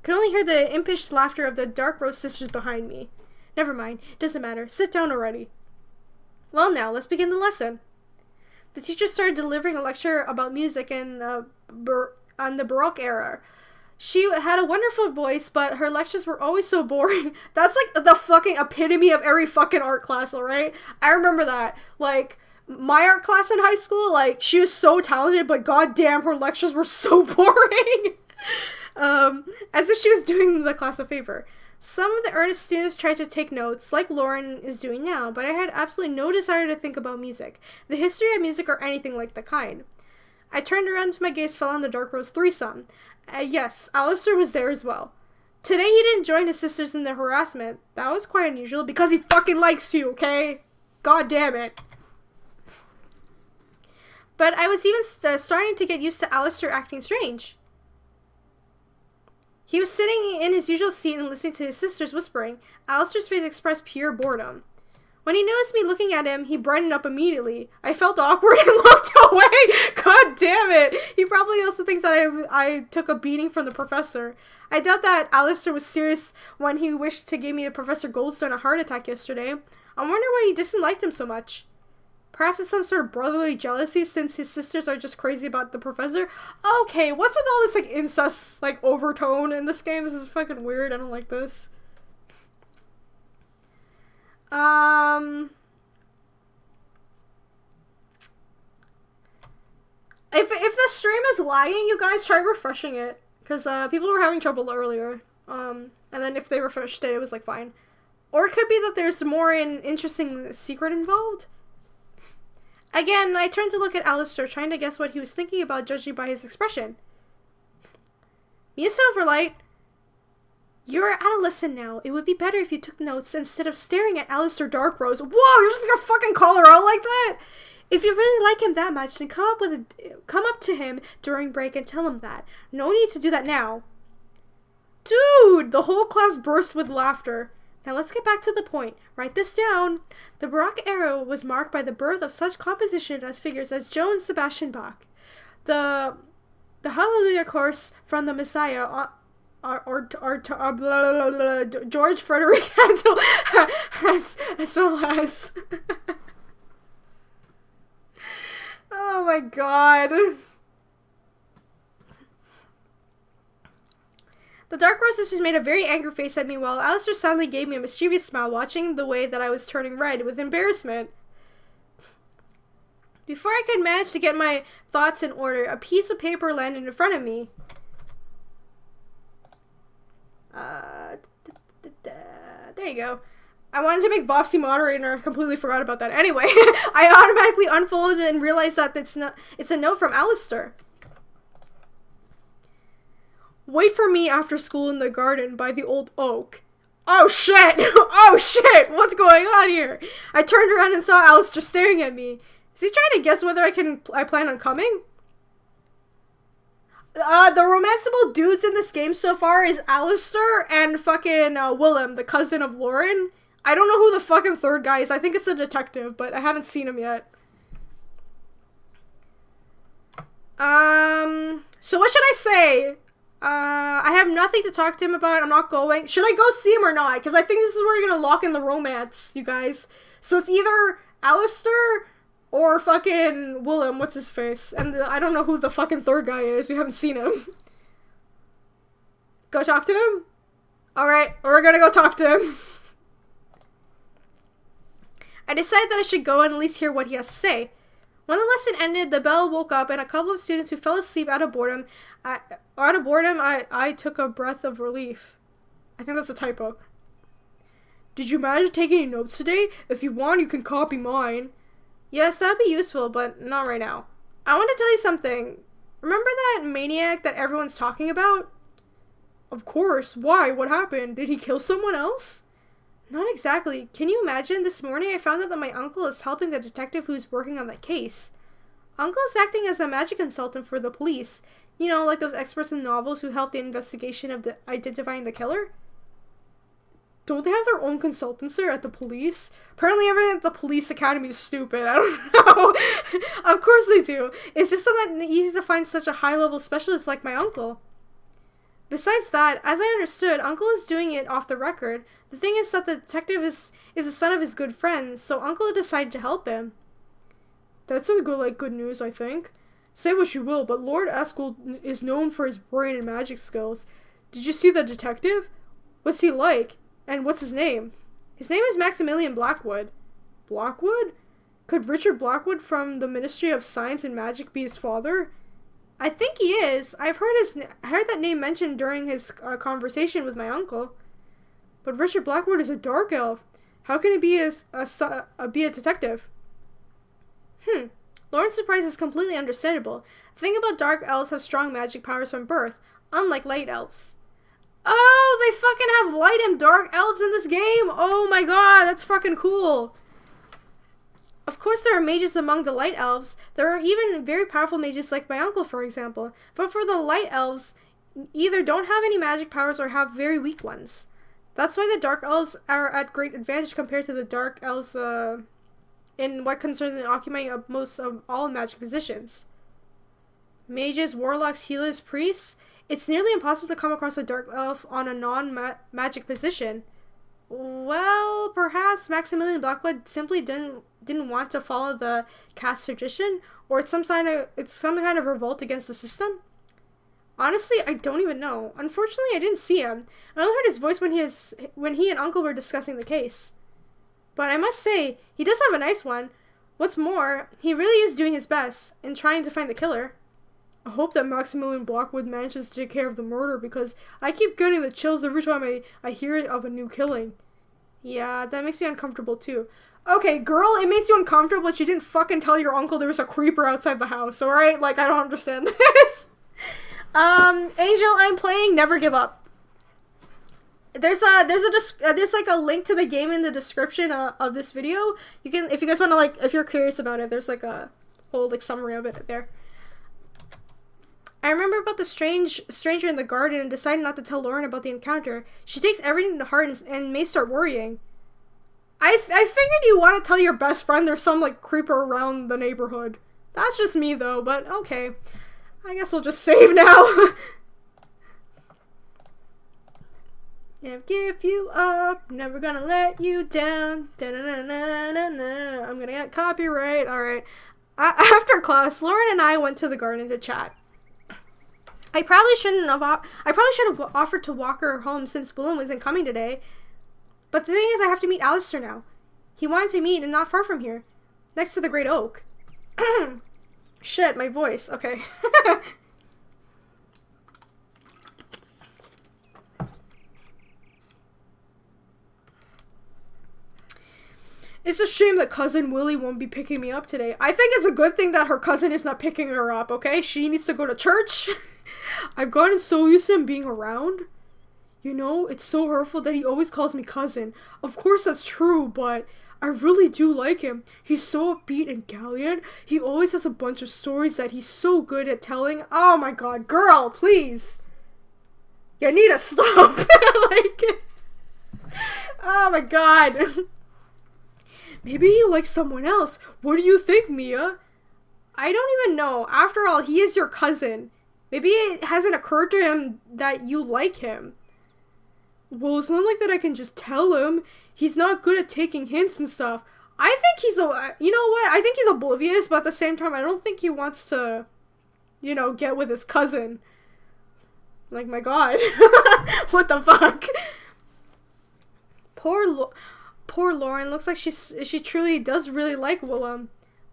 Could only hear the impish laughter of the Dark Rose sisters behind me. Never mind. Doesn't matter. Sit down already. Well, now, let's begin the lesson. The teacher started delivering a lecture about music on the Baroque era. She had a wonderful voice, but her lectures were always so boring. That's like the fucking epitome of every fucking art class, alright? I remember that. Like, my art class in high school, like, she was so talented, but goddamn, her lectures were so boring. As if she was doing the class a favor. Some of the earnest students tried to take notes, like Lauren is doing now, but I had absolutely no desire to think about music, the history of music, or anything like the kind. I turned around and my gaze fell on the Dark Rose threesome. Yes, Alistair was there as well. Today he didn't join his sisters in their harassment. That was quite unusual, because he fucking likes you, okay? God damn it. But I was even starting to get used to Alistair acting strange. He was sitting in his usual seat and listening to his sisters whispering. Alistair's face expressed pure boredom. When he noticed me looking at him, he brightened up immediately. I felt awkward and looked away. God damn it. He probably also thinks that I took a beating from the professor. I doubt that Alistair was serious when he wished to give me Professor Goldstone a heart attack yesterday. I wonder why he disliked him so much. Perhaps it's some sort of brotherly jealousy since his sisters are just crazy about the professor. Okay, what's with all this, like, incest, like, overtone in this game? This is fucking weird. I don't like this. If the stream is lagging, you guys try refreshing it. Because, people were having trouble earlier. And then if they refreshed it, it was, like, fine. Or it could be that there's more interesting secret involved. Again, I turned to look at Alistair, trying to guess what he was thinking about, judging by his expression. Mia Silverlight, you're an adolescent now. It would be better if you took notes instead of staring at Alistair Darkrose. Whoa, you're just gonna fucking call her out like that? If you really like him that much, then come up to him during break and tell him that. No need to do that now. Dude! The whole class burst with laughter. Now let's get back to the point. Write this down. The Baroque era was marked by the birth of such composition as figures as Johann and Sebastian Bach. The Hallelujah course from the Messiah blah, blah, blah, George Frederick Handel as well as oh my god. The Dark Rose sisters made a very angry face at me while Alistair suddenly gave me a mischievous smile, watching the way that I was turning red with embarrassment. Before I could manage to get my thoughts in order, a piece of paper landed in front of me. There you go. I wanted to make Vopsy moderator. I completely forgot about that. Anyway, I automatically unfolded it and realized that it's a note from Alistair. Wait for me after school in the garden by the old oak. Oh shit! Oh shit! What's going on here? I turned around and saw Alistair staring at me. Is he trying to guess whether I plan on coming? The romanceable dudes in this game so far is Alistair and fucking Willem, the cousin of Lauren. I don't know who the fucking third guy is. I think it's a detective, but I haven't seen him yet. So what should I say? I have nothing to talk to him about. I'm not going. Should I go see him or not? Because I think this is where you're gonna lock in the romance, you guys. So it's either Alistair or fucking Willem, what's his face? And I don't know who the fucking third guy is. We haven't seen him. Go talk to him? Alright, we're gonna go talk to him. I decided that I should go and at least hear what he has to say. When the lesson ended, the bell woke up, and a couple of students who fell asleep out of boredom, I took a breath of relief. I think that's a typo. Did you manage to take any notes today? If you want, you can copy mine. Yes, that'd be useful, but not right now. I want to tell you something. Remember that maniac that everyone's talking about? Of course. Why? What happened? Did he kill someone else? Not exactly. Can you imagine? This morning I found out that my uncle is helping the detective who's working on that case. Uncle is acting as a magic consultant for the police. You know, like those experts in novels who help the investigation of identifying the killer? Don't they have their own consultants there at the police? Apparently everything at the police academy is stupid. I don't know. Of course they do. It's just not easy to find such a high-level specialist like my uncle. Besides that, as I understood, Uncle is doing it off the record. The thing is that the detective is the son of his good friend, so Uncle decided to help him. That's good news, I think. Say what you will, but Lord Eskel is known for his brain and magic skills. Did you see the detective? What's he like? And what's his name? His name is Maximilian Blackwood. Blackwood? Could Richard Blackwood from the Ministry of Science and Magic be his father? I think he is. I've heard that name mentioned during his conversation with my uncle. But Richard Blackwood is a dark elf. How can he be a detective? Lauren's surprise is completely understandable. The thing about dark elves have strong magic powers from birth, unlike light elves. Oh, they fucking have light and dark elves in this game! Oh my god, that's fucking cool! Of course there are mages among the light elves. There are even very powerful mages like my uncle, for example. But for the light elves, either don't have any magic powers or have very weak ones. That's why the dark elves are at great advantage compared to the dark elves in what concerns them occupying most of all magic positions. Mages, warlocks, healers, priests. It's nearly impossible to come across a dark elf on a non-magic position. Well, perhaps Maximilian Blackwood simply didn't want to follow the caste tradition, or it's some kind of revolt against the system. Honestly, I don't even know. Unfortunately, I didn't see him. I only heard his voice when he and Uncle were discussing the case. But I must say, he does have a nice one. What's more, he really is doing his best in trying to find the killer. I hope that Maximilian Blackwood manages to take care of the murder, because I keep getting the chills every time I hear of a new killing. Yeah, that makes me uncomfortable too. Okay, girl, it makes you uncomfortable that you didn't fucking tell your uncle there was a creeper outside the house, alright? Like, I don't understand this. Angel, I'm playing Never Give Up. There's like a link to the game in the description of this video. You can, if you guys want to, if you're curious about it, there's like a whole summary of it there. I remember about the stranger in the garden and decided not to tell Lauren about the encounter. She takes everything to heart and may start worrying. I figured you want to tell your best friend there's some creeper around the neighborhood. That's just me though, but okay. I guess we'll just save now. Never give you up, never gonna let you down. Da-na-na-na-na-na. I'm gonna get copyright. Alright. After class, Lauren and I went to the garden to chat. I probably should have offered to walk her home since Willem wasn't coming today. But the thing is, I have to meet Alistair now. He wanted to meet and not far from here. Next to the Great Oak. Shit, my voice. Okay. It's a shame that cousin Willie won't be picking me up today. I think it's a good thing that her cousin is not picking her up, okay? She needs to go to church. I've gotten so used to him being around. You know, it's so hurtful that he always calls me cousin. Of course that's true, but I really do like him. He's so upbeat and gallant. He always has a bunch of stories that he's so good at telling. Oh my god, girl, please. You need to stop. Like, oh my god. Maybe he likes someone else. What do you think, Mia? I don't even know. After all, he is your cousin. Maybe it hasn't occurred to him that you like him. Well, it's not like that I can just tell him. He's not good at taking hints and stuff. I think he's you know what? I think he's oblivious, but at the same time, I don't think he wants to, you know, get with his cousin. Like, my god. What the fuck? Poor Lauren. Looks like she truly does really like Willem.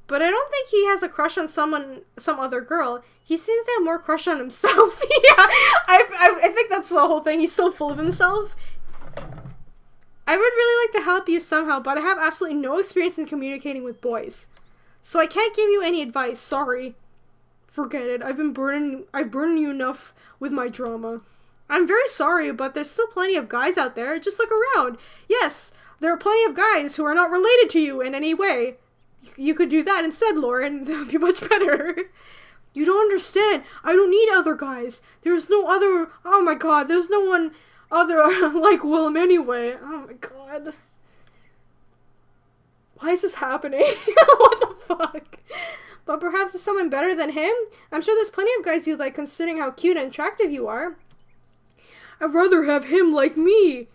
But I don't think he has a crush on some other girl. He seems to have more crush on himself. Yeah, I think that's the whole thing. He's so full of himself. I would really like to help you somehow, but I have absolutely no experience in communicating with boys. So I can't give you any advice. Sorry. Forget it. I've burdened you enough with my drama. I'm very sorry, but there's still plenty of guys out there. Just look around. Yes, there are plenty of guys who are not related to you in any way. You could do that instead, Lauren. That would be much better. You don't understand. I don't need other guys. There's no other... Oh my god, there's no one other like Willem anyway. Oh my god. Why is this happening? What the fuck? But perhaps there's someone better than him? I'm sure there's plenty of guys you like considering how cute and attractive you are. I'd rather have him like me.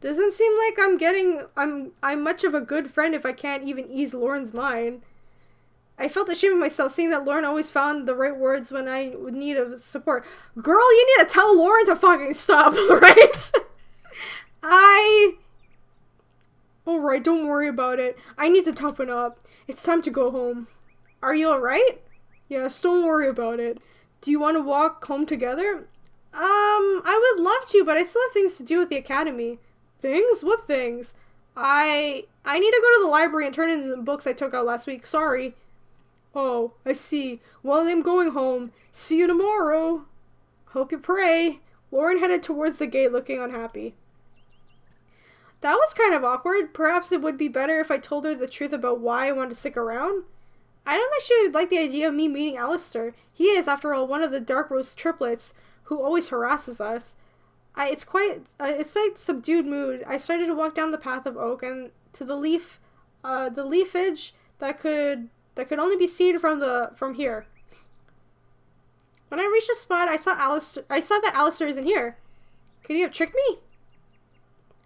Doesn't seem like I'm much of a good friend if I can't even ease Lauren's mind. I felt ashamed of myself seeing that Lauren always found the right words when I would need of support. Girl, you need to tell Lauren to fucking stop, right? Alright, don't worry about it. I need to toughen up. It's time to go home. Are you alright? Yes, don't worry about it. Do you want to walk home together? I would love to, but I still have things to do with the academy. Things? What things? I need to go to the library and turn in the books I took out last week. Sorry. Oh, I see. Well, I'm going home. See you tomorrow. Hope you pray. Lauren headed towards the gate looking unhappy. That was kind of awkward. Perhaps it would be better if I told her the truth about why I wanted to stick around. I don't think she would like the idea of me meeting Alistair. He is, after all, one of the Dark Rose triplets who always harasses us. It's like subdued mood. I started to walk down the path of oak and to the leafage that could only be seen from here. When I reached the spot, I saw that Alistair isn't here. Could he have tricked me?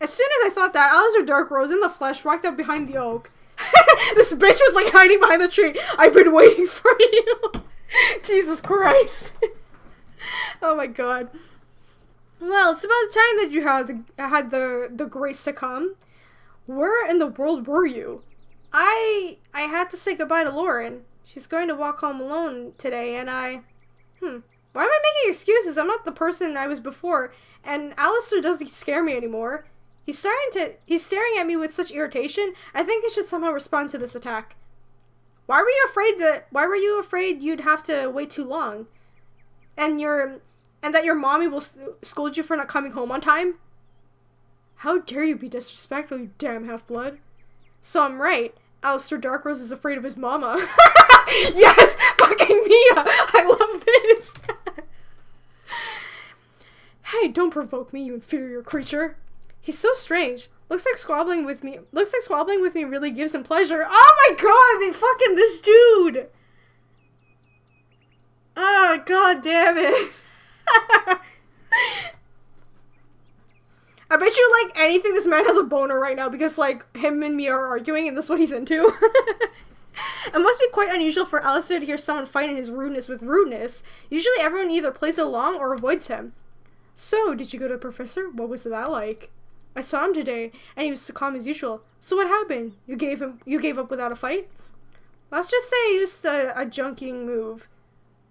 As soon as I thought that, Alistair Darkrose in the flesh walked up behind the oak. This bitch was like hiding behind the tree. I've been waiting for you. Jesus Christ. Oh my god. Well, it's about time that you had the grace to come. Where in the world were you? I had to say goodbye to Lauren. She's going to walk home alone today, and why am I making excuses? I'm not the person I was before, and Alistair doesn't scare me anymore. He's staring at me with such irritation. I think I should somehow respond to this attack. Why were you afraid you'd have to wait too long? And that your mommy will scold you for not coming home on time? How dare you be disrespectful, you damn half-blood. So I'm right. Alistair Darkrose is afraid of his mama. Yes! Fucking Mia! I love this! Hey, don't provoke me, you inferior creature. He's so strange. Looks like squabbling with me really gives him pleasure. Oh my god! Fucking this dude! Oh, god damn it. bet you, like, anything this man has a boner right now because, like, him and me are arguing and that's what he's into. It must be quite unusual for Alistair to hear someone fighting his rudeness with rudeness. Usually everyone either plays along or avoids him. So, did you go to the professor? What was that like? I saw him today, and he was so calm as usual. So what happened? You gave up without a fight? Let's just say he used a junking move.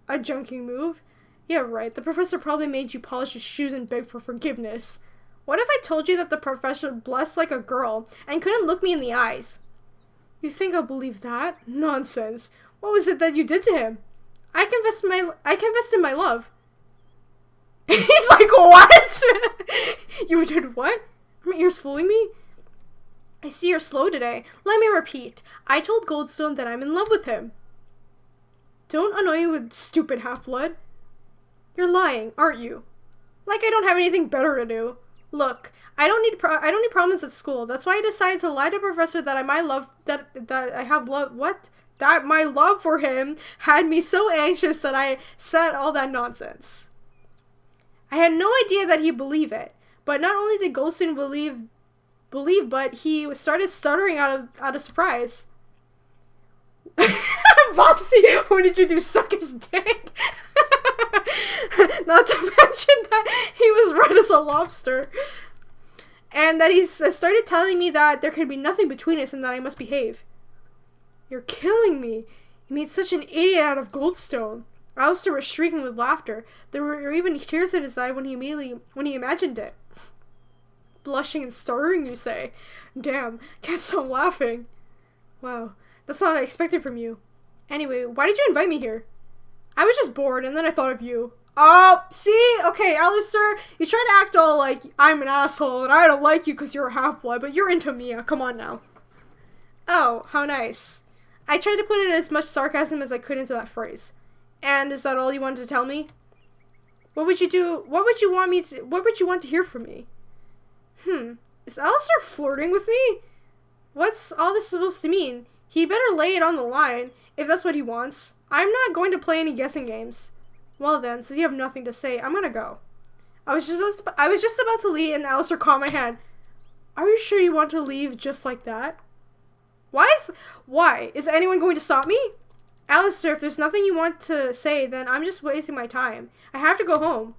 A junking move? Yeah, right. The professor probably made you polish his shoes and beg for forgiveness. What if I told you that the professor blessed like a girl and couldn't look me in the eyes? You think I'll believe that? Nonsense. What was it that you did to him? I confessed in my love. He's like, what? You did what? Are my ears fooling me? I see you're slow today. Let me repeat. I told Goldstone that I'm in love with him. Don't annoy me with stupid half-blood. You're lying, aren't you? Like I don't have anything better to do. Look, I don't need problems at school. That's why I decided to lie to Professor that my love for him had me so anxious that I said all that nonsense. I had no idea that he'd believe it. But not only did Goldstein believe, but he started stuttering out of surprise. Vopsy, what did you do? Suck his dick? Not to mention that he was red as a lobster. And that he started telling me that there could be nothing between us and that I must behave. You're killing me. You made such an idiot out of Goldstone. Alistair was shrieking with laughter. There were even tears in his eye when he imagined it. Blushing and stuttering, you say? Damn, can't stop laughing. Wow, that's not what I expected from you. Anyway, why did you invite me here? I was just bored, and then I thought of you. Oh, see? Okay, Alistair, you try to act all like, I'm an asshole, and I don't like you because you're a half-blood, but you're into Mia. Come on now. Oh, how nice. I tried to put in as much sarcasm as I could into that phrase. And is that all you wanted to tell me? What would you do? What would you want to hear from me? Is Alistair flirting with me? What's all this supposed to mean? He better lay it on the line, if that's what he wants. I'm not going to play any guessing games. Well then, since you have nothing to say, I'm gonna go. I was just about to leave and Alistair caught my hand. Are you sure you want to leave just like that? Why? Is anyone going to stop me? Alistair, if there's nothing you want to say, then I'm just wasting my time. I have to go home.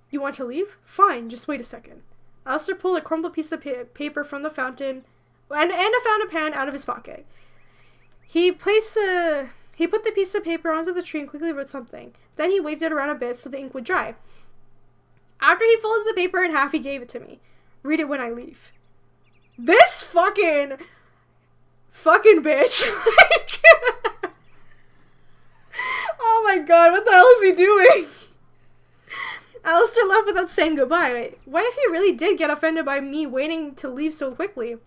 You want to leave? Fine, just wait a second. Alistair pulled a crumpled piece of paper from the fountain and a fountain pen out of his pocket. He put the piece of paper onto the tree and quickly wrote something. Then he waved it around a bit so the ink would dry. After he folded the paper in half, he gave it to me. Read it when I leave. This fucking bitch. Oh my god, what the hell is he doing? Alistair left without saying goodbye. What if he really did get offended by me wanting to leave so quickly?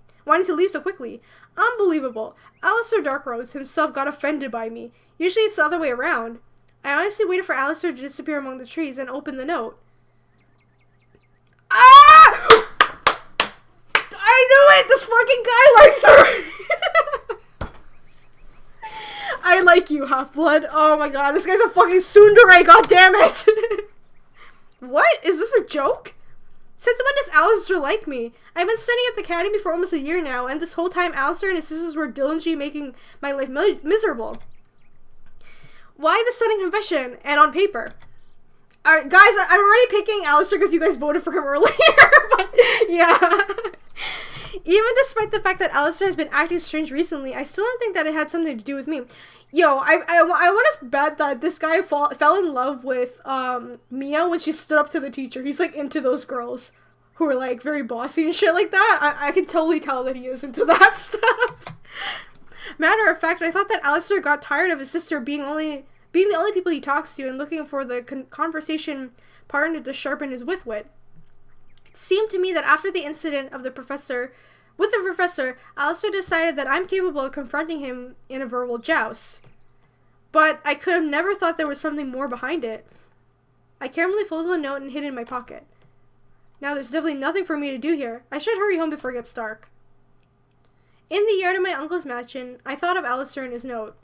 Unbelievable. Alistair Darkrose himself got offended by me. Usually it's the other way around. I honestly waited for Alistair to disappear among the trees and open the note. Ah! I knew it! This fucking guy likes her! I like you, Half-Blood. Oh my god, this guy's a fucking tsundere, god damn it! What? Is this a joke? Since when does Alistair like me? I've been studying at the academy for almost a year now, and this whole time Alistair and his sisters were diligently making my life miserable. Why the sudden confession? And on paper. Alright, guys, I'm already picking Alistair because you guys voted for him earlier, but yeah. Even despite the fact that Alistair has been acting strange recently, I still don't think that it had something to do with me. Yo, I want to bet that this guy fell in love with Mia when she stood up to the teacher. He's like into those girls who are like very bossy and shit like that. I can totally tell that he is into that stuff. Matter of fact, I thought that Alistair got tired of his sister being the only people he talks to and looking for the conversation partner to sharpen his wit. It seemed to me that after the incident of the professor, Alistair decided that I'm capable of confronting him in a verbal joust. But I could have never thought there was something more behind it. I carefully folded the note and hid it in my pocket. Now there's definitely nothing for me to do here. I should hurry home before it gets dark. In the yard of my uncle's mansion, I thought of Alistair and his note.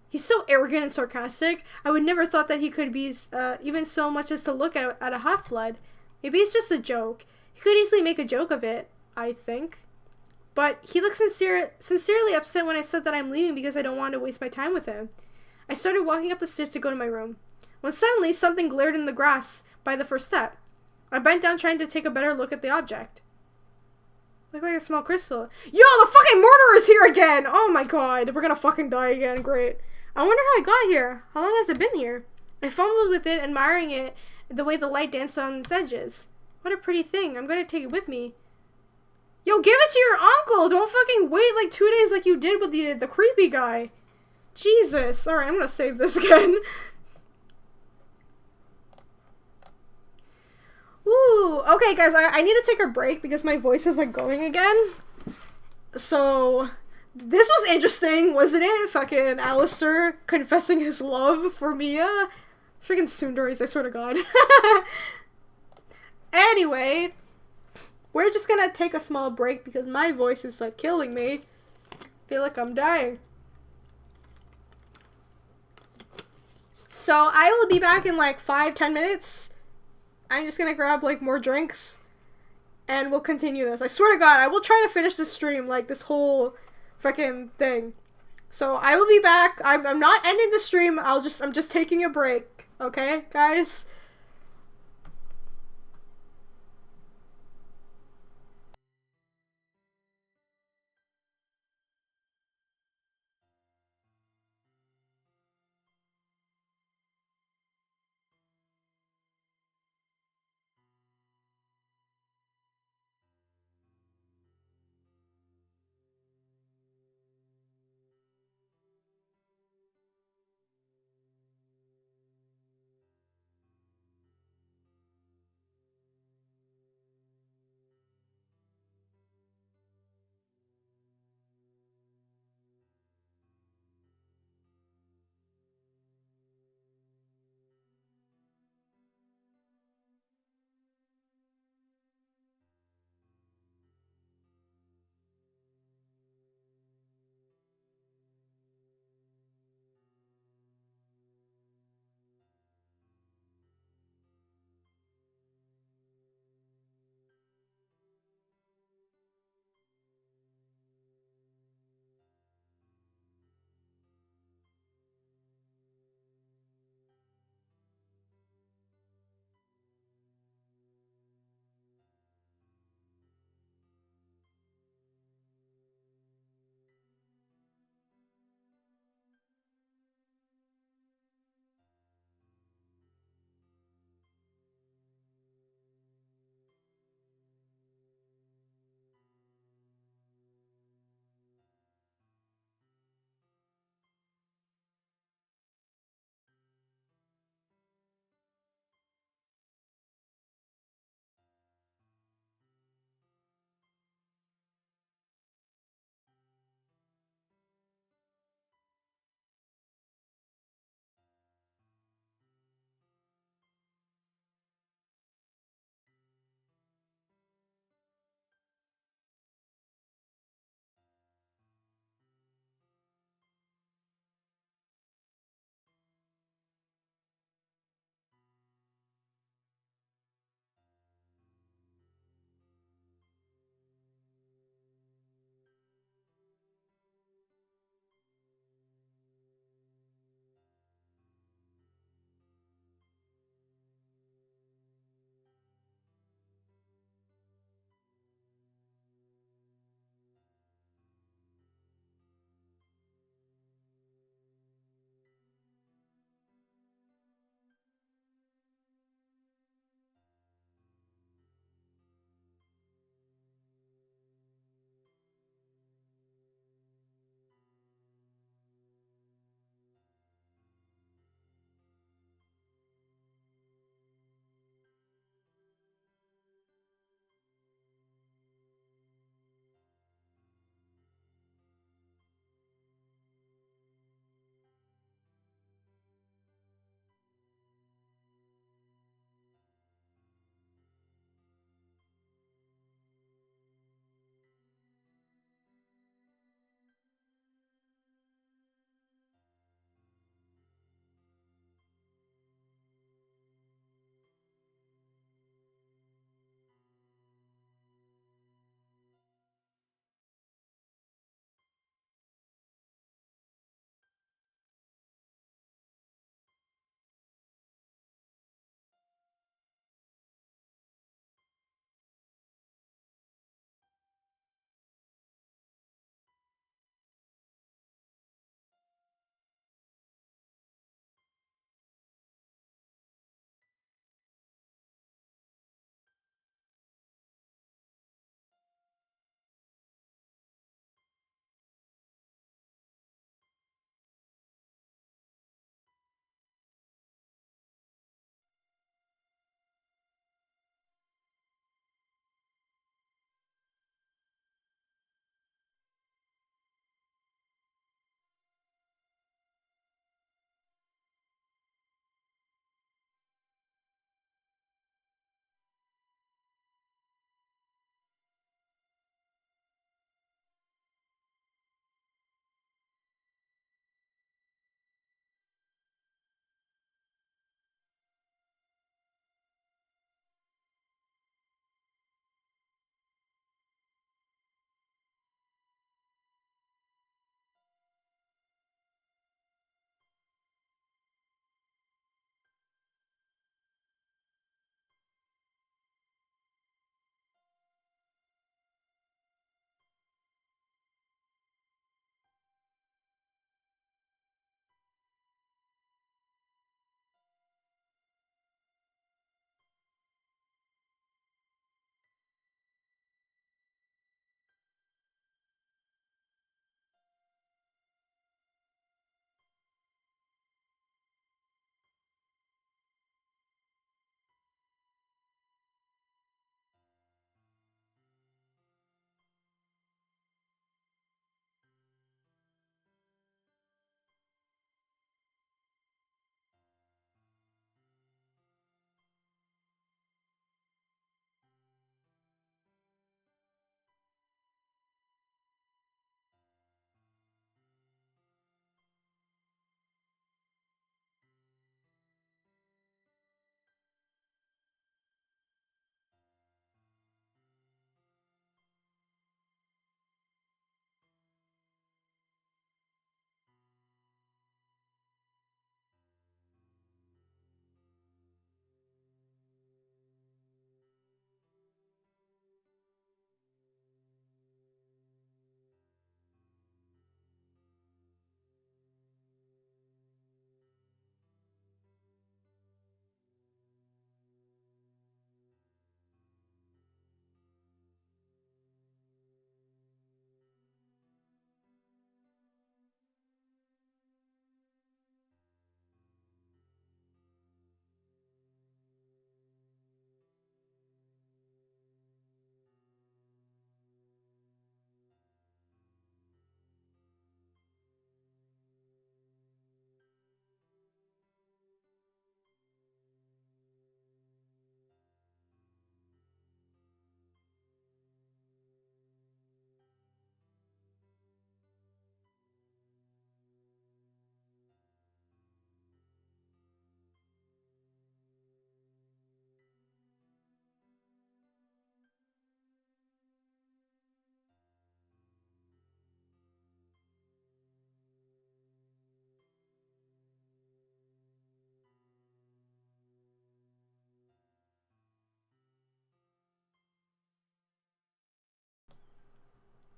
He's so arrogant and sarcastic. I would never thought that he could be even so much as to look at a half-blood. Maybe it's just a joke. He could easily make a joke of it, I think. But he looked sincerely upset when I said that I'm leaving because I don't want to waste my time with him. I started walking up the stairs to go to my room, when suddenly something glared in the grass by the first step. I bent down trying to take a better look at the object. Looked like a small crystal. Yo, the fucking murderer's here again! Oh my god, we're gonna fucking die again, great. I wonder how I got here. How long has it been here? I fumbled with it, admiring it, the way the light danced on its edges. What a pretty thing. I'm gonna take it with me. Yo, give it to your uncle! Don't fucking wait like 2 days like you did with the creepy guy. Jesus. Alright, I'm gonna save this again. Ooh, okay guys, I need to take a break because my voice is like going again. So, this was interesting, wasn't it? Fucking Alistair confessing his love for Mia. Freaking Sundaries, I swear to God. Anyway, we're just gonna take a small break because my voice is like killing me. I feel like I'm dying. So I will be back in like 5-10 minutes. I'm just gonna grab like more drinks and we'll continue this. I swear to God, I will try to finish the stream, like this whole freaking thing. So I will be back. I'm not ending the stream. I'm just taking a break. Okay, guys?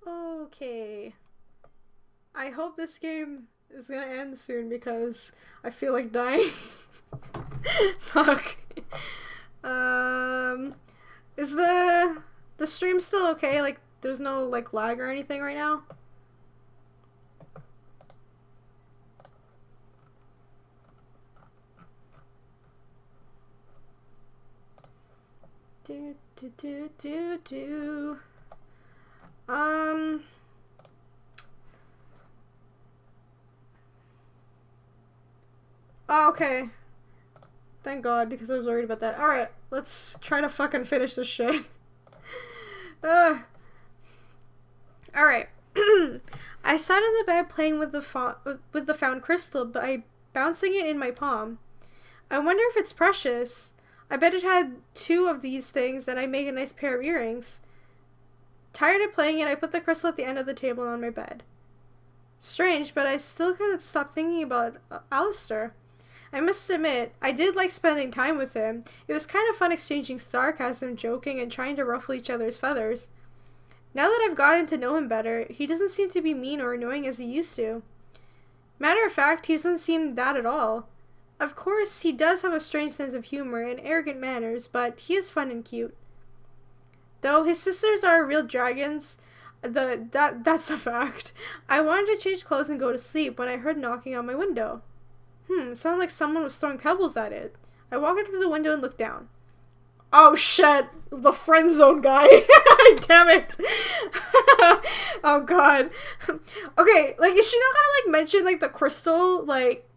Okay. I hope this game is gonna end soon because I feel like dying. Fuck. Is the stream still okay? Like, there's no, like, lag or anything right now? Do, do, do, do, do. Oh, okay. Thank God, because I was worried about that. Alright, let's try to fucking finish this shit. Alright. I sat in the bed playing with the found crystal by bouncing it in my palm. I wonder if it's precious. I bet it had 2 of these things and I make a nice pair of earrings. Tired of playing it, I put the crystal at the end of the table on my bed. Strange, but I still couldn't stop thinking about Alistair. I must admit, I did like spending time with him. It was kind of fun exchanging sarcasm, joking, and trying to ruffle each other's feathers. Now that I've gotten to know him better, he doesn't seem to be mean or annoying as he used to. Matter of fact, he doesn't seem that at all. Of course, he does have a strange sense of humor and arrogant manners, but he is fun and cute. Though his sisters are real dragons, that's a fact. I wanted to change clothes and go to sleep when I heard knocking on my window. It sounded like someone was throwing pebbles at it. I walked up to the window and looked down. Oh shit! The friend zone guy! Damn it! Oh god. Okay, like, is she not gonna, like, mention, like, the crystal, like,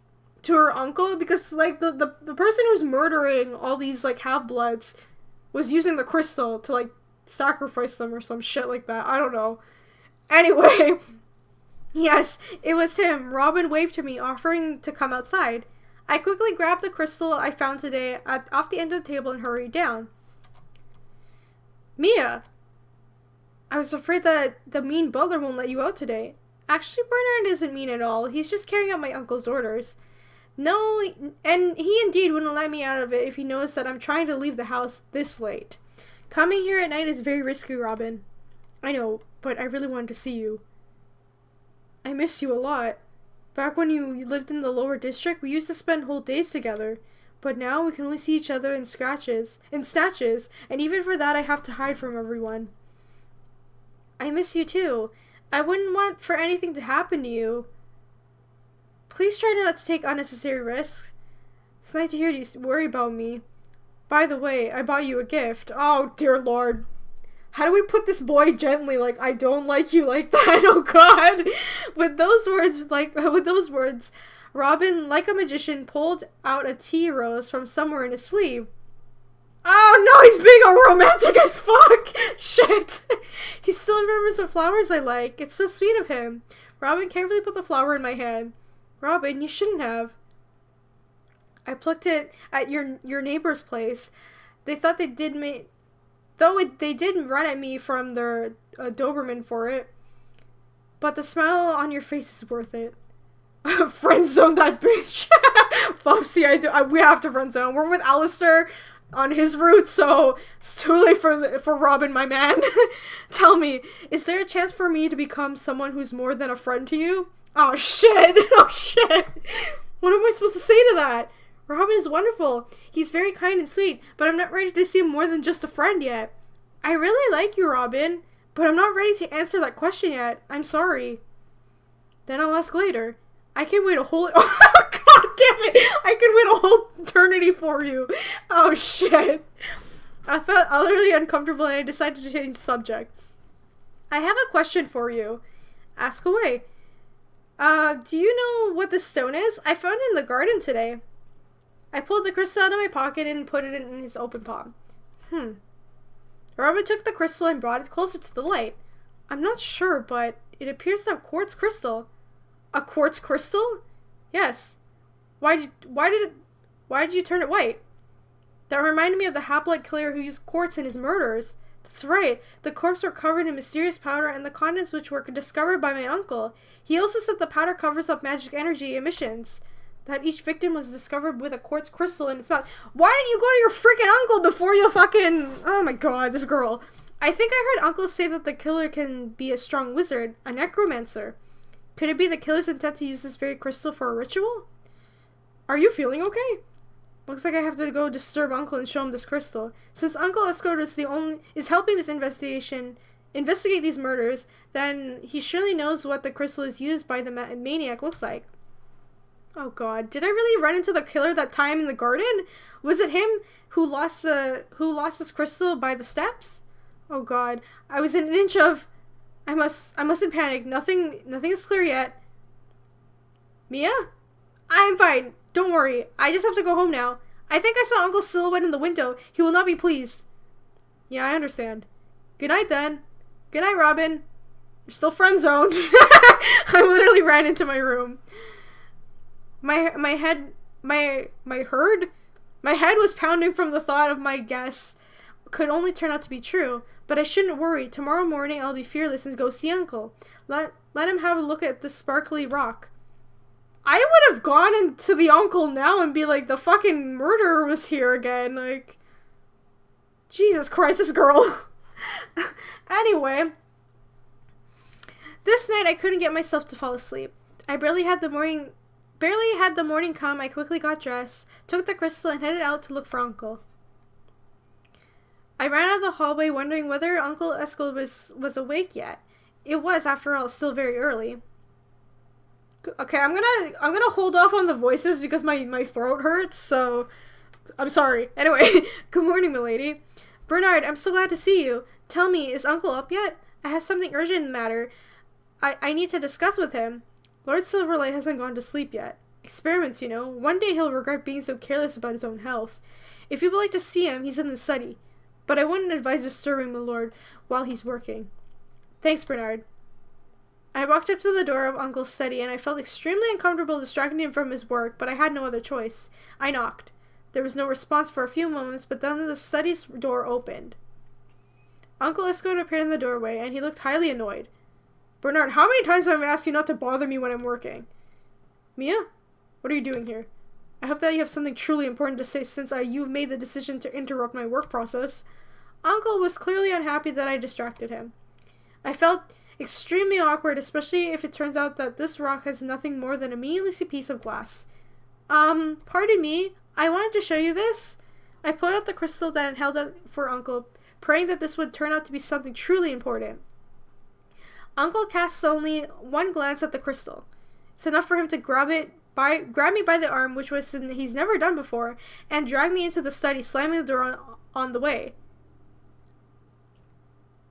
to her uncle? Because, like, the person who's murdering all these, like, half-bloods was using the crystal to, like, sacrifice them or some shit like that. I don't know. Anyway... Yes, it was him. Robin waved to me, offering to come outside. I quickly grabbed the crystal I found today off the end of the table and hurried down. Mia! I was afraid that the mean butler won't let you out today. Actually, Bernard isn't mean at all. He's just carrying out my uncle's orders. No, and he indeed wouldn't let me out of it if he knows that I'm trying to leave the house this late. Coming here at night is very risky, Robin. I know, but I really wanted to see you. I miss you a lot. Back when you lived in the lower district, we used to spend whole days together. But now we can only see each other in snatches, and even for that I have to hide from everyone. I miss you too. I wouldn't want for anything to happen to you. Please try not to take unnecessary risks. It's nice to hear you worry about me. By the way, I bought you a gift. Oh, dear Lord. How do we put this boy gently? Like, I don't like you like that. Oh, God. With those words, Robin, like a magician, pulled out a tea rose from somewhere in his sleeve. Oh, no, he's being a romantic as fuck. Shit. He still remembers what flowers I like. It's so sweet of him. Robin carefully put the flower in my hand. Robin, you shouldn't have. I plucked it at your neighbor's place. They thought they did me... they did run at me from their Doberman for it. But the smile on your face is worth it. Friend zone that bitch. Flopsy, we have to friend zone. We're with Alistair on his route, so it's too late for Robin, my man. Tell me, is there a chance for me to become someone who's more than a friend to you? Oh shit. Oh shit. What am I supposed to say to that? Robin is wonderful. He's very kind and sweet, but I'm not ready to see him more than just a friend yet. I really like you, Robin, but I'm not ready to answer that question yet. I'm sorry. Then I'll ask later. I can wait a whole... Oh, God damn it! I can wait a whole eternity for you. Oh, shit. I felt utterly uncomfortable and I decided to change the subject. I have a question for you. Ask away. Do you know what this stone is? I found it in the garden today. I pulled the crystal out of my pocket and put it in his open palm. Robin took the crystal and brought it closer to the light. I'm not sure, but it appears to have quartz crystal. A quartz crystal? Yes. Why did you turn it white? That reminded me of the half-blood killer who used quartz in his murders. That's right. The corpses were covered in mysterious powder and the contents which were discovered by my uncle. He also said the powder covers up magic energy emissions. That each victim was discovered with a quartz crystal in its mouth. Why didn't you go to your freaking uncle before you fucking... Oh my god, this girl. I think I heard Uncle say that the killer can be a strong wizard, a necromancer. Could it be the killer's intent to use this very crystal for a ritual? Are you feeling okay? Looks like I have to go disturb Uncle and show him this crystal. Since Uncle Escort is helping this investigate these murders, then he surely knows what the crystal is used by the maniac looks like. Oh god, did I really run into the killer that time in the garden? Was it him who lost this crystal by the steps? Oh god, I was an inch of... I mustn't panic. Nothing is clear yet. Mia? I'm fine. Don't worry. I just have to go home now. I think I saw Uncle's silhouette in the window. He will not be pleased. Yeah, I understand. Good night then. Good night, Robin. You're still friend zoned. I literally ran into my room. My head was pounding from the thought of my guess could only turn out to be true. But I shouldn't worry. Tomorrow morning I'll be fearless and go see Uncle. Let him have a look at the sparkly rock. I would have gone into the uncle now and be like, the fucking murderer was here again. Like, Jesus Christ, this girl. Anyway, this night I couldn't get myself to fall asleep. I barely had the morning come. I quickly got dressed, took the crystal, and headed out to look for Uncle. I ran out of the hallway wondering whether Uncle Escort was awake yet. It was, after all, still very early. Okay, I'm gonna hold off on the voices because my throat hurts, so I'm sorry. Anyway, good morning, milady. Bernard, I'm so glad to see you. Tell me, is Uncle up yet? I have something urgent in the matter I need to discuss with him. Lord Silverlight hasn't gone to sleep yet. Experiments, you know. One day he'll regret being so careless about his own health. If you would like to see him, he's in the study. But I wouldn't advise disturbing my lord while he's working. Thanks, Bernard. I walked up to the door of Uncle's study, and I felt extremely uncomfortable distracting him from his work, but I had no other choice. I knocked. There was no response for a few moments, but then the study's door opened. Uncle Escort appeared in the doorway, and he looked highly annoyed. Bernard, how many times have I asked you not to bother me when I'm working? Mia? What are you doing here? I hope that you have something truly important to say since you've made the decision to interrupt my work process. Uncle was clearly unhappy that I distracted him. I felt extremely awkward, especially if it turns out that this rock has nothing more than a meaningless piece of glass. Pardon me, I wanted to show you this. I pulled out the crystal that held it for Uncle, praying that this would turn out to be something truly important. Uncle casts only one glance at the crystal. It's enough for him to grab me by the arm, which was he's never done before, and drag me into the study, slamming the door on the way.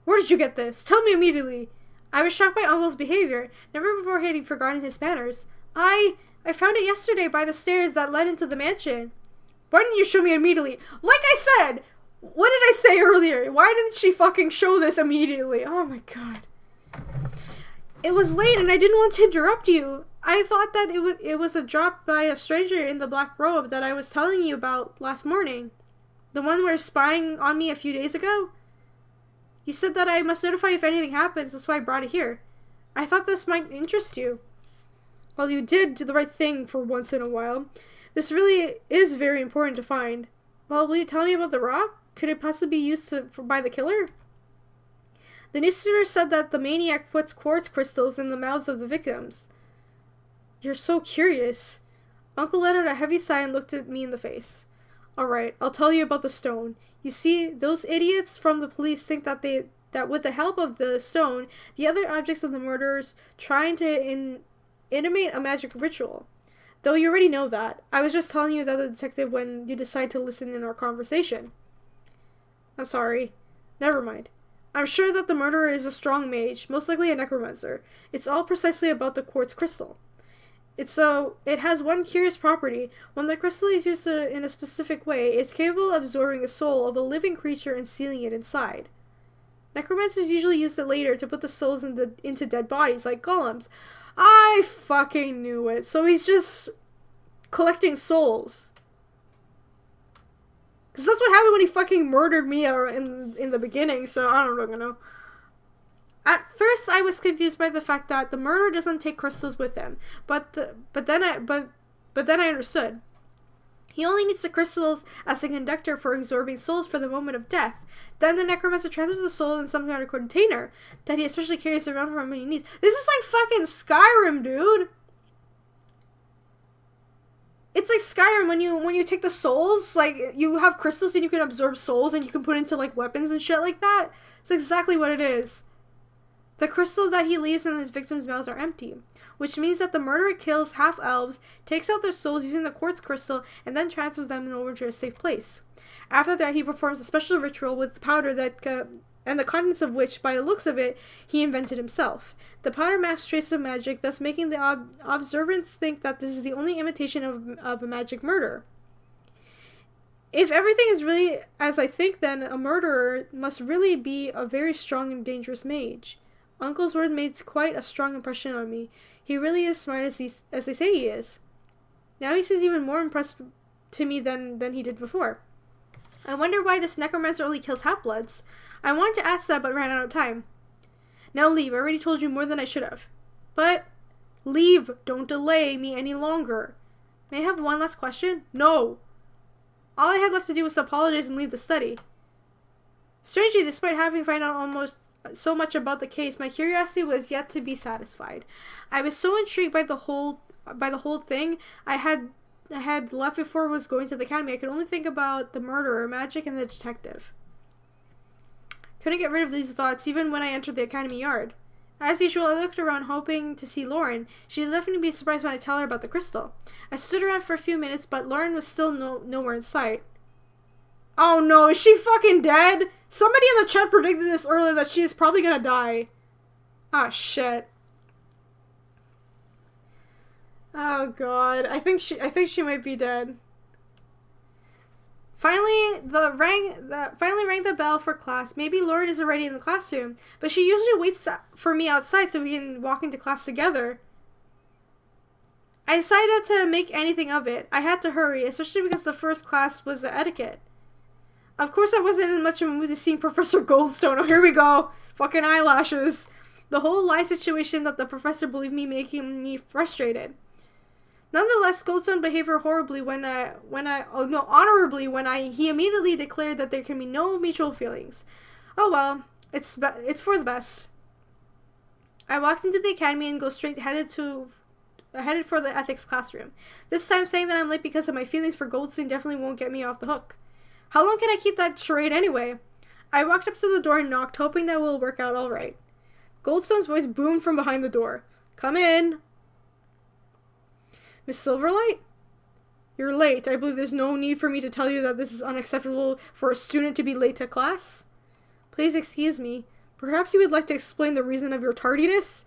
Where did you get this? Tell me immediately. I was shocked by Uncle's behavior. Never before had he forgotten his manners. I found it yesterday by the stairs that led into the mansion. Why didn't you show me immediately? Like I said! What did I say earlier? Why didn't she fucking show this immediately? Oh my god. It was late and I didn't want to interrupt you. I thought that it was a drop by a stranger in the black robe that I was telling you about last morning. The one who was spying on me a few days ago? You said that I must notify if anything happens, that's why I brought it here. I thought this might interest you. Well, you did do the right thing for once in a while. This really is very important to find. Well, will you tell me about the rock? Could it possibly be used by the killer? The newspaper said that the maniac puts quartz crystals in the mouths of the victims. You're so curious. Uncle let out a heavy sigh and looked at me in the face. Alright, I'll tell you about the stone. You see, those idiots from the police think that with the help of the stone, the other objects of the murderers trying to intimate a magic ritual. Though you already know that. I was just telling you that the detective when you decide to listen in our conversation. I'm sorry. Never mind. I'm sure that the murderer is a strong mage, most likely a necromancer. It's all precisely about the quartz crystal. It has one curious property. When the crystal is used in a specific way, it's capable of absorbing the soul of a living creature and sealing it inside. Necromancers usually use it later to put the souls into dead bodies, like golems. I fucking knew it. So he's just collecting souls. Because that's what happened when he fucking murdered Mia in the beginning, so I don't really know. At first, I was confused by the fact that the murderer doesn't take crystals with him, but then I understood. He only needs the crystals as a conductor for absorbing souls for the moment of death. Then the necromancer transfers the soul in some kind of container that he especially carries around for him when he needs. This is like fucking Skyrim, dude. It's like Skyrim when you take the souls, like you have crystals and you can absorb souls and you can put into like weapons and shit like that. It's exactly what it is. The crystals that he leaves in his victims' mouths are empty, which means that the murderer kills half-elves, takes out their souls using the quartz crystal, and then transfers them over to a safe place. After that, he performs a special ritual with powder that, and the contents of which, by the looks of it, he invented himself. The powder masks traces of magic, thus making the observants think that this is the only imitation of a magic murder. If everything is really as I think, then a murderer must really be a very strong and dangerous mage. Uncle's word made quite a strong impression on me. He really is smart as they say he is. Now he seems even more impressed to me than he did before. I wonder why this necromancer only kills half-bloods. I wanted to ask that but ran out of time. Now leave. I already told you more than I should have. But leave. Don't delay me any longer. May I have one last question? No. All I had left to do was apologize and leave the study. Strangely, despite having found out almost so much about the case, my curiosity was yet to be satisfied. I was so intrigued by the whole thing I had left before I was going to the academy. I could only think about the murderer, magic, and the detective. Couldn't get rid of these thoughts even when I entered the academy yard. As usual, I looked around hoping to see Lauren. She'd definitely be surprised when I tell her about the crystal. I stood around for a few minutes, but Lauren was still nowhere in sight. Oh no, is she fucking dead? Somebody in the chat predicted this earlier that she is probably gonna die. Ah, shit. Oh god, I think she might be dead. Finally rang the bell for class. Maybe Lauren is already in the classroom, but she usually waits for me outside so we can walk into class together. I decided not to make anything of it. I had to hurry, especially because the first class was the etiquette. Of course, I wasn't in much of a mood to see Professor Goldstone. Oh, here we go. Fucking eyelashes. The whole lie situation that the professor believed me making me frustrated. Nonetheless, Goldstone behaved horribly honorably when he immediately declared that there can be no mutual feelings. Oh well, it's for the best. I walked into the academy and headed for the ethics classroom. This time saying that I'm late because of my feelings for Goldstone definitely won't get me off the hook. How long can I keep that charade anyway? I walked up to the door and knocked, hoping that it will work out alright. Goldstone's voice boomed from behind the door. Come in. Miss Silverlight? You're late. I believe there's no need for me to tell you that this is unacceptable for a student to be late to class. Please excuse me. Perhaps you would like to explain the reason of your tardiness?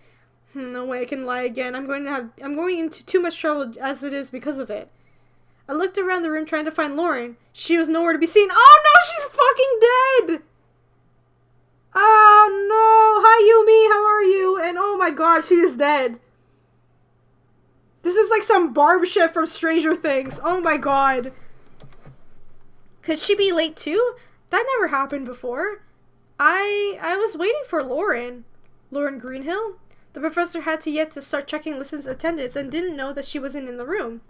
No way I can lie again. I'm going into too much trouble as it is because of it. I looked around the room trying to find Lauren. She was nowhere to be seen. Oh no, she's fucking dead! Oh no! Hi Yumi, how are you? And oh my god, she is dead. This is like some Barb shit from Stranger Things. Oh my god. Could she be late too? That never happened before. I was waiting for Lauren. Lauren Greenhill? The professor had yet to start checking Listen's attendance and didn't know that she wasn't in the room.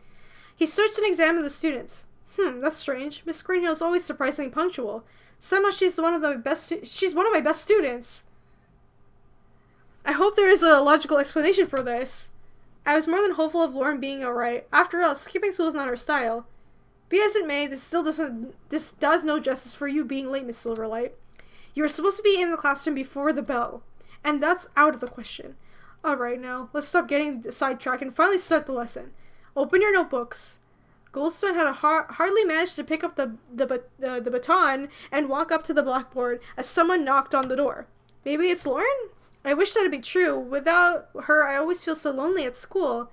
He searched and examined the students. That's strange. Miss Greenhill is always surprisingly punctual. Somehow she's one of my best students. I hope there is a logical explanation for this. I was more than hopeful of Lauren being alright. After all, skipping school is not her style. Be as it may, this does no justice for you being late, Miss Silverlight. You were supposed to be in the classroom before the bell, and that's out of the question. Alright now, let's stop getting sidetracked and finally start the lesson. Open your notebooks. Goldstone had hardly managed to pick up the baton and walk up to the blackboard as someone knocked on the door. Maybe it's Lauren? I wish that'd be true. Without her, I always feel so lonely at school.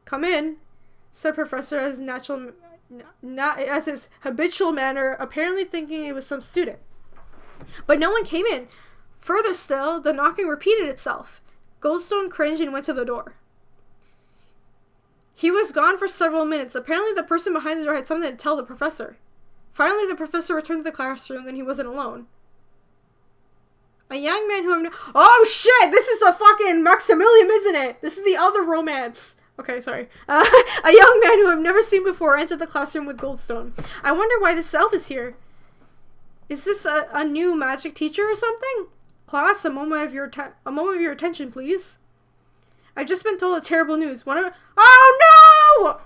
Come in, said Professor as his habitual manner, apparently thinking it was some student. But no one came in. Further still, the knocking repeated itself. Goldstone cringed and went to the door. He was gone for several minutes. Apparently the person behind the door had something to tell the professor. Finally, the professor returned to the classroom and he wasn't alone. A young man who... Oh shit! This is a fucking Maximilian, isn't it? This is the other romance. Okay, sorry. A young man who I've never seen before entered the classroom with Goldstone. I wonder why this elf is here. Is this a new magic teacher or something? Class, a moment of your attention, please. I've just been told a terrible news. Oh no!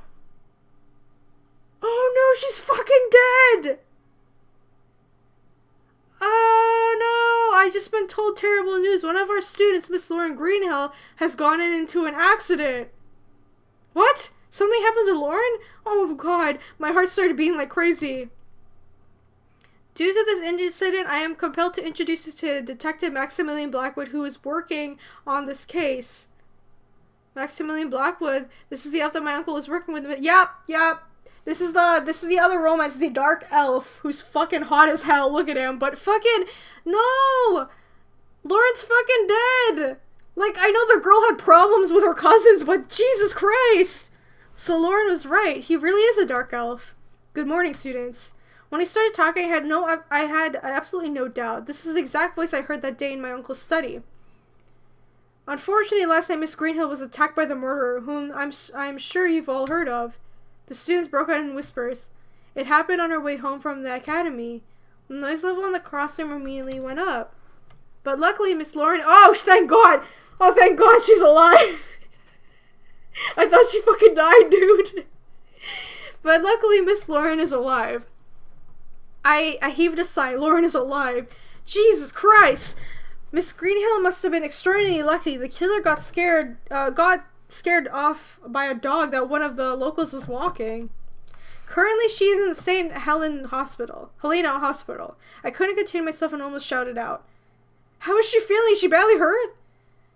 Oh no, she's fucking dead! Oh no, I just been told terrible news. One of our students, Miss Lauren Greenhill, has gone into an accident. What? Something happened to Lauren? Oh god, my heart started beating like crazy. Due to this incident, I am compelled to introduce you to Detective Maximilian Blackwood, who is working on this case. Maximilian Blackwood? This is the elf that my uncle was working with. Yep. This is the other romance, the dark elf, who's fucking hot as hell. Look at him, but fucking no! Lauren's fucking dead! Like, I know the girl had problems with her cousins, but Jesus Christ! So Lauren was right. He really is a dark elf. Good morning, students. When he started talking, I had absolutely no doubt. This is the exact voice I heard that day in my uncle's study. Unfortunately, last night Miss Greenhill was attacked by the murderer, whom I'm sure you've all heard of. The students broke out in whispers. It happened on her way home from the academy. The noise level in the classroom immediately went up. But luckily, Miss Lauren... Oh, thank God! Oh, thank God she's alive! I thought she fucking died, dude. But luckily, Miss Lauren is alive. I heaved a sigh. Lauren is alive. Jesus Christ! Miss Greenhill must have been extraordinarily lucky. The killer got scared off by a dog that one of the locals was walking. Currently, she's in the St. Helena Hospital. I couldn't contain myself and almost shouted out. How is she feeling? Is she badly hurt?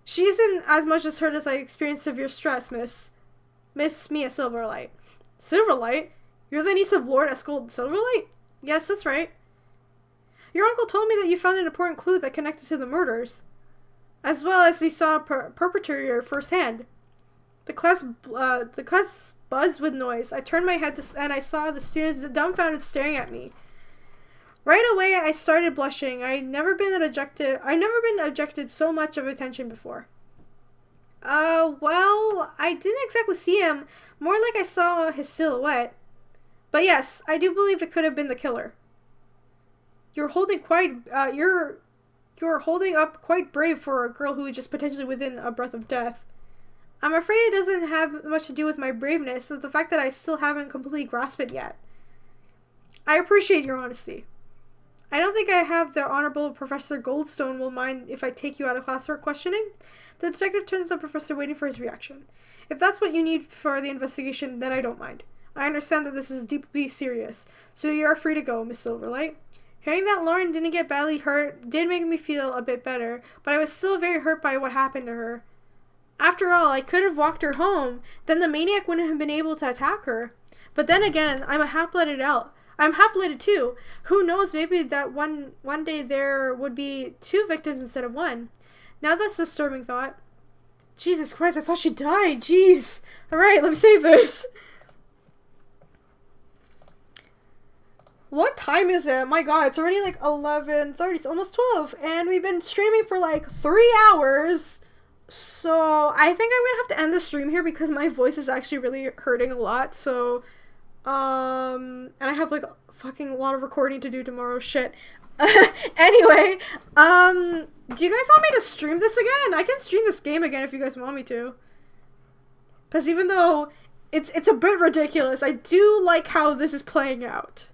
She isn't as much as hurt as I experienced severe stress, Miss Mia Silverlight. Silverlight? You're the niece of Lord Escold Silverlight? Yes, that's right. Your uncle told me that you found an important clue that connected to the murders, as well as you saw a perpetrator firsthand. The class buzzed with noise. I turned my head and I saw the students dumbfounded staring at me. Right away, I started blushing. I've never been objected so much of attention before. Well, I didn't exactly see him. More like I saw his silhouette. But yes, I do believe it could have been the killer. You're holding up quite brave for a girl who is just potentially within a breath of death. I'm afraid it doesn't have much to do with my braveness, but the fact that I still haven't completely grasped it yet. I appreciate your honesty. I don't think I have the Honorable Professor Goldstone will mind if I take you out of class for questioning. The detective turned to the professor, waiting for his reaction. If that's what you need for the investigation, then I don't mind. I understand that this is deeply serious, so you are free to go, Miss Silverlight. Hearing that Lauren didn't get badly hurt did make me feel a bit better, but I was still very hurt by what happened to her. After all, I could have walked her home, then the maniac wouldn't have been able to attack her. But then again, I'm a half-blooded elf. I'm half-blooded too. Who knows, maybe that one day there would be 2 victims instead of 1. Now that's a disturbing thought. Jesus Christ, I thought she died. Jeez. Alright, let me save this. What time is it? My god, it's already like 11:30. It's almost 12. And we've been streaming for like 3 hours. So I think I'm gonna have to end the stream here because my voice is actually really hurting a lot. So, and I have like fucking a lot of recording to do tomorrow. Shit. Anyway, do you guys want me to stream this again? I can stream this game again if you guys want me to. Because even though it's a bit ridiculous, I do like how this is playing out.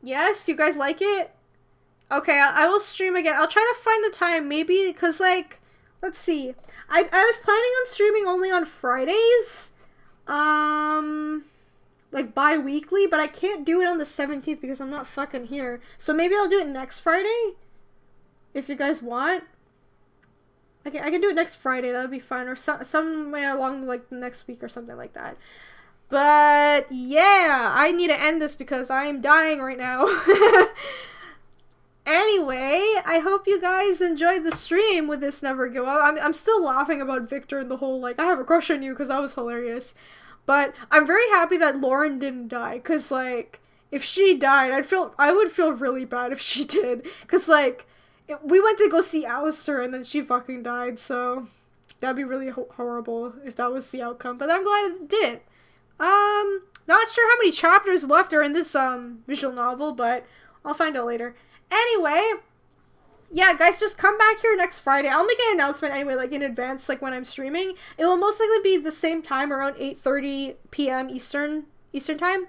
Yes, you guys like it? Okay, I will stream again. I'll try to find the time, maybe, because, like, let's see. I was planning on streaming only on Fridays, like, bi-weekly, but I can't do it on the 17th because I'm not fucking here. So maybe I'll do it next Friday, if you guys want. I can do it next Friday, that would be fine, or somewhere along, like, the next week or something like that. But, yeah, I need to end this because I'm dying right now. Anyway, I hope you guys enjoyed the stream with this Never Give Up. I'm still laughing about Victor and the whole, like, I have a crush on you because that was hilarious. But I'm very happy that Lauren didn't die because, like, if she died, I would feel really bad if she did. Cause like, we went to go see Alistair and then she fucking died, so that'd be really horrible if that was the outcome. But I'm glad it didn't. Not sure how many chapters left are in this visual novel, but I'll find out later. Anyway, yeah, guys, just come back here next Friday. I'll make an announcement anyway, like in advance, like when I'm streaming. It will most likely be the same time, around 8:30 p.m. Eastern time.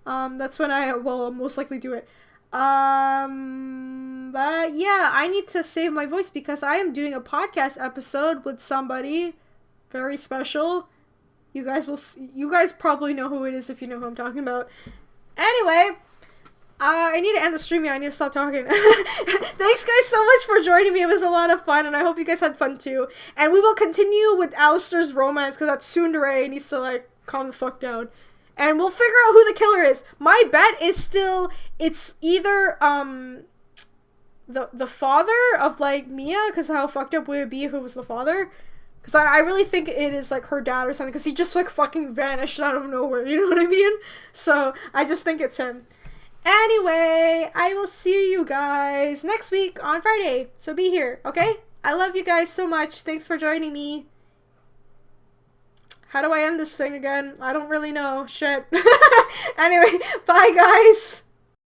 That's when I will most likely do it. But yeah, I need to save my voice because I am doing a podcast episode with somebody very special. You guys probably know who it is if you know who I'm talking about. Anyway, I need to end the stream. Yeah, I need to stop talking. Thanks guys so much for joining me. It was a lot of fun and I hope you guys had fun too. And we will continue with Alistair's romance because that tsundere needs to like calm the fuck down. And we'll figure out who the killer is. My bet is still, it's either the father of like Mia, because how fucked up would it be if it was the father? Because I really think it is like her dad or something, because he just like fucking vanished out of nowhere, you know what I mean? So I just think it's him. Anyway, I will see you guys next week on Friday, so be here, okay? I love you guys so much. Thanks for joining me. How do I end this thing again? I don't really know. Shit. Anyway, bye guys!